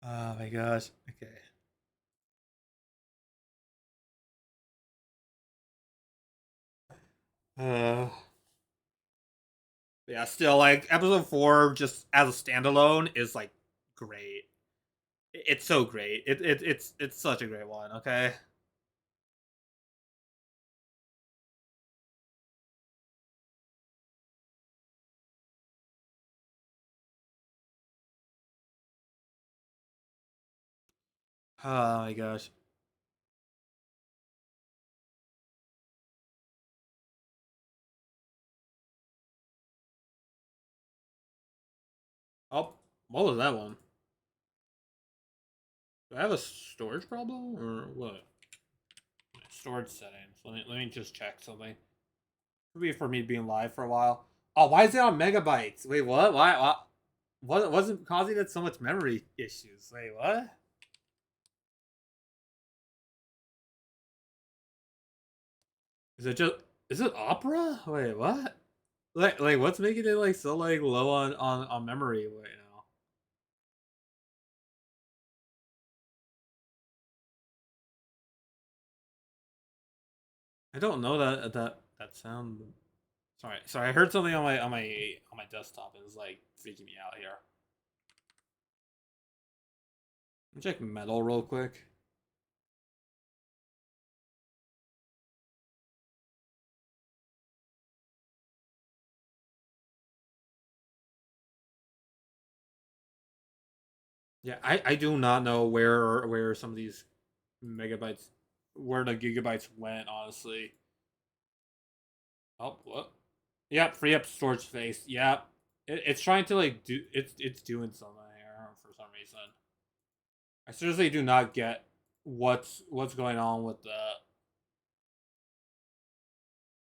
Oh my gosh. Okay. Uh. Yeah. Still, like episode 4, just as a standalone, is like great. It's so great. It's such a great one. Okay. Oh my gosh. Oh, what was that one? Do I have a storage problem or what? Storage settings. Let me just check something. Could be for me being live for a while. Oh, why is it on megabytes? Wait, what? Why? What wasn't causing it so much memory issues? Wait, what? Is it just? Is it Opera? Wait, what? Like what's making it like so like low on memory right now? I don't know that sound. Sorry. I heard something on my desktop. It was like freaking me out here. Let me check metal real quick. Yeah, I do not know where some of these megabytes, where the gigabytes went. Honestly. Oh, what? Yep, free up storage space. Yep, it's trying to like do it's doing something here for some reason. I seriously do not get what's going on with the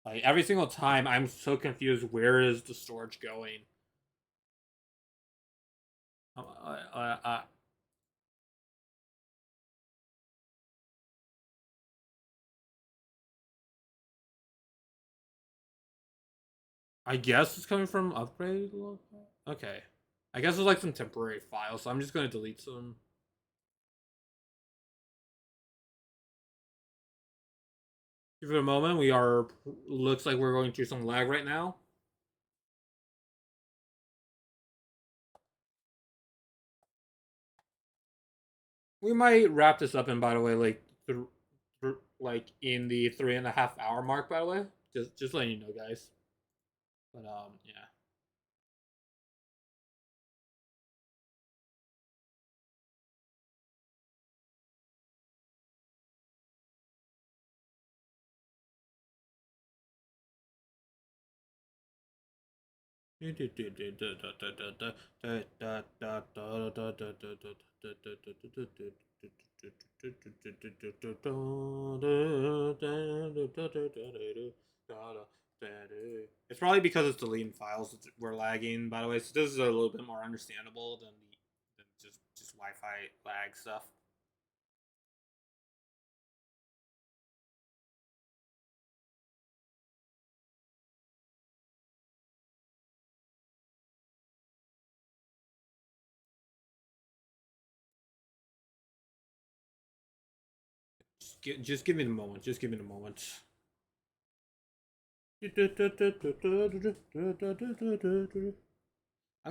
like every single time. I'm so confused. Where is the storage going? I I guess it's coming from upgrade. Okay, I guess it's like some temporary files. So I'm just gonna delete some. Give it a moment. We are looks like we're going through some lag right now. We might wrap this up in, by the way, like like in the 3.5 hour mark. By the way, just letting you know, guys. But yeah. It's probably because it's deleting files that we're lagging. By the way, so this is a little bit more understandable than just Wi-Fi lag stuff. Just give me the moment. Just give me the moment. I'm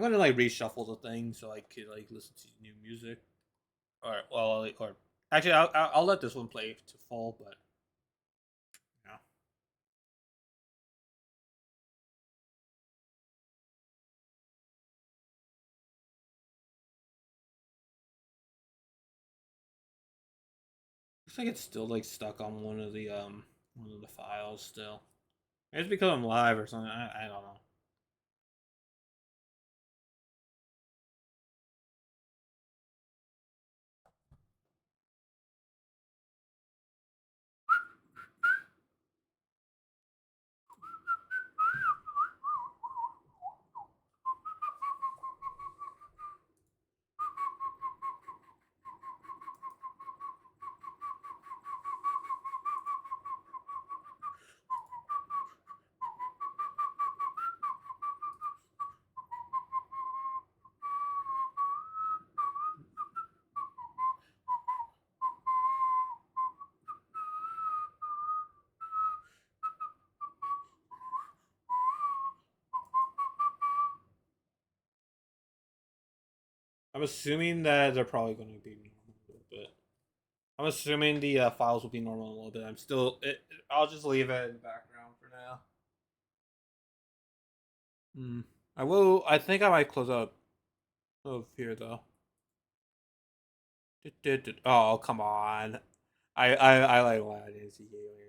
gonna like reshuffle the thing so I could like listen to new music. Or actually, I'll let this one play to full, but yeah. Looks like it's still like stuck on one of the one of the files still. Maybe it's because I'm live or something. I don't know. I'm assuming that they're probably going to be normal a little bit. I'm assuming the files will be normal a little bit. I'm still. I'll just leave it in the background for now. Hmm. I will. I think I might close out of here though. Oh, come on. I like why I didn't see you here.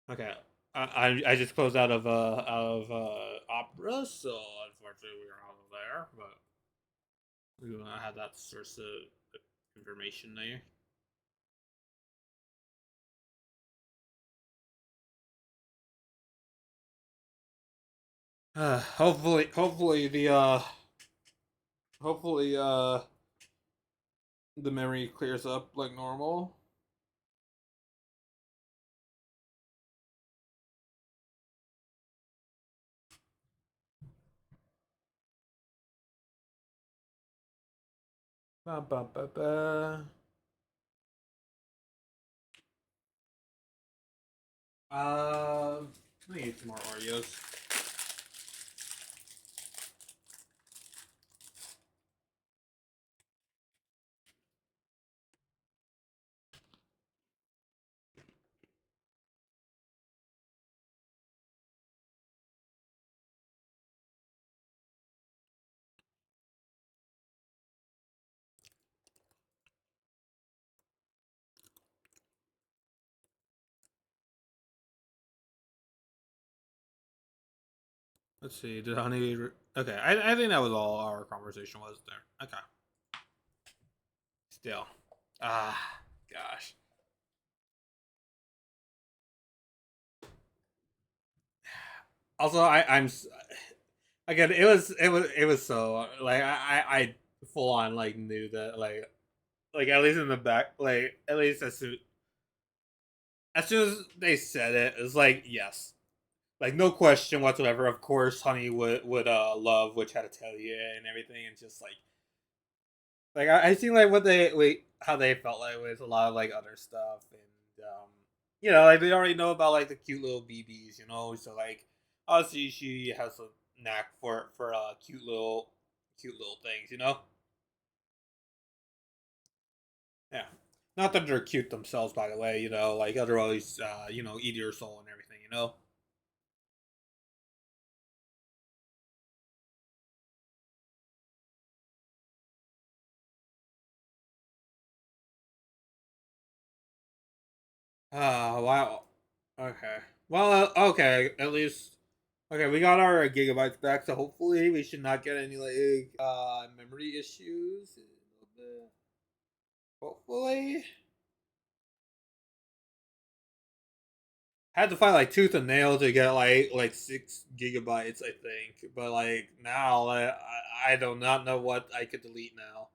Okay. I just closed out of opera, so unfortunately we are out of there, but we want to have that source of information there. Hopefully the memory clears up like normal. Ba, ba, ba, ba. Let me eat some more Oreos. Let's see. Did Honey? Okay, I think that was all our conversation was there. Okay. Still. Ah, gosh. Also, I'm again. It was so like I full on like knew that like at least in the back like at least as soon as they said it, it's like yes, like no question whatsoever. Of course, Honey would love which had to tell you and everything, and just like I seen like what they wait how they felt like with a lot of like other stuff and like they already know about like the cute little BBs, so like obviously she has a knack for cute little things. Yeah. Not that they're cute themselves, by the way, like otherwise, eat your soul and everything. Wow. Okay. Well, okay. At least, okay. We got our gigabytes back, so hopefully we should not get any like memory issues. Hopefully, had to fight like tooth and nail to get like 6 gigabytes, I think. But like now, I do not know what I could delete now.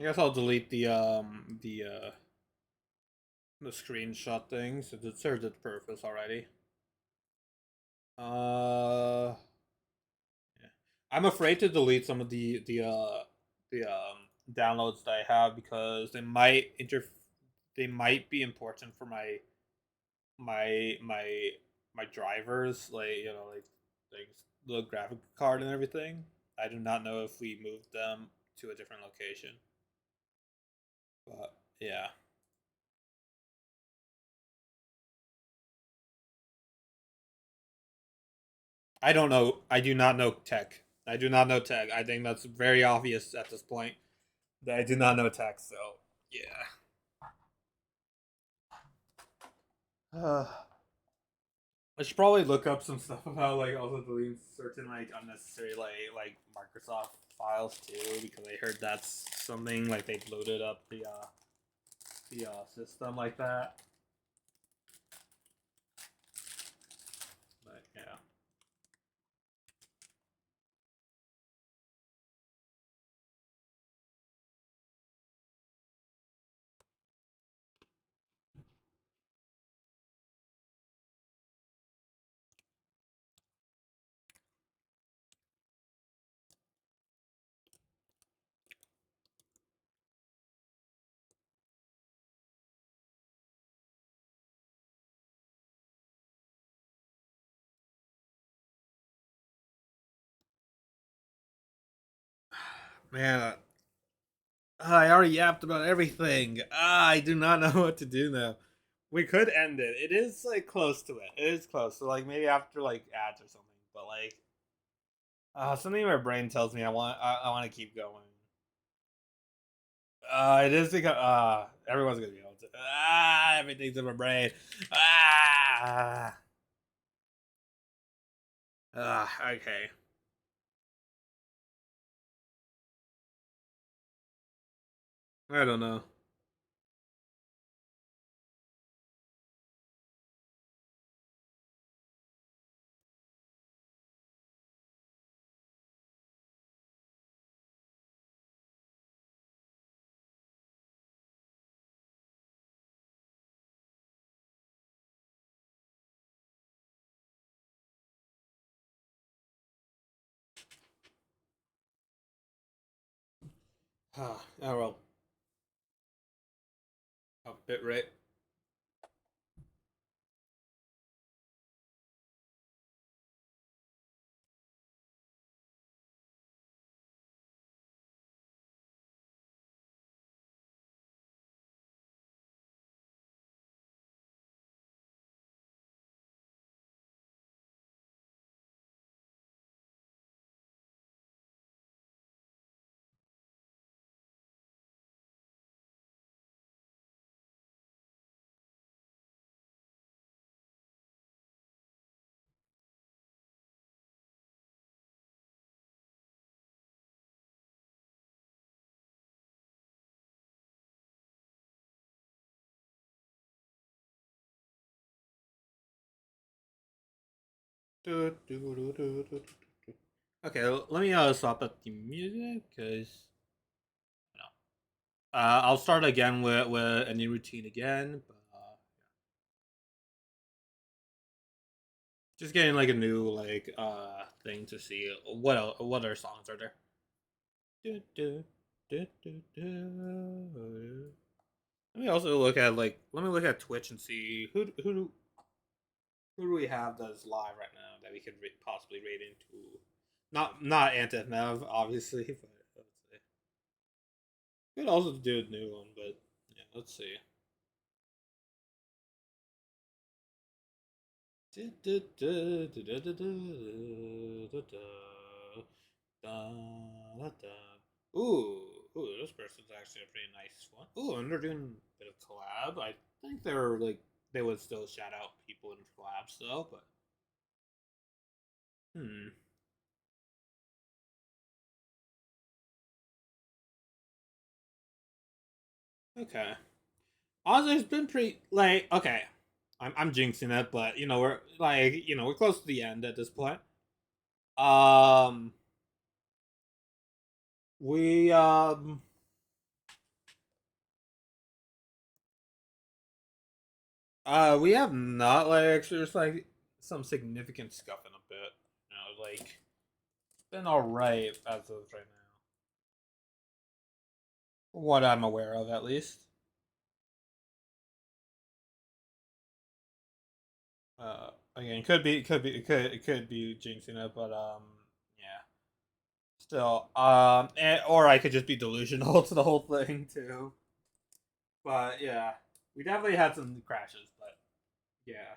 I guess I'll delete the screenshot thing since it served its purpose already. Uh, yeah. I'm afraid to delete some of the downloads that I have because they might they might be important for my my my drivers, like like the graphic card and everything. I do not know if we moved them to a different location, but yeah. I don't know. I do not know tech. I do not know tech. I think that's very obvious at this point that I do not know tech. So yeah. Uh, I should probably look up some stuff about like also deleting certain like unnecessary like Microsoft files too, because I heard that's something like they loaded up the system like that. But yeah. Man, I already yapped about everything. I do not know what to do now. We could end it. It is like close to it. It is close. So like maybe after like ads or something. But like something in my brain tells me I want to keep going. It is because everyone's gonna be able to. Everything's in my brain. Ah, okay. I don't know. Oh well. A bit right. Okay, let me stop at the music because you know, I'll start again with a new routine again. But just getting like a new like thing to see what other songs are there. Do, do, do, do, do. Let me also look at like let me look at Twitch and see who do we have that's live right now that we could possibly rate into. Not Antith Nev obviously, but let's see. We could also do a new one, but yeah, let's see. Ooh, this person's actually a pretty nice one. Ooh, and they're doing a bit of collab. I think they're like they would still shout out people in collabs though, but hmm. Okay. Honestly, it's been pretty like okay. I'm jinxing it, but we're like we're close to the end at this point. Um, we we have not like actually there's like some significant scuff in a bit. Like been all right as of right now. What I'm aware of, at least. Again, it could be jinxing it, but yeah. Still, or I could just be delusional to the whole thing too. But yeah, we definitely had some crashes, but yeah.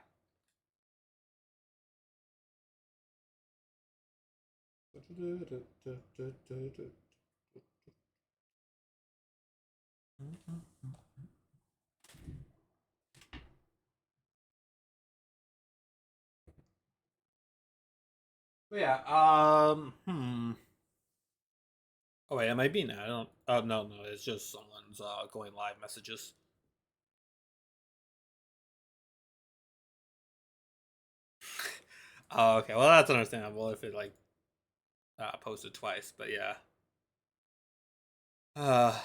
But yeah, Oh wait, am I being? I don't. Oh no, no, it's just someone's going live messages. Oh, okay. Well, that's understandable if it like posted twice, but yeah. Uh,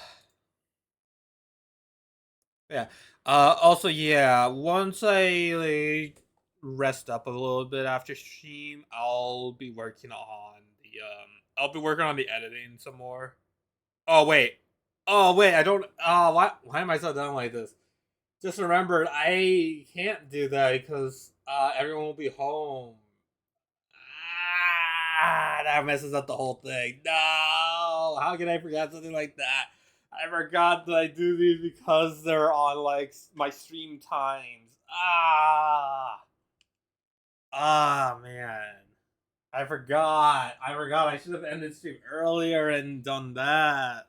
yeah. Also, yeah. Once I like rest up a little bit after stream, I'll be working on the I'll be working on the editing some more. Oh wait. Oh wait. I don't. Why am I so dumb like this? Just remembered I can't do that because everyone will be home. That messes up the whole thing. No, how can I forget something like that? I forgot that I do these because they're on like my stream times. Man, I forgot. I forgot. I should have ended stream earlier and done that.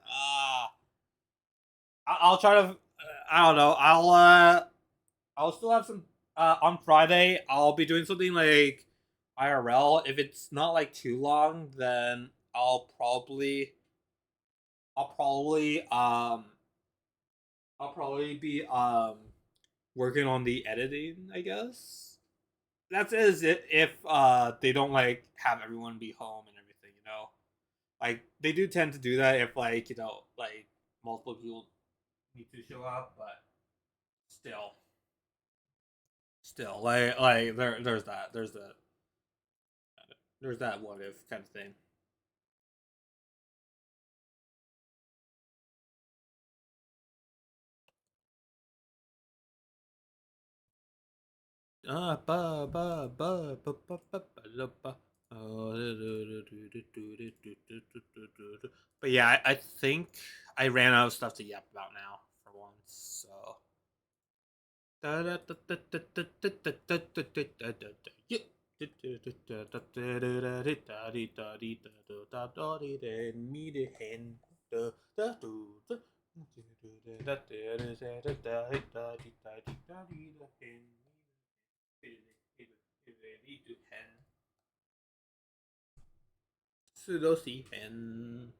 I'll try to. I don't know. I'll still have some on Friday. I'll be doing something like IRL. If it's not like too long, then I'll probably I'll probably be working on the editing, I guess. That's is it if they don't like have everyone be home and everything, you know. Like they do tend to do that if like, you know, like multiple people need to show up, but still like there's that what if kind of thing. But yeah, I think I ran out of stuff to yap about now for once. So. Sudosi hen.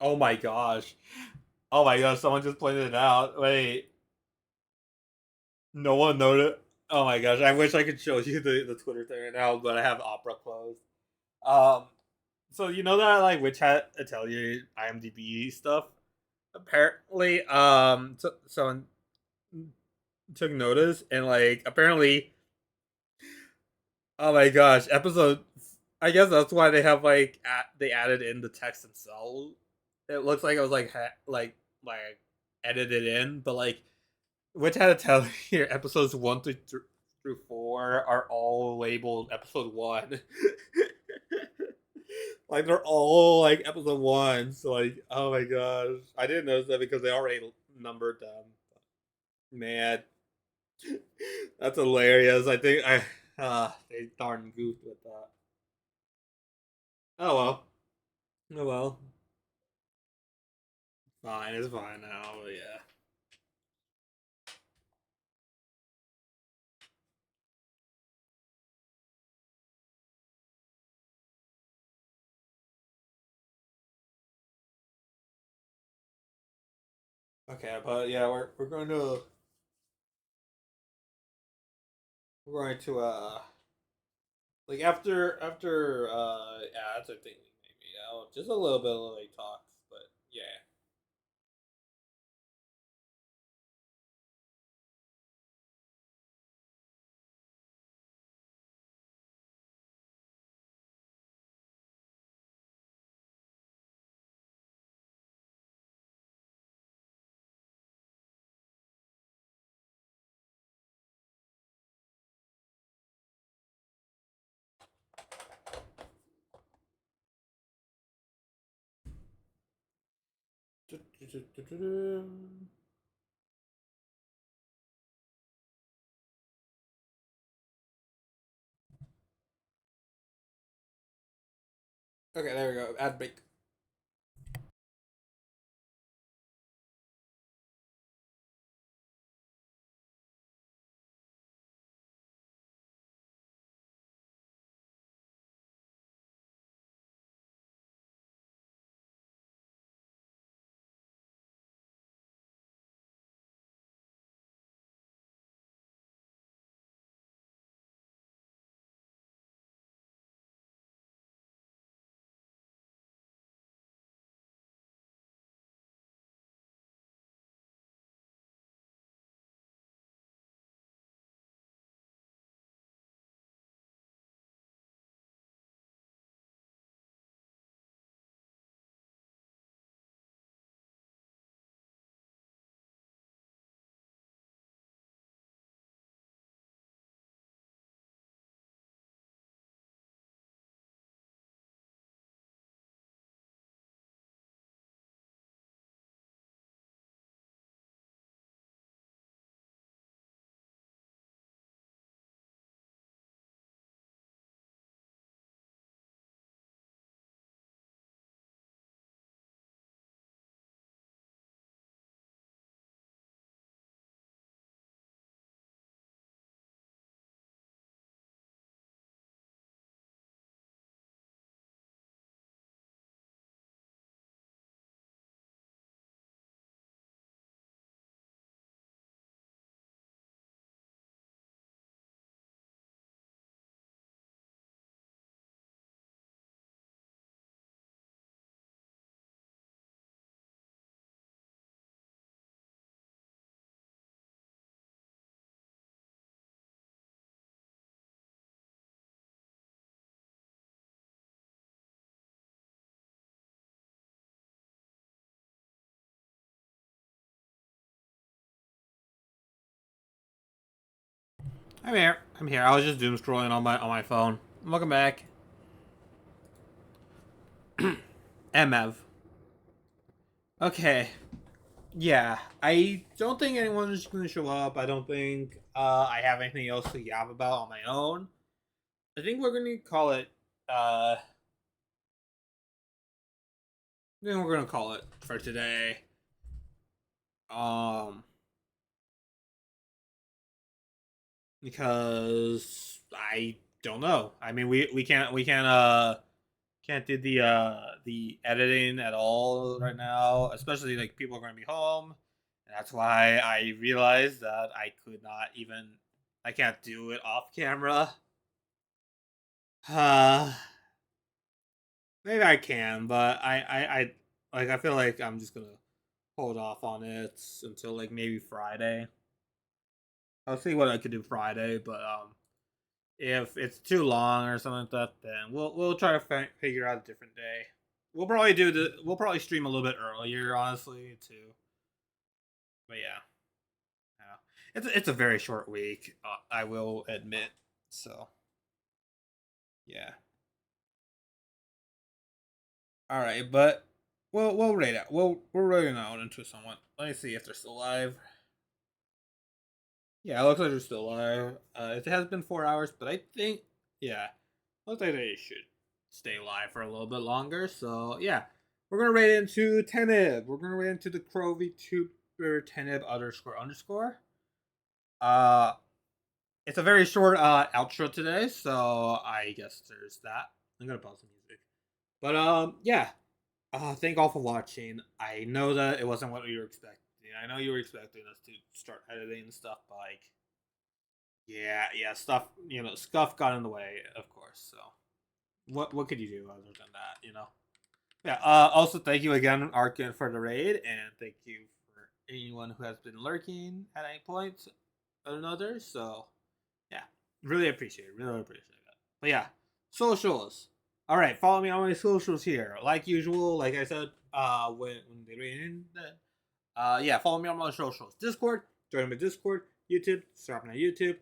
Oh my gosh. Oh my gosh, someone just pointed it out. Wait, no one noticed. Oh my gosh, I wish I could show you the Twitter thing right now, but I have Opera closed. Um, so you know that like Witch Hat Atelier IMDb stuff. Apparently, someone took notice and like apparently, oh my gosh, episode. I guess that's why they have like they added in the text themselves. It looks like it was like like edited in, but like Witch Hat Atelier episodes one through four are all labeled episode one. Like they're all like episode one. So like, oh my gosh, I didn't notice that because they already numbered them. Man, that's hilarious. I think they darn goofed with that. Oh well, oh well. Fine, it's fine now. But yeah. Okay, but yeah, we're going to like after yeah, that's a thing maybe just a little bit of like talks, but yeah. Okay, there we go. Ad break. I'm here. I'm here. I was just doom scrolling on my phone. Welcome back. MF. Okay. Yeah. I don't think anyone's gonna show up. I don't think I have anything else to yap about on my own. I think we're gonna call it I think we're gonna call it for today. Um because I don't know. I mean we can't do the editing at all right now, especially like people are going to be home. And that's why I realized that I can't do it off camera. Uh, maybe I can, but I feel like I'm just gonna hold off on it until like maybe Friday. I'll see what I could do Friday, but if it's too long or something like that, then we'll try to figure out a different day. We'll probably stream a little bit earlier, honestly, too. But yeah, it's a very short week. I will admit. So yeah. All right, but we'll rate it. We're rating out into someone. Let me see if they're still alive. Yeah, it looks like they're still alive. It has been 4 hours, but I think yeah, looks like they should stay alive for a little bit longer. So yeah, we're gonna rate into Tenib. We're gonna rate into the Crow VTuber Tenib ___. Uh, it's a very short outro today, so I guess there's that. I'm gonna pause the music. But yeah. Thank all for watching. I know that it wasn't what you were expecting. I know you were expecting us to start editing and stuff, but like, yeah, stuff. Scuff got in the way, of course. So, what could you do other than that? Yeah. Also, thank you again, Arkin, for the raid, and thank you for anyone who has been lurking at any point or another. So, yeah, really appreciate it. Really appreciate it. But yeah, socials. All right, follow me on my socials here. Like usual, like I said, when they in, yeah, follow me on my socials. Discord, join my Discord. YouTube, subscribe my YouTube.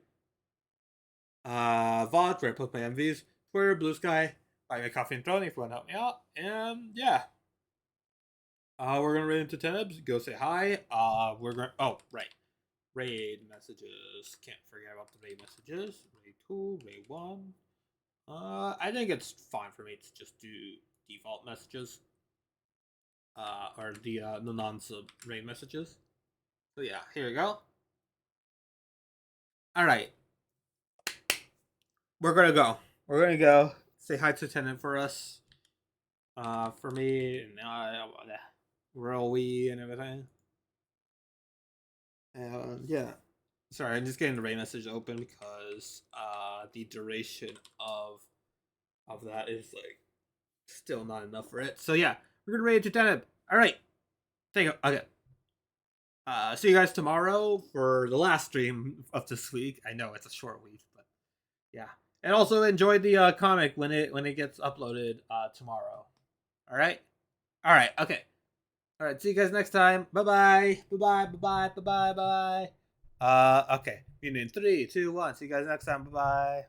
VOD, where I post my MVs. Twitter, Blue Sky, buy me a coffee and throne if you want to help me out. And yeah, We're gonna raid into tabs. Go say hi. We're gonna. Oh, right. Raid messages. Can't forget about the raid messages. Raid 2, raid 1. I think it's fine for me to just do default messages. Or the non-sub raid messages. So yeah, here we go. All right, we're gonna go. We're gonna go. Say hi to tenant for us. For me, and royal we and everything. And yeah, sorry, I'm just getting the raid message open because the duration of that is like still not enough for it. So yeah, we're gonna raid to tenant. All right, thank you. Okay. See you guys tomorrow for the last stream of this week. I know it's a short week, but yeah. And also enjoy the comic when it gets uploaded tomorrow. All right. All right. Okay. All right. See you guys next time. Bye bye. Bye bye. Bye bye. Bye bye. Bye. Okay. In 3, 2, 1. See you guys next time. Bye bye.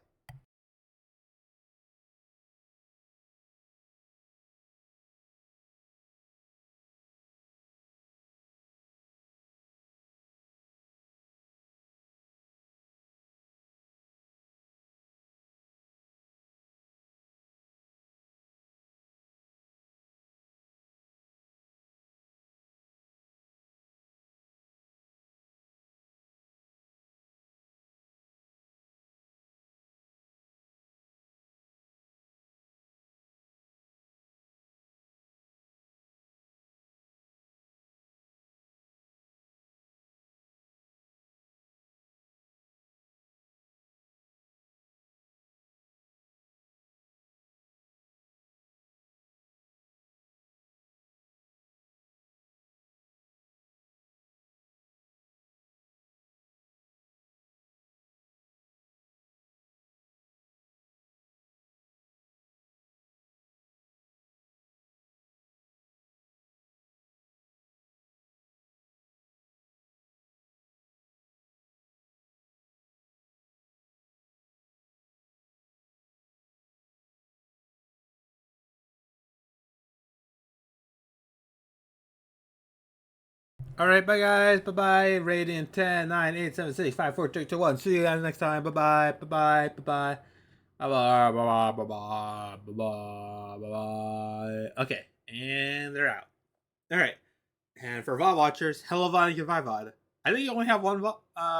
All right, bye guys. Bye bye. Rating 10, 9, 8, 7, 6, 5, 4, 3, 2, 1. See you guys next time. Bye bye. Bye bye. Bye bye. Bye bye. Bye bye. Bye bye. Bye bye. Bye bye. Okay, and they're out. All right, and for VOD watchers, hello VOD and VOD. I think you only have one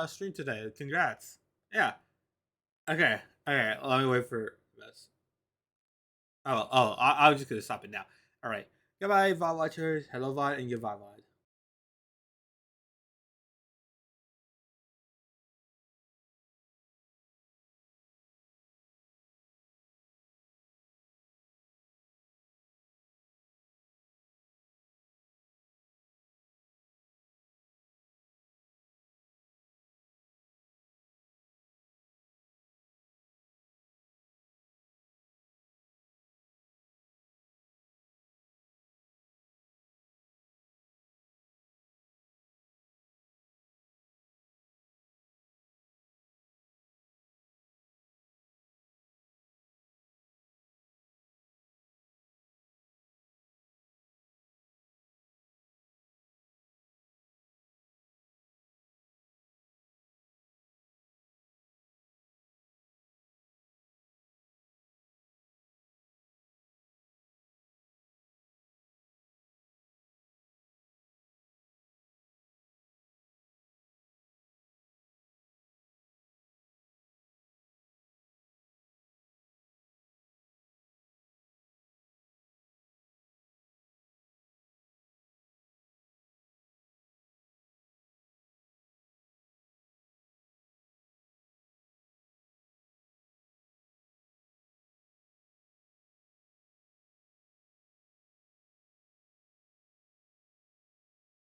stream today. Congrats. Yeah. Okay. Okay. Let me wait for this. Oh. I'm just gonna stop it now. All right. Goodbye, VOD watchers. Hello VOD and goodbye VOD.